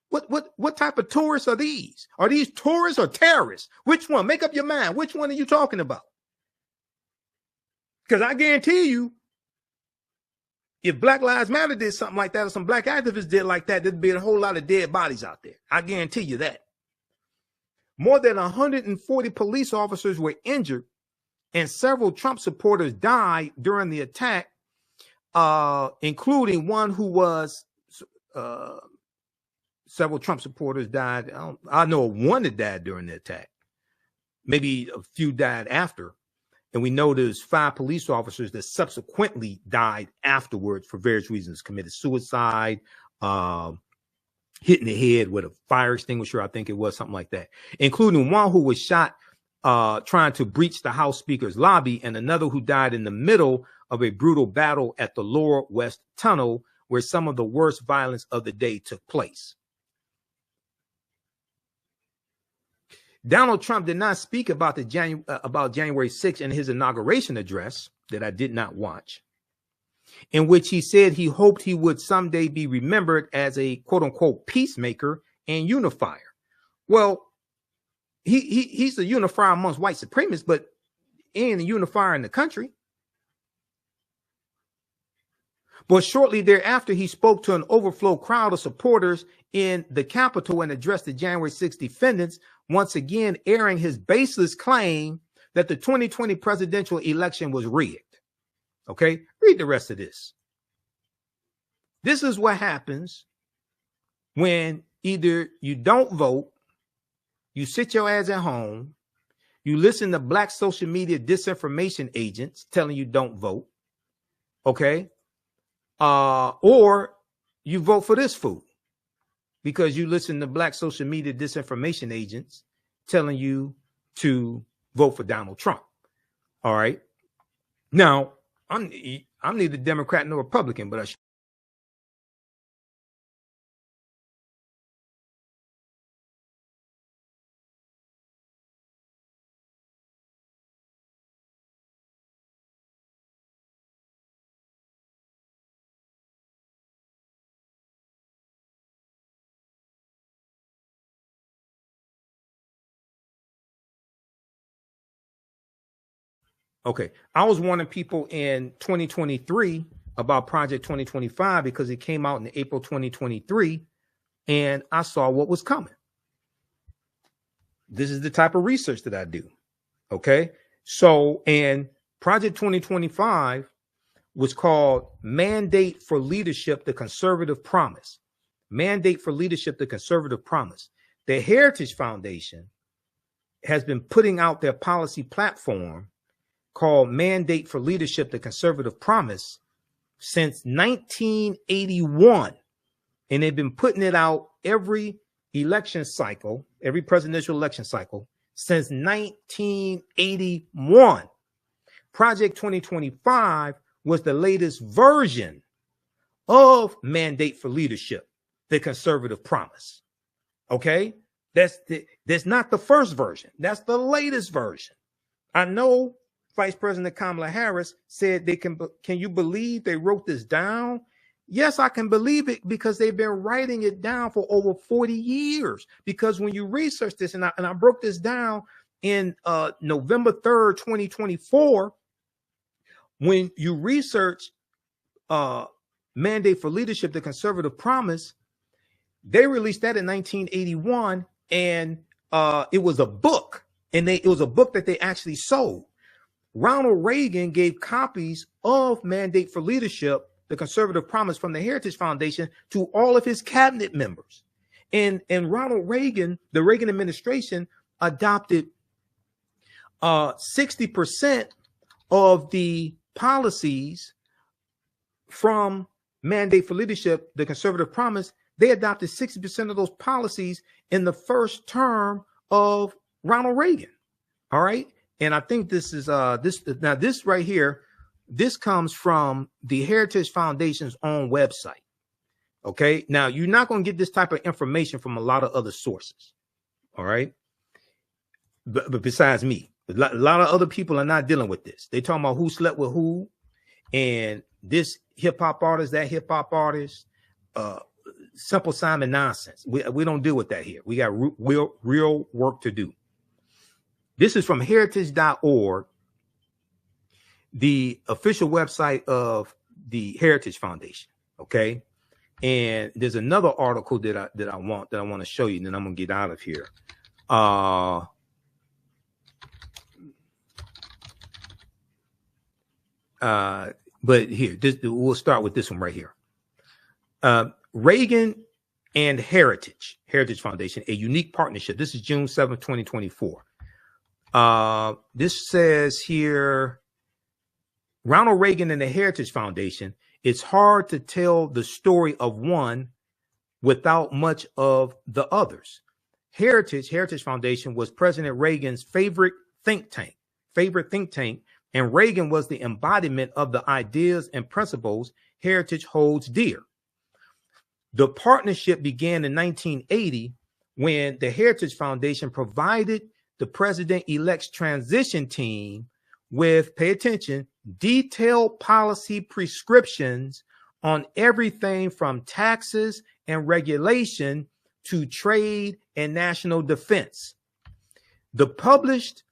What type of tourists are these? Are these tourists or terrorists? Which one? Make up your mind. Which one are you talking about? Because I guarantee you, if Black Lives Matter did something like that, or some black activists did like that, there'd be a whole lot of dead bodies out there. I guarantee you that. More than 140 police officers were injured, and several Trump supporters died during the attack, including one who was, several Trump supporters died. I know one that died during the attack. Maybe a few died after. And we know there's 5 police officers that subsequently died afterwards for various reasons, committed suicide, hit in the head with a fire extinguisher, I think it was, something like that, including one who was shot trying to breach the House Speaker's lobby, and another who died in the middle of a brutal battle at the Lower West Tunnel, where some of the worst violence of the day took place. Donald Trump did not speak about January 6th in his inauguration address that I did not watch, in which he said he hoped he would someday be remembered as a quote unquote peacemaker and unifier. Well, he's a unifier amongst white supremacists, but he ain't a unifier in the country. But shortly thereafter, he spoke to an overflow crowd of supporters in the Capitol and addressed the January 6th defendants, once again airing his baseless claim that the 2020 presidential election was rigged. Okay, read the rest of this. This is what happens when either you don't vote, you sit your ass at home, you listen to black social media disinformation agents telling you don't vote, okay? Or you vote for this fool because you listen to black social media disinformation agents telling you to vote for Donald Trump. All right. Now, I'm neither Democrat nor Republican, but okay, I was warning people in 2023 about Project 2025 because it came out in April 2023, and I saw what was coming. This is the type of research that I do. Okay, so, and Project 2025 was called Mandate for Leadership, the Conservative Promise. Mandate for Leadership, the Conservative Promise. The Heritage Foundation has been putting out their policy platform called Mandate for Leadership, the Conservative Promise since 1981. And they've been putting it out every election cycle, every presidential election cycle since 1981. Project 2025 was the latest version of Mandate for Leadership, the Conservative Promise. Okay? That's not the first version. That's the latest version. I know Vice President Kamala Harris said can you believe they wrote this down? Yes, I can believe it because they've been writing it down for over 40 years. Because when you research this, and I broke this down in November 3rd, 2024, when you research Mandate for Leadership, the Conservative Promise, they released that in 1981, and it was a book, and it was a book that they actually sold. Ronald Reagan gave copies of Mandate for Leadership, the Conservative Promise, from the Heritage Foundation to all of his cabinet members. And Ronald Reagan, the Reagan administration, adopted 60% of the policies from Mandate for Leadership, the Conservative Promise, they adopted 60% of those policies in the first term of Ronald Reagan. All right. And I think this is this right here, this comes from the Heritage Foundation's own website. Okay. Now, you're not going to get this type of information from a lot of other sources. All right. But besides me, a lot of other people are not dealing with this. They talking about who slept with who, and this hip hop artist, that hip hop artist, Simple Simon nonsense. We don't deal with that here. We got real work to do. This is from heritage.org, the official website of the Heritage Foundation. Okay. And there's another article that I want to show you, and then I'm gonna get out of here. But here, we'll start with this one right here. Reagan and Heritage Foundation, a unique partnership. This is June 7th, 2024. This says here, Ronald Reagan and the Heritage Foundation, it's hard to tell the story of one without much of the others. Heritage Foundation was President Reagan's favorite think tank, and Reagan was the embodiment of the ideas and principles Heritage holds dear. The partnership began in 1980 when the Heritage Foundation provided the president-elect's transition team with, pay attention, detailed policy prescriptions on everything from taxes and regulation to trade and national defense. The published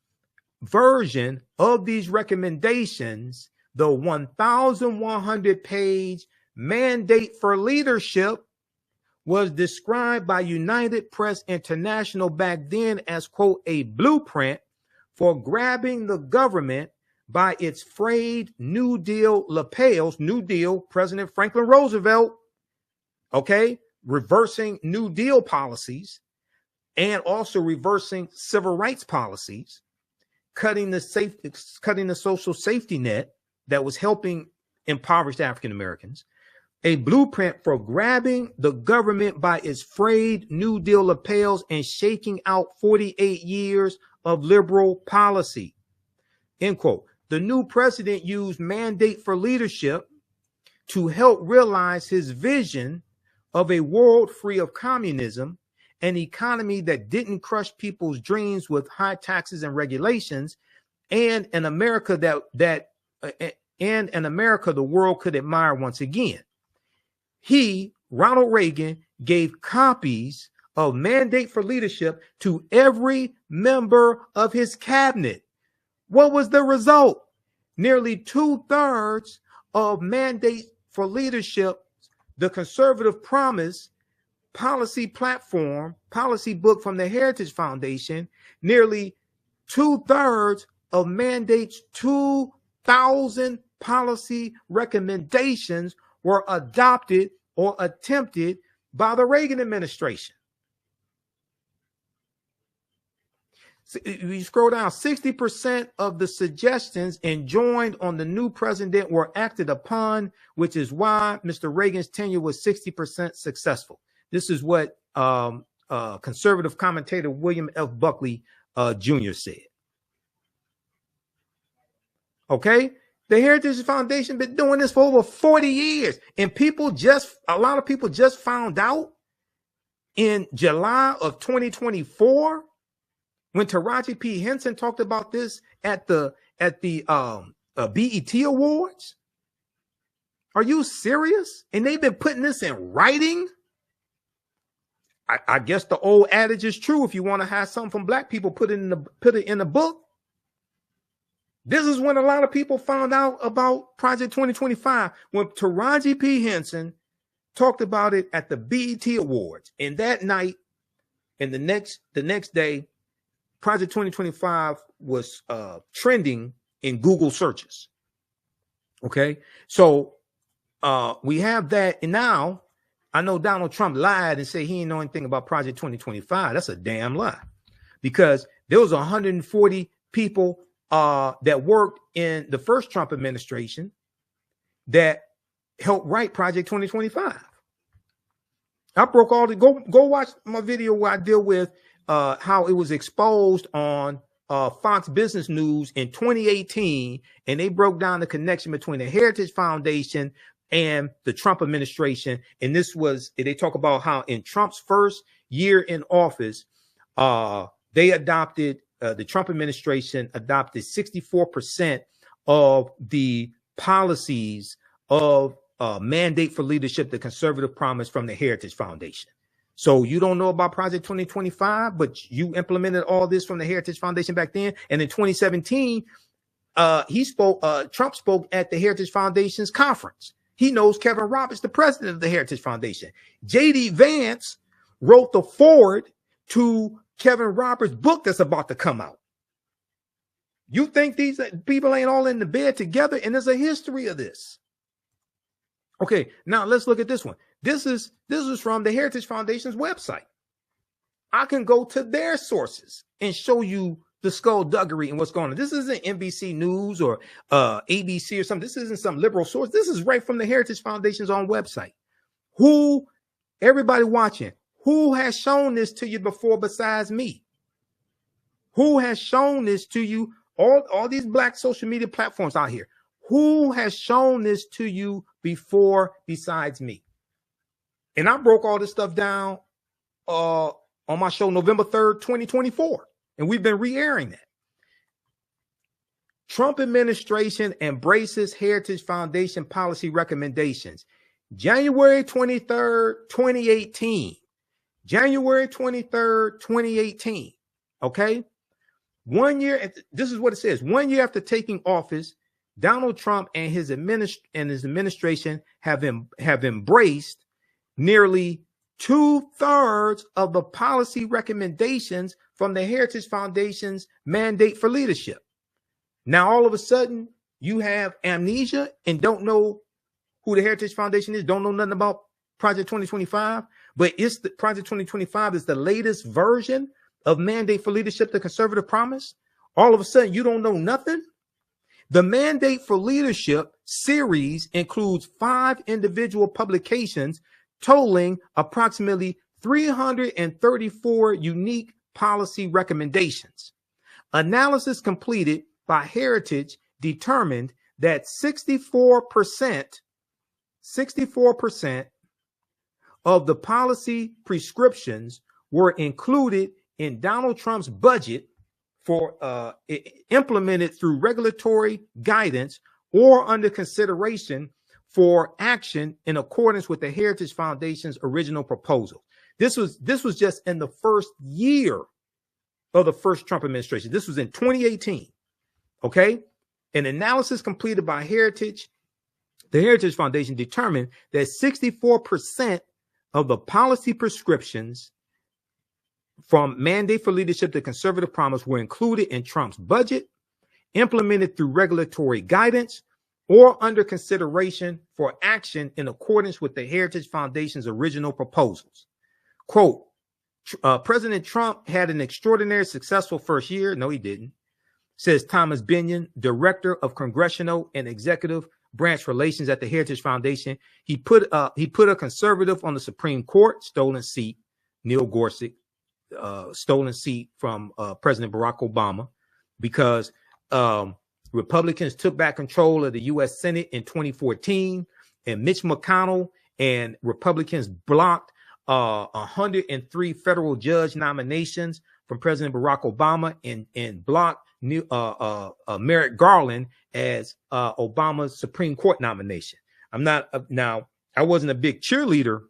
version of these recommendations, the 1,100-page mandate for leadership, was described by United Press International back then as, quote, a blueprint for grabbing the government by its frayed New Deal lapels. New Deal, President Franklin Roosevelt, okay, reversing New Deal policies and also reversing civil rights policies, cutting the social safety net that was helping impoverished African Americans. A blueprint for grabbing the government by its frayed New Deal lapels and shaking out 48 years of liberal policy. End quote. The new president used mandate for leadership to help realize his vision of a world free of communism, an economy that didn't crush people's dreams with high taxes and regulations, and an America the world could admire once again. He, Ronald Reagan, gave copies of Mandate for Leadership to every member of his cabinet. What was the result? Nearly 2/3 of Mandate for Leadership, the conservative promise policy platform, policy book from the Heritage Foundation, nearly 2/3 of Mandate's 2,000 policy recommendations were adopted or attempted by the Reagan administration. So you scroll down, 60% of the suggestions enjoined on the new president were acted upon, which is why Mr. Reagan's tenure was 60% successful. This is what conservative commentator William F. Buckley Jr. said. Okay? The Heritage Foundation been doing this for over 40 years. And a lot of people just found out in July of 2024 when Taraji P. Henson talked about this at the BET Awards. Are you serious? And they've been putting this in writing? I guess the old adage is true. If you want to have something from black people, put it in the book. This is when a lot of people found out about Project 2025, when Taraji P. Henson talked about it at the BET Awards. And that night and the next day, Project 2025 was trending in Google searches. Okay, so we have that. And now I know Donald Trump lied and said he didn't know anything about Project 2025. That's a damn lie, because there was 140 people that worked in the first Trump administration that helped write Project 2025. I broke all the go watch my video where I deal with how it was exposed on Fox Business News in 2018, and they broke down the connection between the Heritage Foundation and the Trump administration. And they talk about how in Trump's first year in office, they adopted, the Trump administration adopted 64% of the policies of Mandate for Leadership, the Conservative Promise from the Heritage Foundation. So you don't know about Project 2025, but you implemented all this from the Heritage Foundation back then. And in 2017, Trump spoke at the Heritage Foundation's conference. He knows Kevin Roberts, the president of the Heritage Foundation. J.D. Vance wrote the foreword to Kevin Roberts' book that's about to come out. You think these people ain't all in the bed together? And there's a history of this. Okay, now let's look at this one. This is from the Heritage Foundation's website. I can go to their sources and show you the skullduggery and what's going on. This isn't NBC News or ABC or something. This isn't some liberal source. This is right from the Heritage Foundation's own website. Everybody watching, who has shown this to you before besides me? Who has shown this to you? All these black social media platforms out here. Who has shown this to you before besides me? And I broke all this stuff down on my show November 3rd, 2024. And we've been re-airing that. Trump administration embraces Heritage Foundation policy recommendations. January 23rd, 2018. January 23rd, 2018. Okay? 1 year, this is what it says. 1 year after taking office, Donald Trump and his administration have embraced nearly 2/3 of the policy recommendations from the Heritage Foundation's Mandate for Leadership. Now, all of a sudden, you have amnesia and don't know who the Heritage Foundation is, don't know nothing about Project 2025, but Project 2025 is the latest version of Mandate for Leadership, the Conservative Promise. All of a sudden, you don't know nothing. The Mandate for Leadership series includes 5 individual publications totaling approximately 334 unique policy recommendations. Analysis completed by Heritage determined that 64% of the policy prescriptions were included in Donald Trump's budget for implemented through regulatory guidance or under consideration for action in accordance with the Heritage Foundation's original proposal. This was just in the first year of the first Trump administration. This was in 2018. Okay. An analysis completed by the Heritage Foundation determined that 64% of the policy prescriptions from Mandate for Leadership, the Conservative Promise, were included in Trump's budget, implemented through regulatory guidance, or under consideration for action in accordance with the Heritage Foundation's original proposals. Quote, President Trump had an extraordinary successful first year. No, he didn't, says Thomas Binion, director of congressional and executive branch relations at the Heritage Foundation. He put a conservative on the Supreme Court, stolen seat, Neil Gorsuch, stolen seat from President Barack Obama, because Republicans took back control of the U.S. Senate in 2014, and Mitch McConnell and Republicans blocked 103 federal judge nominations from President Barack Obama and blocked Merrick Garland as Obama's Supreme Court nomination. I wasn't a big cheerleader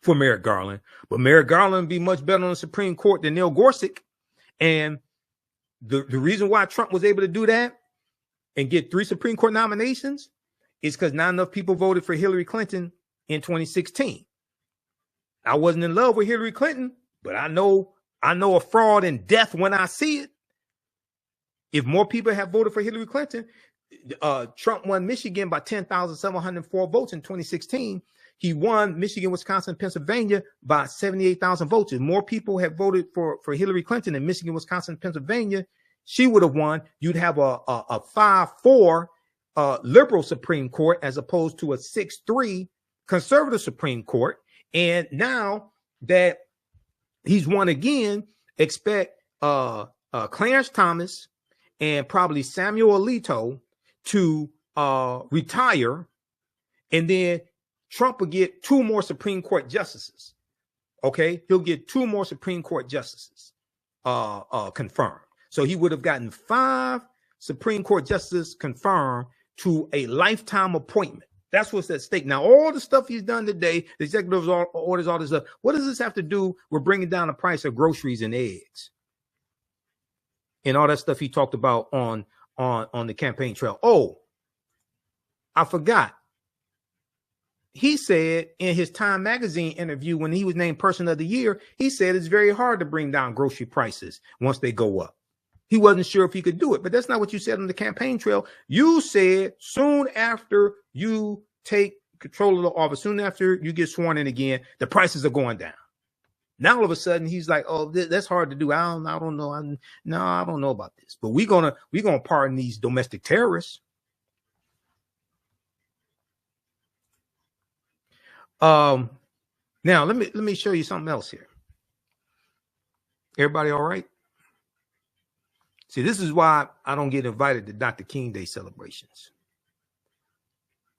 for Merrick Garland, but Merrick Garland would be much better on the Supreme Court than Neil Gorsuch. And the reason why Trump was able to do that and get 3 Supreme Court nominations is because not enough people voted for Hillary Clinton in 2016. I wasn't in love with Hillary Clinton, but I know a fraud and death when I see it. If more people have voted for Hillary Clinton, Trump won Michigan by 10,704 votes in 2016. He won Michigan, Wisconsin, Pennsylvania by 78,000 votes. If more people had voted for Hillary Clinton in Michigan, Wisconsin, Pennsylvania, she would have won. You'd have a 5-4 liberal Supreme Court as opposed to a 6-3 conservative Supreme Court. And now that he's won again, expect Clarence Thomas and probably Samuel Alito to retire, and then Trump will get 2 more Supreme Court justices. Okay, he'll get 2 more Supreme Court justices confirmed. So he would have gotten 5 Supreme Court justices confirmed to a lifetime appointment. That's what's at stake. Now, all the stuff he's done today, the executive orders, all this stuff, what does this have to do with bringing down the price of groceries and eggs? And all that stuff he talked about on the campaign trail. Oh, I forgot. He said in his Time magazine interview when he was named Person of the Year, he said it's very hard to bring down grocery prices once they go up. He wasn't sure if he could do it, but that's not what you said on the campaign trail. You said soon after you take control of the office, soon after you get sworn in again, the prices are going down. Now all of a sudden he's like, "Oh, that's hard to do. I don't know. I don't know about this." But we're gonna pardon these domestic terrorists. Now let me show you something else here. Everybody all right? See, this is why I don't get invited to Dr. King Day celebrations,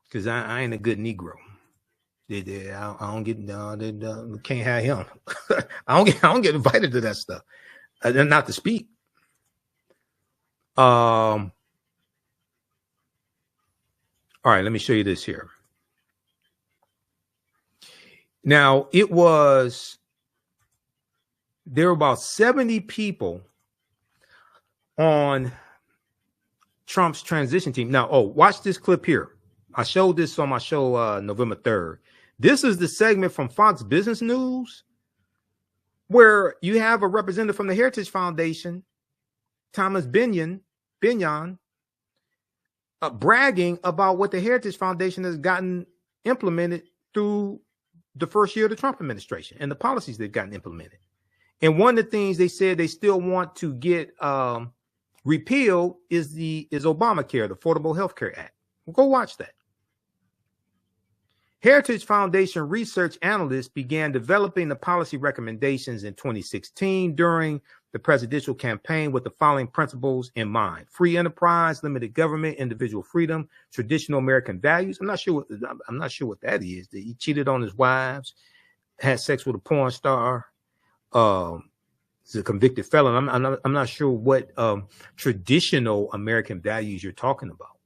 because I ain't a good Negro. I don't get can't have him. I don't get invited to that stuff. Not to speak. All right, let me show you this here. Now, there were about 70 people on Trump's transition team. Now, watch this clip here. I showed this on my show November 3rd. This is the segment from Fox Business News where you have a representative from the Heritage Foundation, Thomas Benyon, bragging about what the Heritage Foundation has gotten implemented through the first year of the Trump administration and the policies they've gotten implemented. And one of the things they said they still want to get repealed is Obamacare, the Affordable Health Care Act. Well, go watch that. Heritage Foundation research analysts began developing the policy recommendations in 2016 during the presidential campaign with the following principles in mind: free enterprise, limited government, individual freedom, traditional American values. I'm not sure what that is. He cheated on his wives, had sex with a porn star. He's a convicted felon. I'm not sure what traditional American values you're talking about.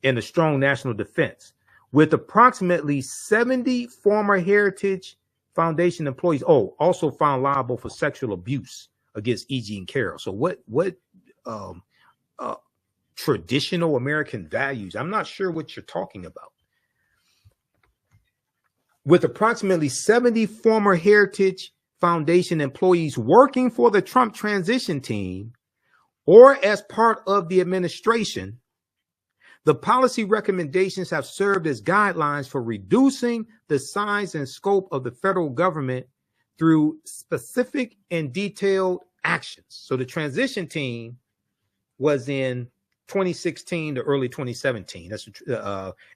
And a strong national defense, with approximately 70 former Heritage Foundation employees also found liable for sexual abuse against E.G. and Carroll. So what traditional American values? I'm not sure what you're talking about. With approximately 70 former Heritage Foundation employees working for the Trump transition team or as part of the administration, the policy recommendations have served as guidelines for reducing the size and scope of the federal government through specific and detailed actions. So the transition team was in 2016 to early 2017. That's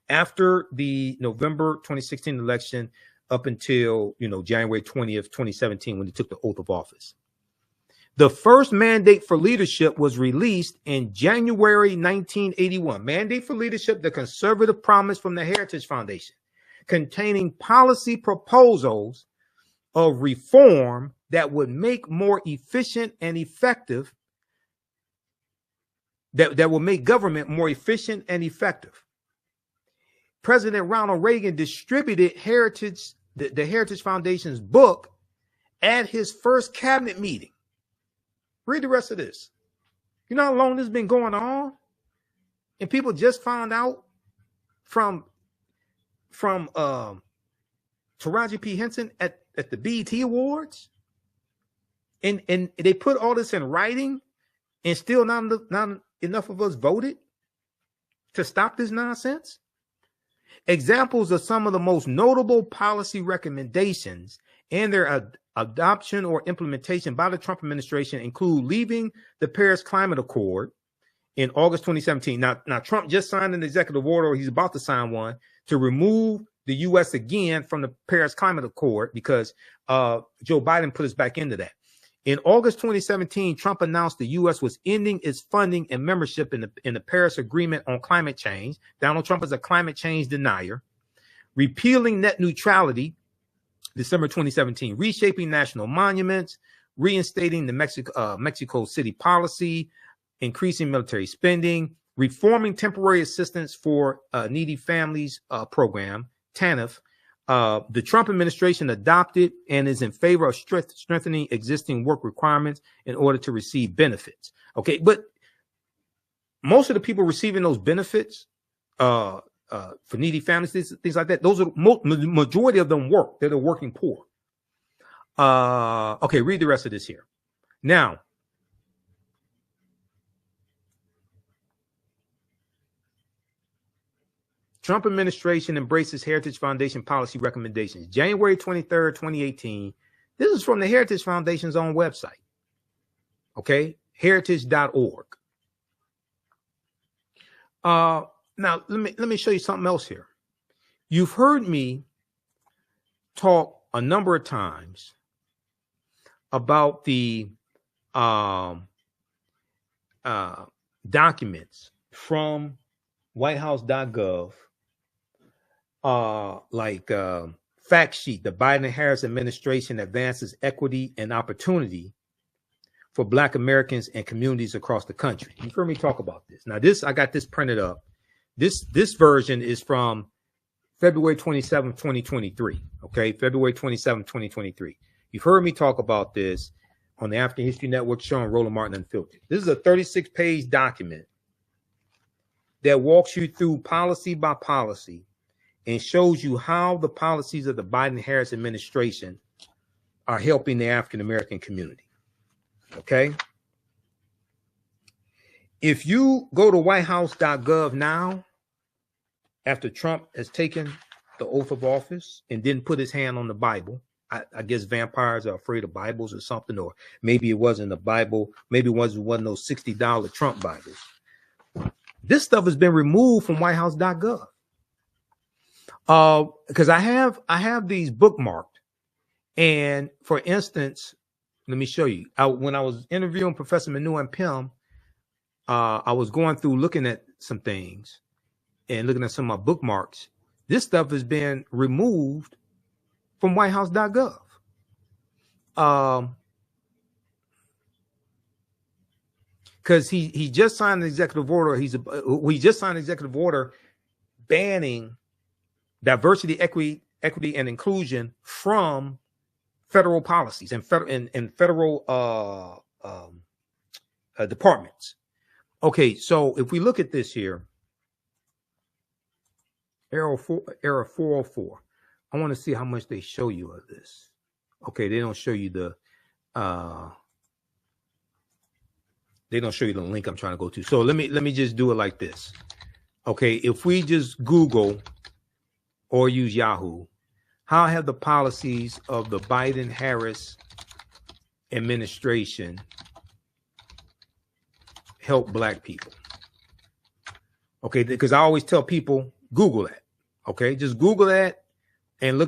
after the November 2016 election up until, January 20th, 2017, when he took the oath of office. The first mandate for leadership was released in January 1981. Mandate for Leadership, the conservative promise from the Heritage Foundation, containing policy proposals of reform that would make more efficient and effective, that will make government more efficient and effective. President Ronald Reagan distributed the Heritage Foundation's book at his first cabinet meeting. Read the rest of this. You know how long this has been going on? And people just found out from Taraji P. Henson at the BET Awards. And they put all this in writing, and still not enough of us voted to stop this nonsense. Examples of some of the most notable policy recommendations and their adoption or implementation by the Trump administration include leaving the Paris Climate Accord in August 2017. Now Trump just signed an executive order, or he's about to sign one, to remove the U.S. again from the Paris Climate Accord because Joe Biden put us back into that. In August 2017, Trump announced the U.S. was ending its funding and membership in the Paris Agreement on climate change. Donald Trump is a climate change denier. Repealing net neutrality, December 2017. Reshaping national monuments, reinstating the Mexico City policy, increasing military spending, reforming temporary assistance for needy families program, TANF. The Trump administration adopted and is in favor of strengthening existing work requirements in order to receive benefits. Okay, but most of the people receiving those benefits for needy families, things like that, those are majority of them work. They're the working poor. Okay, read the rest of this here. Now, Trump administration embraces Heritage Foundation policy recommendations. January 23rd, 2018. This is from the Heritage Foundation's own website. Okay, heritage.org. Now let me show you something else here. You've heard me talk a number of times about the documents from whitehouse.gov, fact sheet, the Biden-Harris administration advances equity and opportunity for Black Americans and communities across the country. You've heard me talk about this. Now, I got this printed up. This version is from February 27, 2023. Okay, February 27, 2023. You've heard me talk about this on the African History Network show on Roland Martin Unfiltered. This is a 36-page document that walks you through policy by policy and shows you how the policies of the Biden-Harris administration are helping the African-American community. Okay? If you go to whitehouse.gov now, after Trump has taken the oath of office and didn't put his hand on the Bible, I guess vampires are afraid of Bibles or something, or maybe it wasn't a Bible, maybe it wasn't one of those $60 Trump Bibles. This stuff has been removed from whitehouse.gov. Because I have these bookmarked. And for instance, let me show you. When I was interviewing Professor Manu and Ampim, I was going through looking at some things and looking at some of my bookmarks. This stuff has been removed from whitehouse.gov. Because he just signed an executive order. He just signed an executive order banning diversity, equity, and inclusion from federal policies and federal departments. Okay, so if we look at this here, error 404. I want to see how much they show you of this. Okay, they don't show you the link I'm trying to go to. So let me just do it like this. Okay, if we just Google or use Yahoo, how have the policies of the Biden-Harris administration helped Black people? Okay, because I always tell people, Google that. Okay, just Google that and look